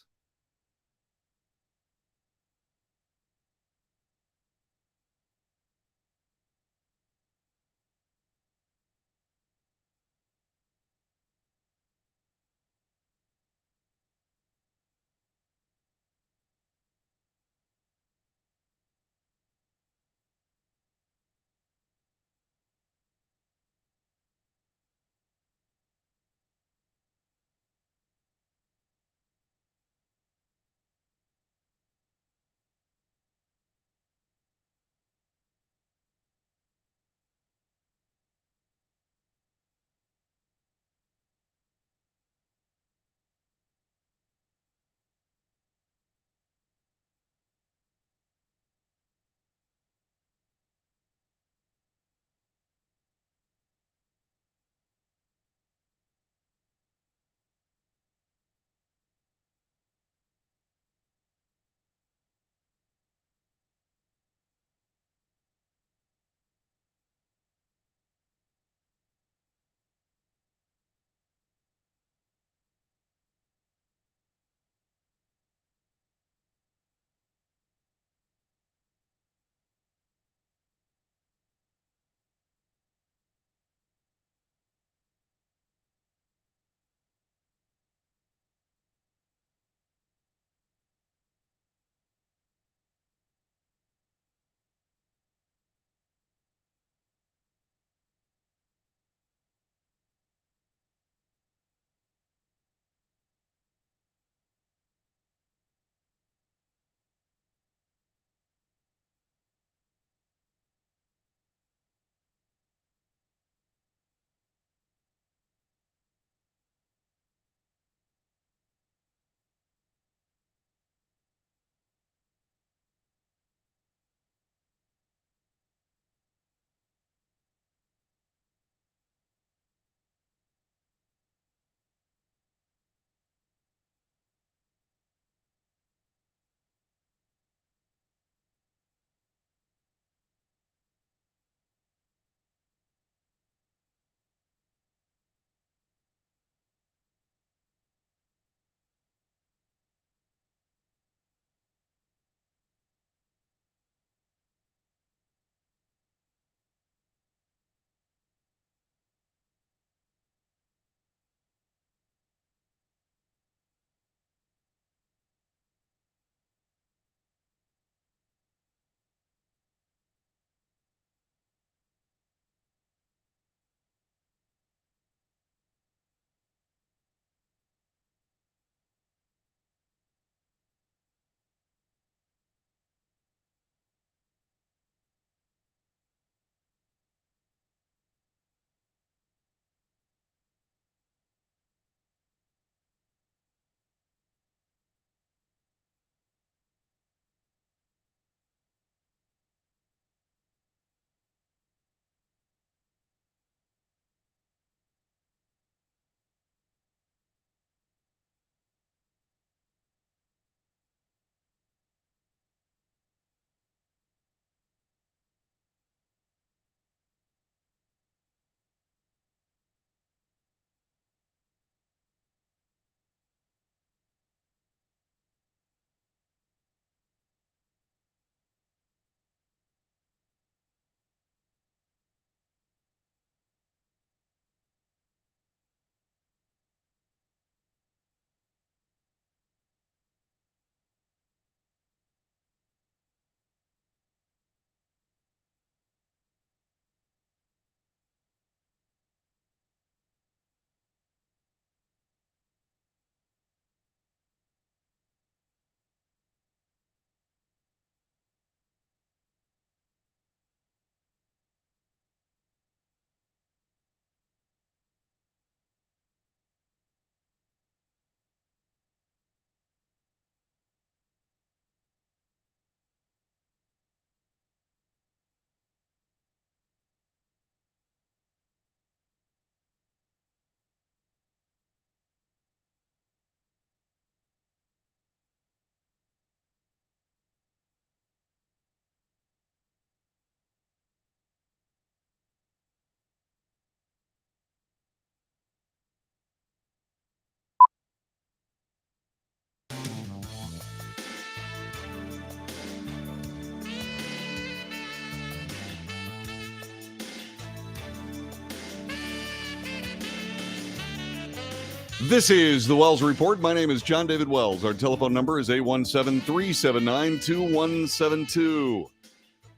This is the Wells Report. My name is John David Wells. Our telephone number is 817-379-2172.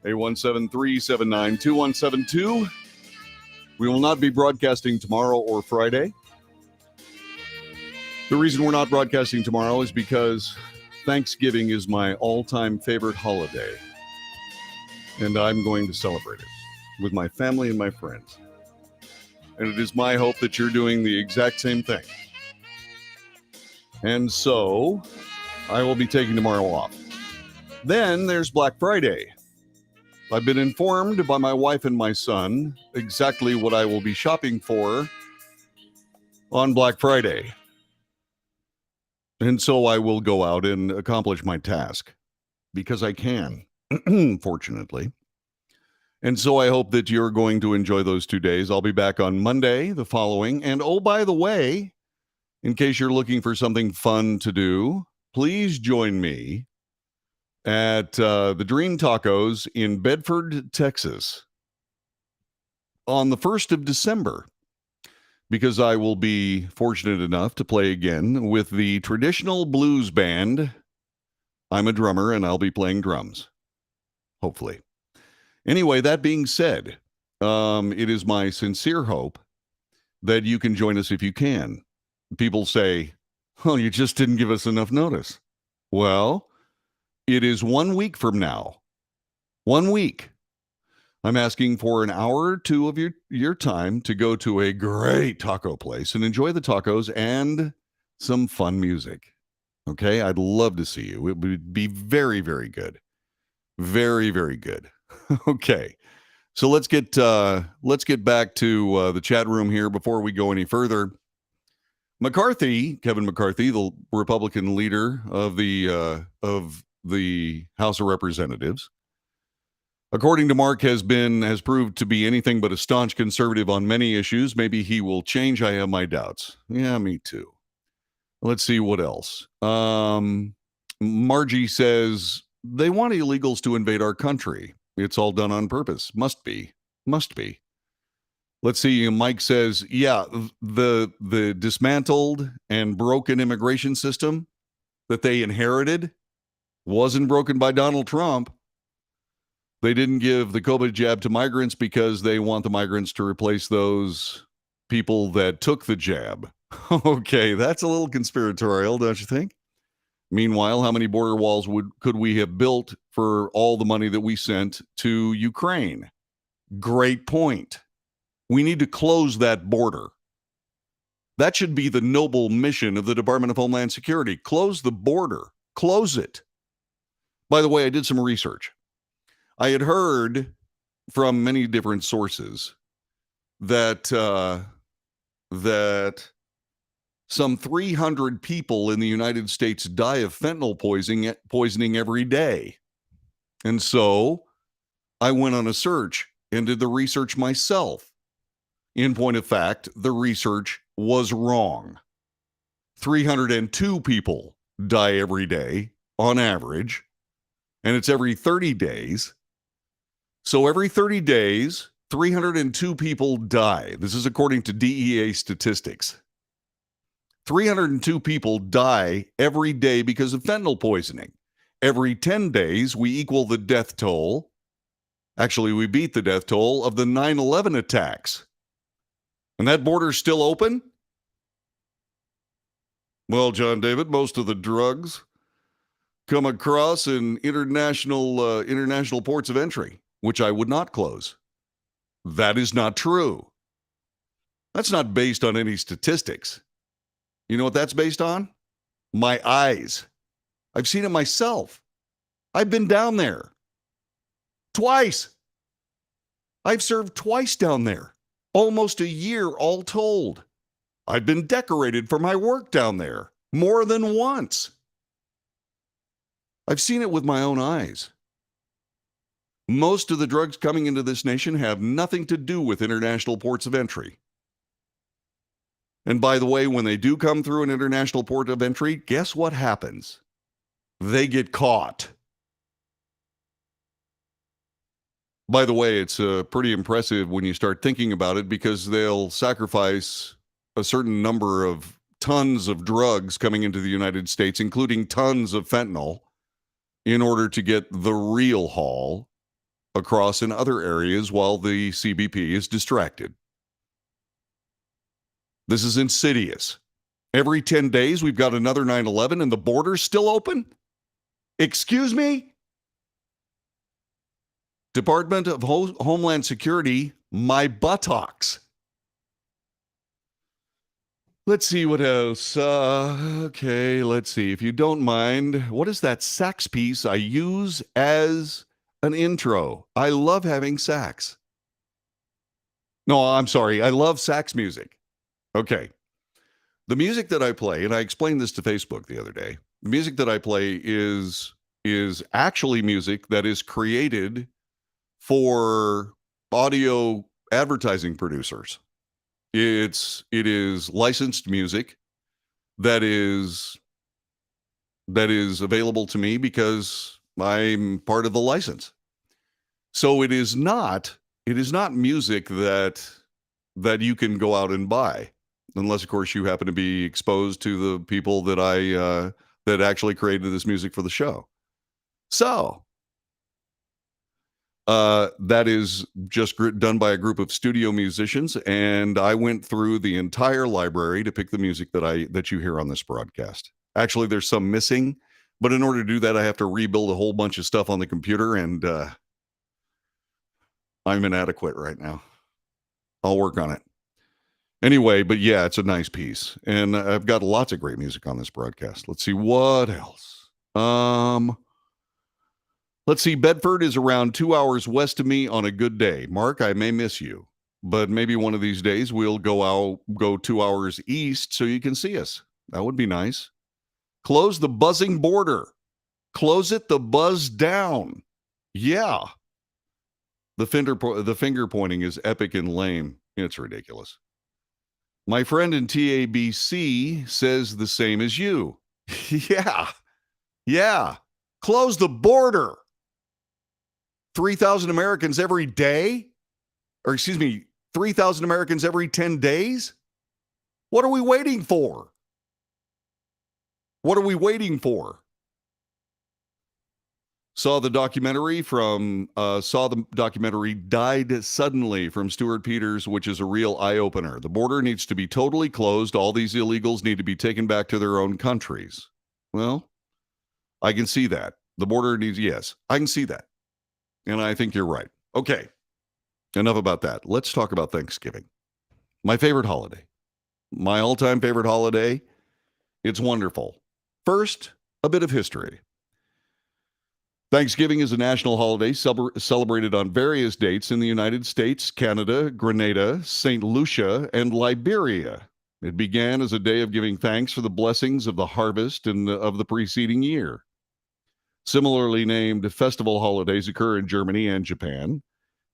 817-379-2172. We will not be broadcasting tomorrow or Friday. The reason we're not broadcasting tomorrow is because Thanksgiving is my all-time favorite holiday. And I'm going to celebrate it with my family and my friends. And it is my hope that you're doing the exact same thing. And so, I will be taking tomorrow off. Then there's Black Friday. I've been informed by my wife and my son exactly what I will be shopping for on Black Friday. And so I will go out and accomplish my task because I can, fortunately. And so I hope that you're going to enjoy those 2 days. I'll be back on Monday, the following. And oh, by the way, in case you're looking for something fun to do, please join me at the Dream Tacos in Bedford, Texas on the 1st of December, because I will be fortunate enough to play again with the traditional blues band. I'm a drummer and I'll be playing drums, hopefully. Anyway, that being said, it is my sincere hope that you can join us if you can. People say, oh, you just didn't give us enough notice. Well, it is 1 week from now. 1 week. I'm asking for an hour or two of your time to go to a great taco place and enjoy the tacos and some fun music. Okay? I'd love to see you. It would be very, very good. Very, very good. Okay. So let's get back to the chat room here before we go any further. Kevin McCarthy, the Republican leader of the House of Representatives, according to Mark, has proved to be anything but a staunch conservative on many issues. Maybe he will change. I have my doubts. Yeah, me too. Let's see what else. Margie says they want illegals to invade our country. It's all done on purpose. Must be. Let's see. Mike says, yeah, the dismantled and broken immigration system that they inherited wasn't broken by Donald Trump. They didn't give the COVID jab to migrants because they want the migrants to replace those people that took the jab. Okay, that's a little conspiratorial, don't you think? Meanwhile, how many border walls could we have built for all the money that we sent to Ukraine? Great point. We need to close that border. That should be the noble mission of the Department of Homeland Security. Close the border. Close it. By the way, I did some research. I had heard from many different sources that some 300 people in the United States die of fentanyl poisoning every day. And so I went on a search and did the research myself. In point of fact, the research was wrong. 302 people die every day on average, and it's every 30 days. So every 30 days, 302 people die. This is according to DEA statistics. 302 people die every day because of fentanyl poisoning. Every 10 days, we equal the death toll. Actually, we beat the death toll of the 9/11 attacks. And that border's still open? Well, John David, most of the drugs come across in international ports of entry, which I would not close. That is not true. That's not based on any statistics. You know what that's based on? My eyes. I've seen it myself. I've been down there. Twice. I've served twice down there. Almost a year all told. I've been decorated for my work down there more than once. I've seen it with my own eyes. Most of the drugs coming into this nation have nothing to do with international ports of entry. And by the way, when they do come through an international port of entry, guess what happens? They get caught. By the way, it's pretty impressive when you start thinking about it, because they'll sacrifice a certain number of tons of drugs coming into the United States, including tons of fentanyl, in order to get the real haul across in other areas while the CBP is distracted. This is insidious. Every 10 days, we've got another 9/11 and the border's still open? Excuse me? Department of Homeland Security, my buttocks. Let's see what else. Okay, let's see. If you don't mind, what is that sax piece I use as an intro? I love having sax. No, I'm sorry. I love sax music. Okay. The music that I play, and I explained this to Facebook the other day, the music that I play is actually music that is created for audio advertising producers. It is licensed music that is available to me because I'm part of the license. So it is not music that you can go out and buy, unless of course you happen to be exposed to the people that that actually created this music for the show. So that is just done by a group of studio musicians, and I went through the entire library to pick the music that you hear on this broadcast. Actually, there's some missing, but in order to do that, I have to rebuild a whole bunch of stuff on the computer, and I'm inadequate right now. I'll work on it. Anyway, but yeah, it's a nice piece, and I've got lots of great music on this broadcast. Let's see what else. Let's see. Bedford is around 2 hours west of me on a good day. Mark, I may miss you, but maybe one of these days we'll go 2 hours east so you can see us. That would be nice. Close the buzzing border. Close it the buzz down. Yeah. The finger pointing is epic and lame. It's ridiculous. My friend in TABC says the same as you. Yeah. Close the border. 3,000 Americans every day? Or excuse me, 3,000 Americans every 10 days? What are we waiting for? What are we waiting for? Saw the documentary Died Suddenly from Stuart Peters, which is a real eye-opener. The border needs to be totally closed. All these illegals need to be taken back to their own countries. Well, I can see that. The border needs, yes, I can see that. And I think you're right. Okay, enough about that. Let's talk about Thanksgiving. My favorite holiday. My all-time favorite holiday. It's wonderful. First, a bit of history. Thanksgiving is a national holiday celebrated on various dates in the United States, Canada, Grenada, St. Lucia, and Liberia. It began as a day of giving thanks for the blessings of the harvest and of the preceding year. Similarly named festival holidays occur in Germany and Japan.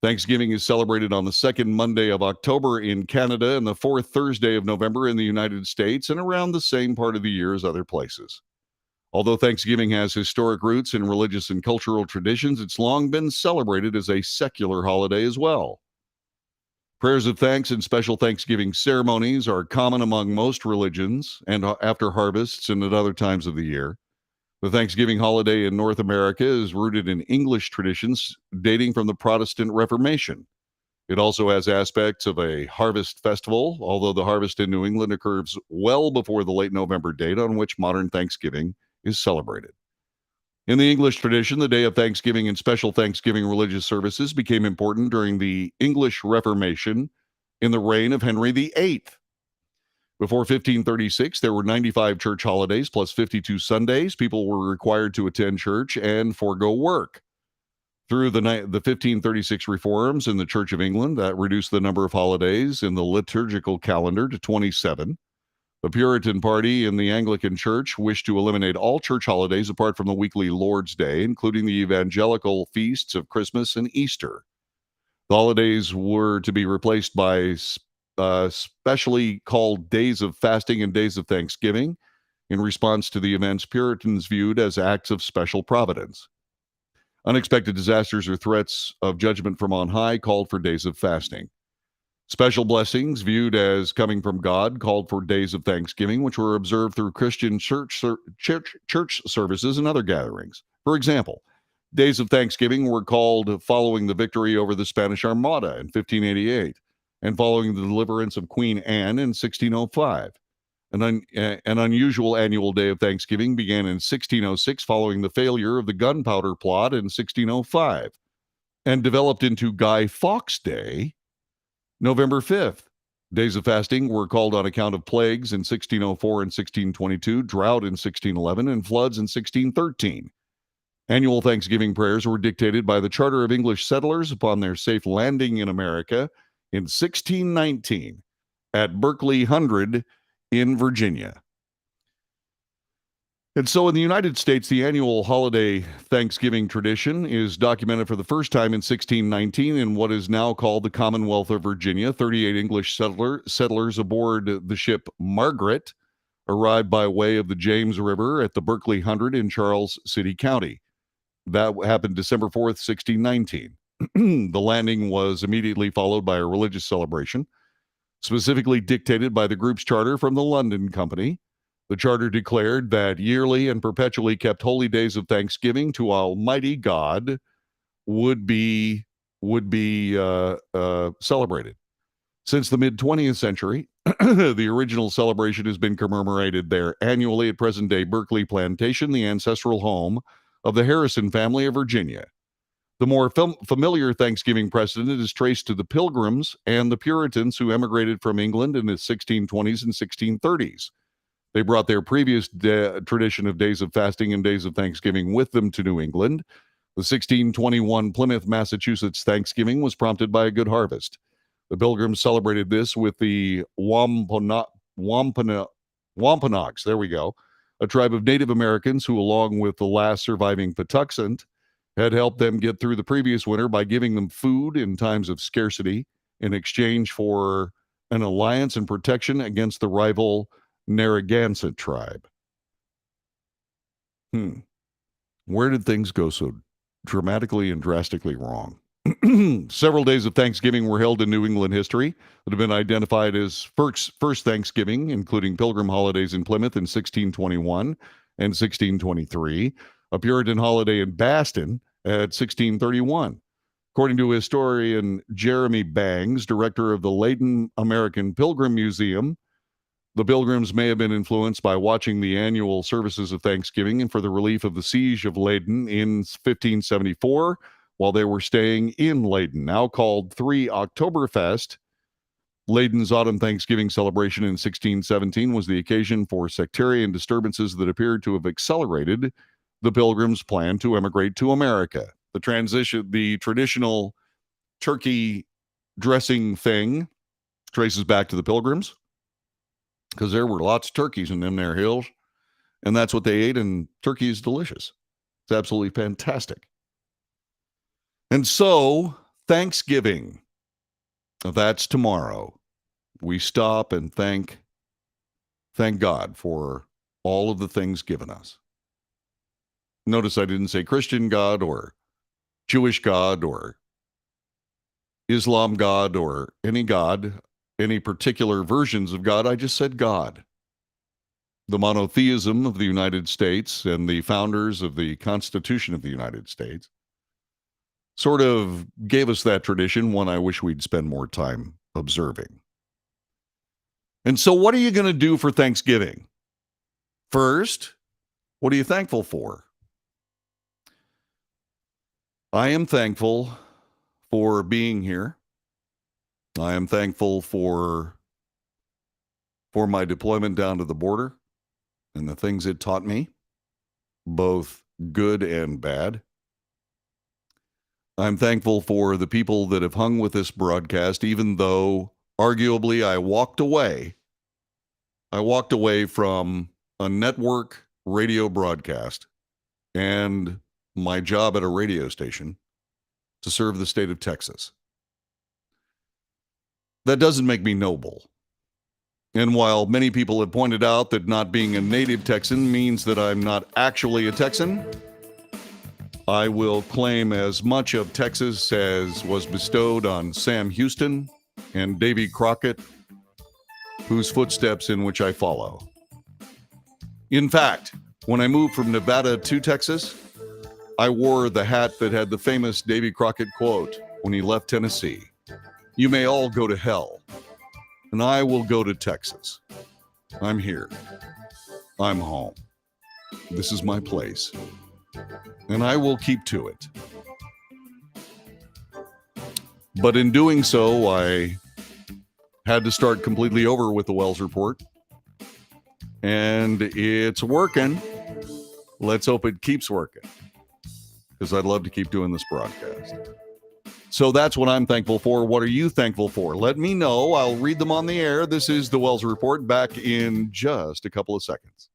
Thanksgiving is celebrated on the second Monday of October in Canada and the fourth Thursday of November in the United States, and around the same part of the year as other places. Although Thanksgiving has historic roots in religious and cultural traditions, it's long been celebrated as a secular holiday as well. Prayers of thanks and special Thanksgiving ceremonies are common among most religions and after harvests and at other times of the year. The Thanksgiving holiday in North America is rooted in English traditions dating from the Protestant Reformation. It also has aspects of a harvest festival, although the harvest in New England occurs well before the late November date on which modern Thanksgiving is celebrated. In the English tradition, the day of Thanksgiving and special Thanksgiving religious services became important during the English Reformation in the reign of Henry VIII. Before 1536, there were 95 church holidays plus 52 Sundays. People were required to attend church and forego work. Through the 1536 reforms in the Church of England, that reduced the number of holidays in the liturgical calendar to 27. The Puritan Party in the Anglican Church wished to eliminate all church holidays apart from the weekly Lord's Day, including the evangelical feasts of Christmas and Easter. The holidays were to be replaced by specially called days of fasting and days of Thanksgiving in response to the events Puritans viewed as acts of special providence. Unexpected disasters or threats of judgment from on high called for days of fasting. Special blessings viewed as coming from God called for days of thanksgiving, which were observed through Christian church services and other gatherings. For example, days of thanksgiving were called following the victory over the Spanish Armada in 1588 and following the deliverance of Queen Anne in 1605. An unusual annual day of Thanksgiving began in 1606 following the failure of the gunpowder plot in 1605 and developed into Guy Fawkes Day, November 5th. Days of fasting were called on account of plagues in 1604 and 1622, drought in 1611, and floods in 1613. Annual Thanksgiving prayers were dictated by the Charter of English Settlers upon their safe landing in America in 1619 at Berkeley Hundred in Virginia. And so in the United States, the annual holiday Thanksgiving tradition is documented for the first time in 1619 in what is now called the Commonwealth of Virginia. 38 English settlers aboard the ship Margaret arrived by way of the James River at the Berkeley Hundred in Charles City County. That happened December 4th, 1619. The landing was immediately followed by a religious celebration, specifically dictated by the group's charter from the London Company. The charter declared that yearly and perpetually kept holy days of thanksgiving to Almighty God would be celebrated. Since the mid-20th century, the original celebration has been commemorated there annually at present-day Berkeley Plantation, the ancestral home of the Harrison family of Virginia. The more familiar Thanksgiving precedent is traced to the Pilgrims and the Puritans who emigrated from England in the 1620s and 1630s. They brought their previous tradition of days of fasting and days of Thanksgiving with them to New England. The 1621 Plymouth, Massachusetts Thanksgiving was prompted by a good harvest. The Pilgrims celebrated this with the Wampanoags, there we go, a tribe of Native Americans who, along with the last surviving Patuxent, had helped them get through the previous winter by giving them food in times of scarcity in exchange for an alliance and protection against the rival Narragansett tribe. Where did things go so dramatically and drastically wrong? Several days of Thanksgiving were held in New England history that have been identified as first Thanksgiving, including Pilgrim holidays in Plymouth in 1621 and 1623, a Puritan holiday in Boston at 1631. According to historian Jeremy Bangs, director of the Leyden American Pilgrim Museum, the Pilgrims may have been influenced by watching the annual services of Thanksgiving and for the relief of the siege of Leyden in 1574 while they were staying in Leyden, now called 3 Oktoberfest. Leyden's autumn Thanksgiving celebration in 1617 was the occasion for sectarian disturbances that appeared to have accelerated the Pilgrims' plan to emigrate to America. The traditional turkey dressing thing traces back to the Pilgrims, because there were lots of turkeys in them there hills, and that's what they ate, and turkey is delicious. It's absolutely fantastic. And so, Thanksgiving, that's tomorrow. We stop and thank God for all of the things given us. Notice I didn't say Christian God or Jewish God or Islam God or any God, any particular versions of God. I just said God. The monotheism of the United States and the founders of the Constitution of the United States sort of gave us that tradition, one I wish we'd spend more time observing. And so what are you going to do for Thanksgiving? First, what are you thankful for? I am thankful for being here. I am thankful for my deployment down to the border and the things it taught me, both good and bad. I'm thankful for the people that have hung with this broadcast, even though arguably I walked away from a network radio broadcast and my job at a radio station to serve the state of Texas. That doesn't make me noble. And while many people have pointed out that not being a native Texan means that I'm not actually a Texan, I will claim as much of Texas as was bestowed on Sam Houston and Davy Crockett, whose footsteps in which I follow. In fact, when I moved from Nevada to Texas, I wore the hat that had the famous Davy Crockett quote when he left Tennessee. You may all go to hell, and I will go to Texas. I'm here. I'm home. This is my place, and I will keep to it. But in doing so, I had to start completely over with the Wells Report, and it's working. Let's hope it keeps working, because I'd love to keep doing this broadcast. So that's what I'm thankful for. What are you thankful for? Let me know. I'll read them on the air. This is the Wells Report, back in just a couple of seconds.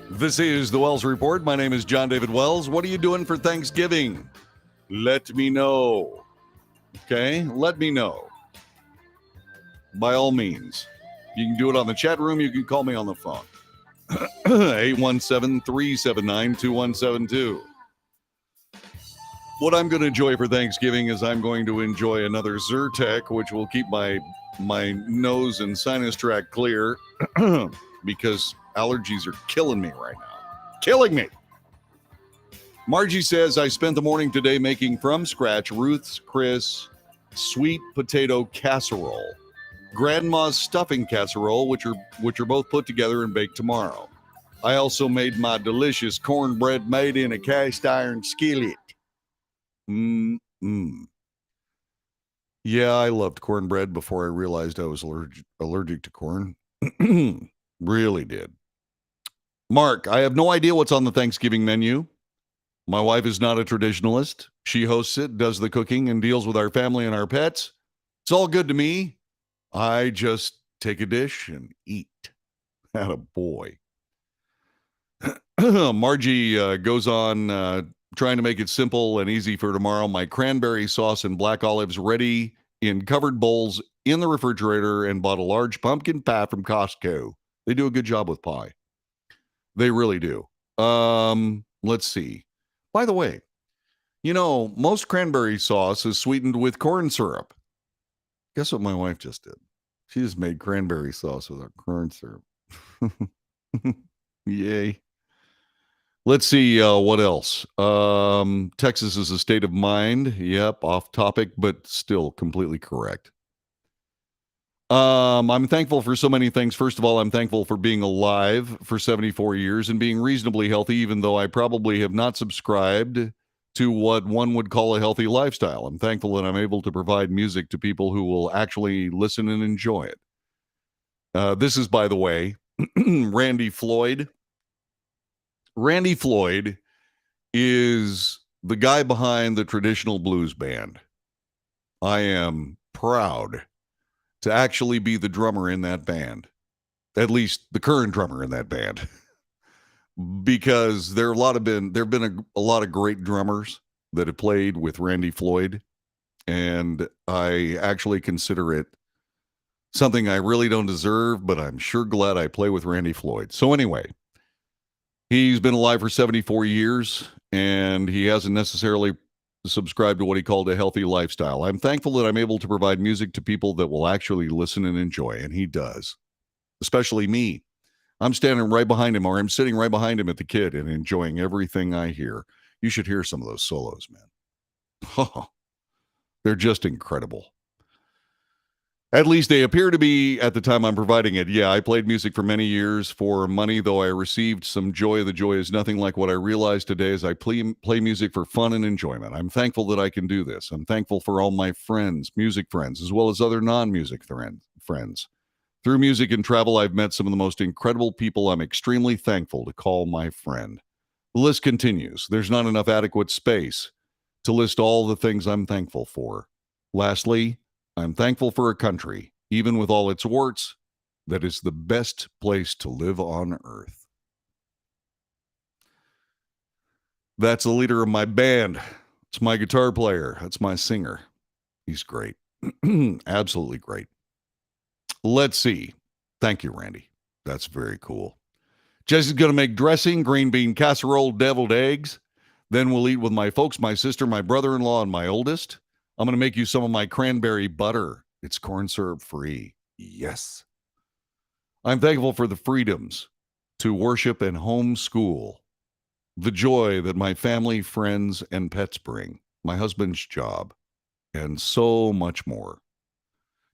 This is the Wells Report. My name is John David Wells. What are you doing for Thanksgiving? Let me know. Okay? Let me know. By all means. You can do it on the chat room. You can call me on the phone. 817-379-2172. What I'm going to enjoy for Thanksgiving is I'm going to enjoy another Zyrtec, which will keep my nose and sinus tract clear because allergies are killing me right now. Killing me. Margie says, I spent the morning today making from scratch Ruth's Chris sweet potato casserole, Grandma's stuffing casserole, which are both put together and baked tomorrow. I also made my delicious cornbread made in a cast iron skillet. You Yeah, I loved cornbread before I realized I was allergic to corn. Really did. Mark, I have no idea what's on the Thanksgiving menu. My wife is not a traditionalist. She hosts it, does the cooking, and deals with our family and our pets. It's all good to me. I just take a dish and eat. Atta boy. Margie goes on trying to make it simple and easy for tomorrow. My cranberry sauce and black olives ready in covered bowls in the refrigerator, and bought a large pumpkin pie from Costco. They do a good job with pie. They really do. Let's see. By the way, most cranberry sauce is sweetened with corn syrup. Guess what my wife just did? She just made cranberry sauce without corn syrup. Yay. Let's see what else. Texas is a state of mind. Yep, off topic, but still completely correct. I'm thankful for so many things. First of all, I'm thankful for being alive for 74 years and being reasonably healthy, even though I probably have not subscribed to what one would call a healthy lifestyle. I'm thankful that I'm able to provide music to people who will actually listen and enjoy it. This is, by the way, Randy Floyd. Randy Floyd is the guy behind the traditional blues band. I am proud to actually be the drummer in that band, at least the current drummer in that band, because there have been a lot of great drummers that have played with Randy Floyd, and I actually consider it something I really don't deserve, but I'm sure glad I play with Randy Floyd. So anyway, he's been alive for 74 years, and he hasn't necessarily subscribed to what he called a healthy lifestyle. I'm thankful that I'm able to provide music to people that will actually listen and enjoy, and he does, especially me. I'm standing right behind him, or I'm sitting right behind him at the kid and enjoying everything I hear. You should hear some of those solos, man. Oh, they're just incredible. At least they appear to be at the time I'm providing it. Yeah, I played music for many years for money, though I received some joy. The joy is nothing like what I realize today as I play music for fun and enjoyment. I'm thankful that I can do this. I'm thankful for all my friends, music friends, as well as other non-music friends. Through music and travel, I've met some of the most incredible people I'm extremely thankful to call my friend. The list continues. There's not enough adequate space to list all the things I'm thankful for. Lastly, I'm thankful for a country, even with all its warts, that is the best place to live on earth. That's the leader of my band. It's my guitar player. That's my singer. He's great. Absolutely great. Let's see. Thank you, Randy. That's very cool. Jesse's going to make dressing, green bean casserole, deviled eggs. Then we'll eat with my folks, my sister, my brother-in-law, and my oldest. I'm going to make you some of my cranberry butter. It's corn syrup free. Yes. I'm thankful for the freedoms to worship and homeschool, the joy that my family, friends, and pets bring, my husband's job, and so much more.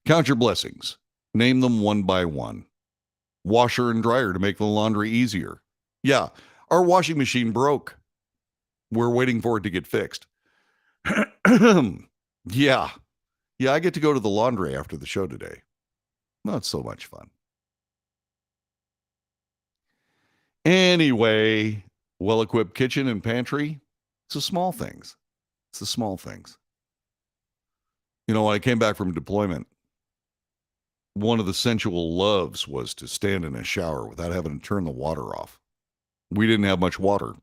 Count your blessings. Name them one by one. Washer and dryer to make the laundry easier. Yeah, our washing machine broke. We're waiting for it to get fixed. Yeah, I get to go to the laundry after the show today. Not so much fun. Anyway, well-equipped kitchen and pantry. It's the small things. It's the small things. When I came back from deployment, one of the sensual loves was to stand in a shower without having to turn the water off. We didn't have much water.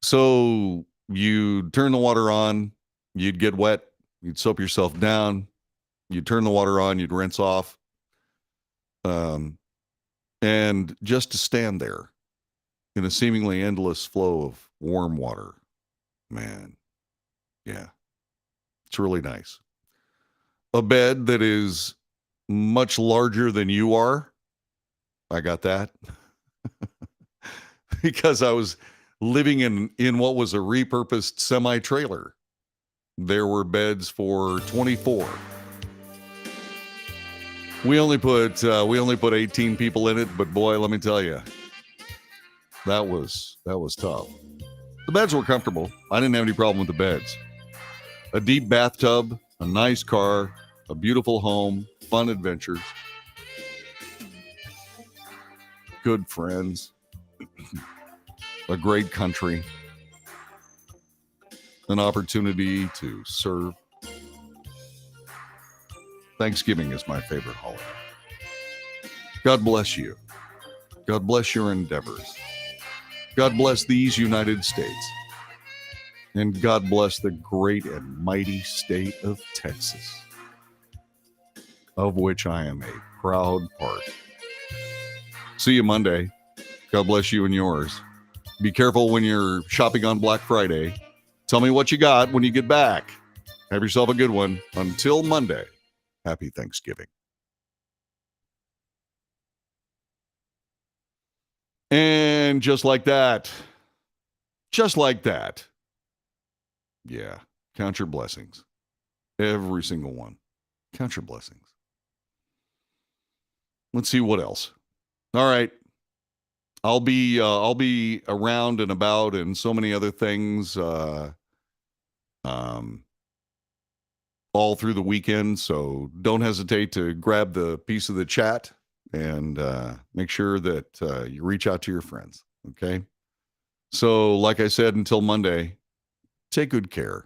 So you'd turn the water on, you'd get wet, you'd soap yourself down, you'd turn the water on, you'd rinse off. And just to stand there in a seemingly endless flow of warm water, man, yeah, it's really nice. A bed that is much larger than you are. I got that. Because I was living in what was a repurposed semi-trailer. There were beds for 24. We only put 18 people in it, but boy, let me tell you, that was tough. The beds were comfortable. I didn't have any problem with the beds. A deep bathtub, a nice car, a beautiful home, fun adventures, good friends, a great country, an opportunity to serve. Thanksgiving is my favorite holiday. God bless you. God bless your endeavors. God bless these United States. And God bless the great and mighty state of Texas, of which I am a proud part. See you Monday. God bless you and yours. Be careful when you're shopping on Black Friday. Tell me what you got when you get back. Have yourself a good one. Until Monday, happy Thanksgiving. And just like that, yeah, count your blessings. Every single one. Count your blessings. Let's see what else. All right. I'll be around and about and so many other things all through the weekend, so don't hesitate to grab the piece of the chat and make sure that you reach out to your friends, okay? So, like I said, until Monday, take good care.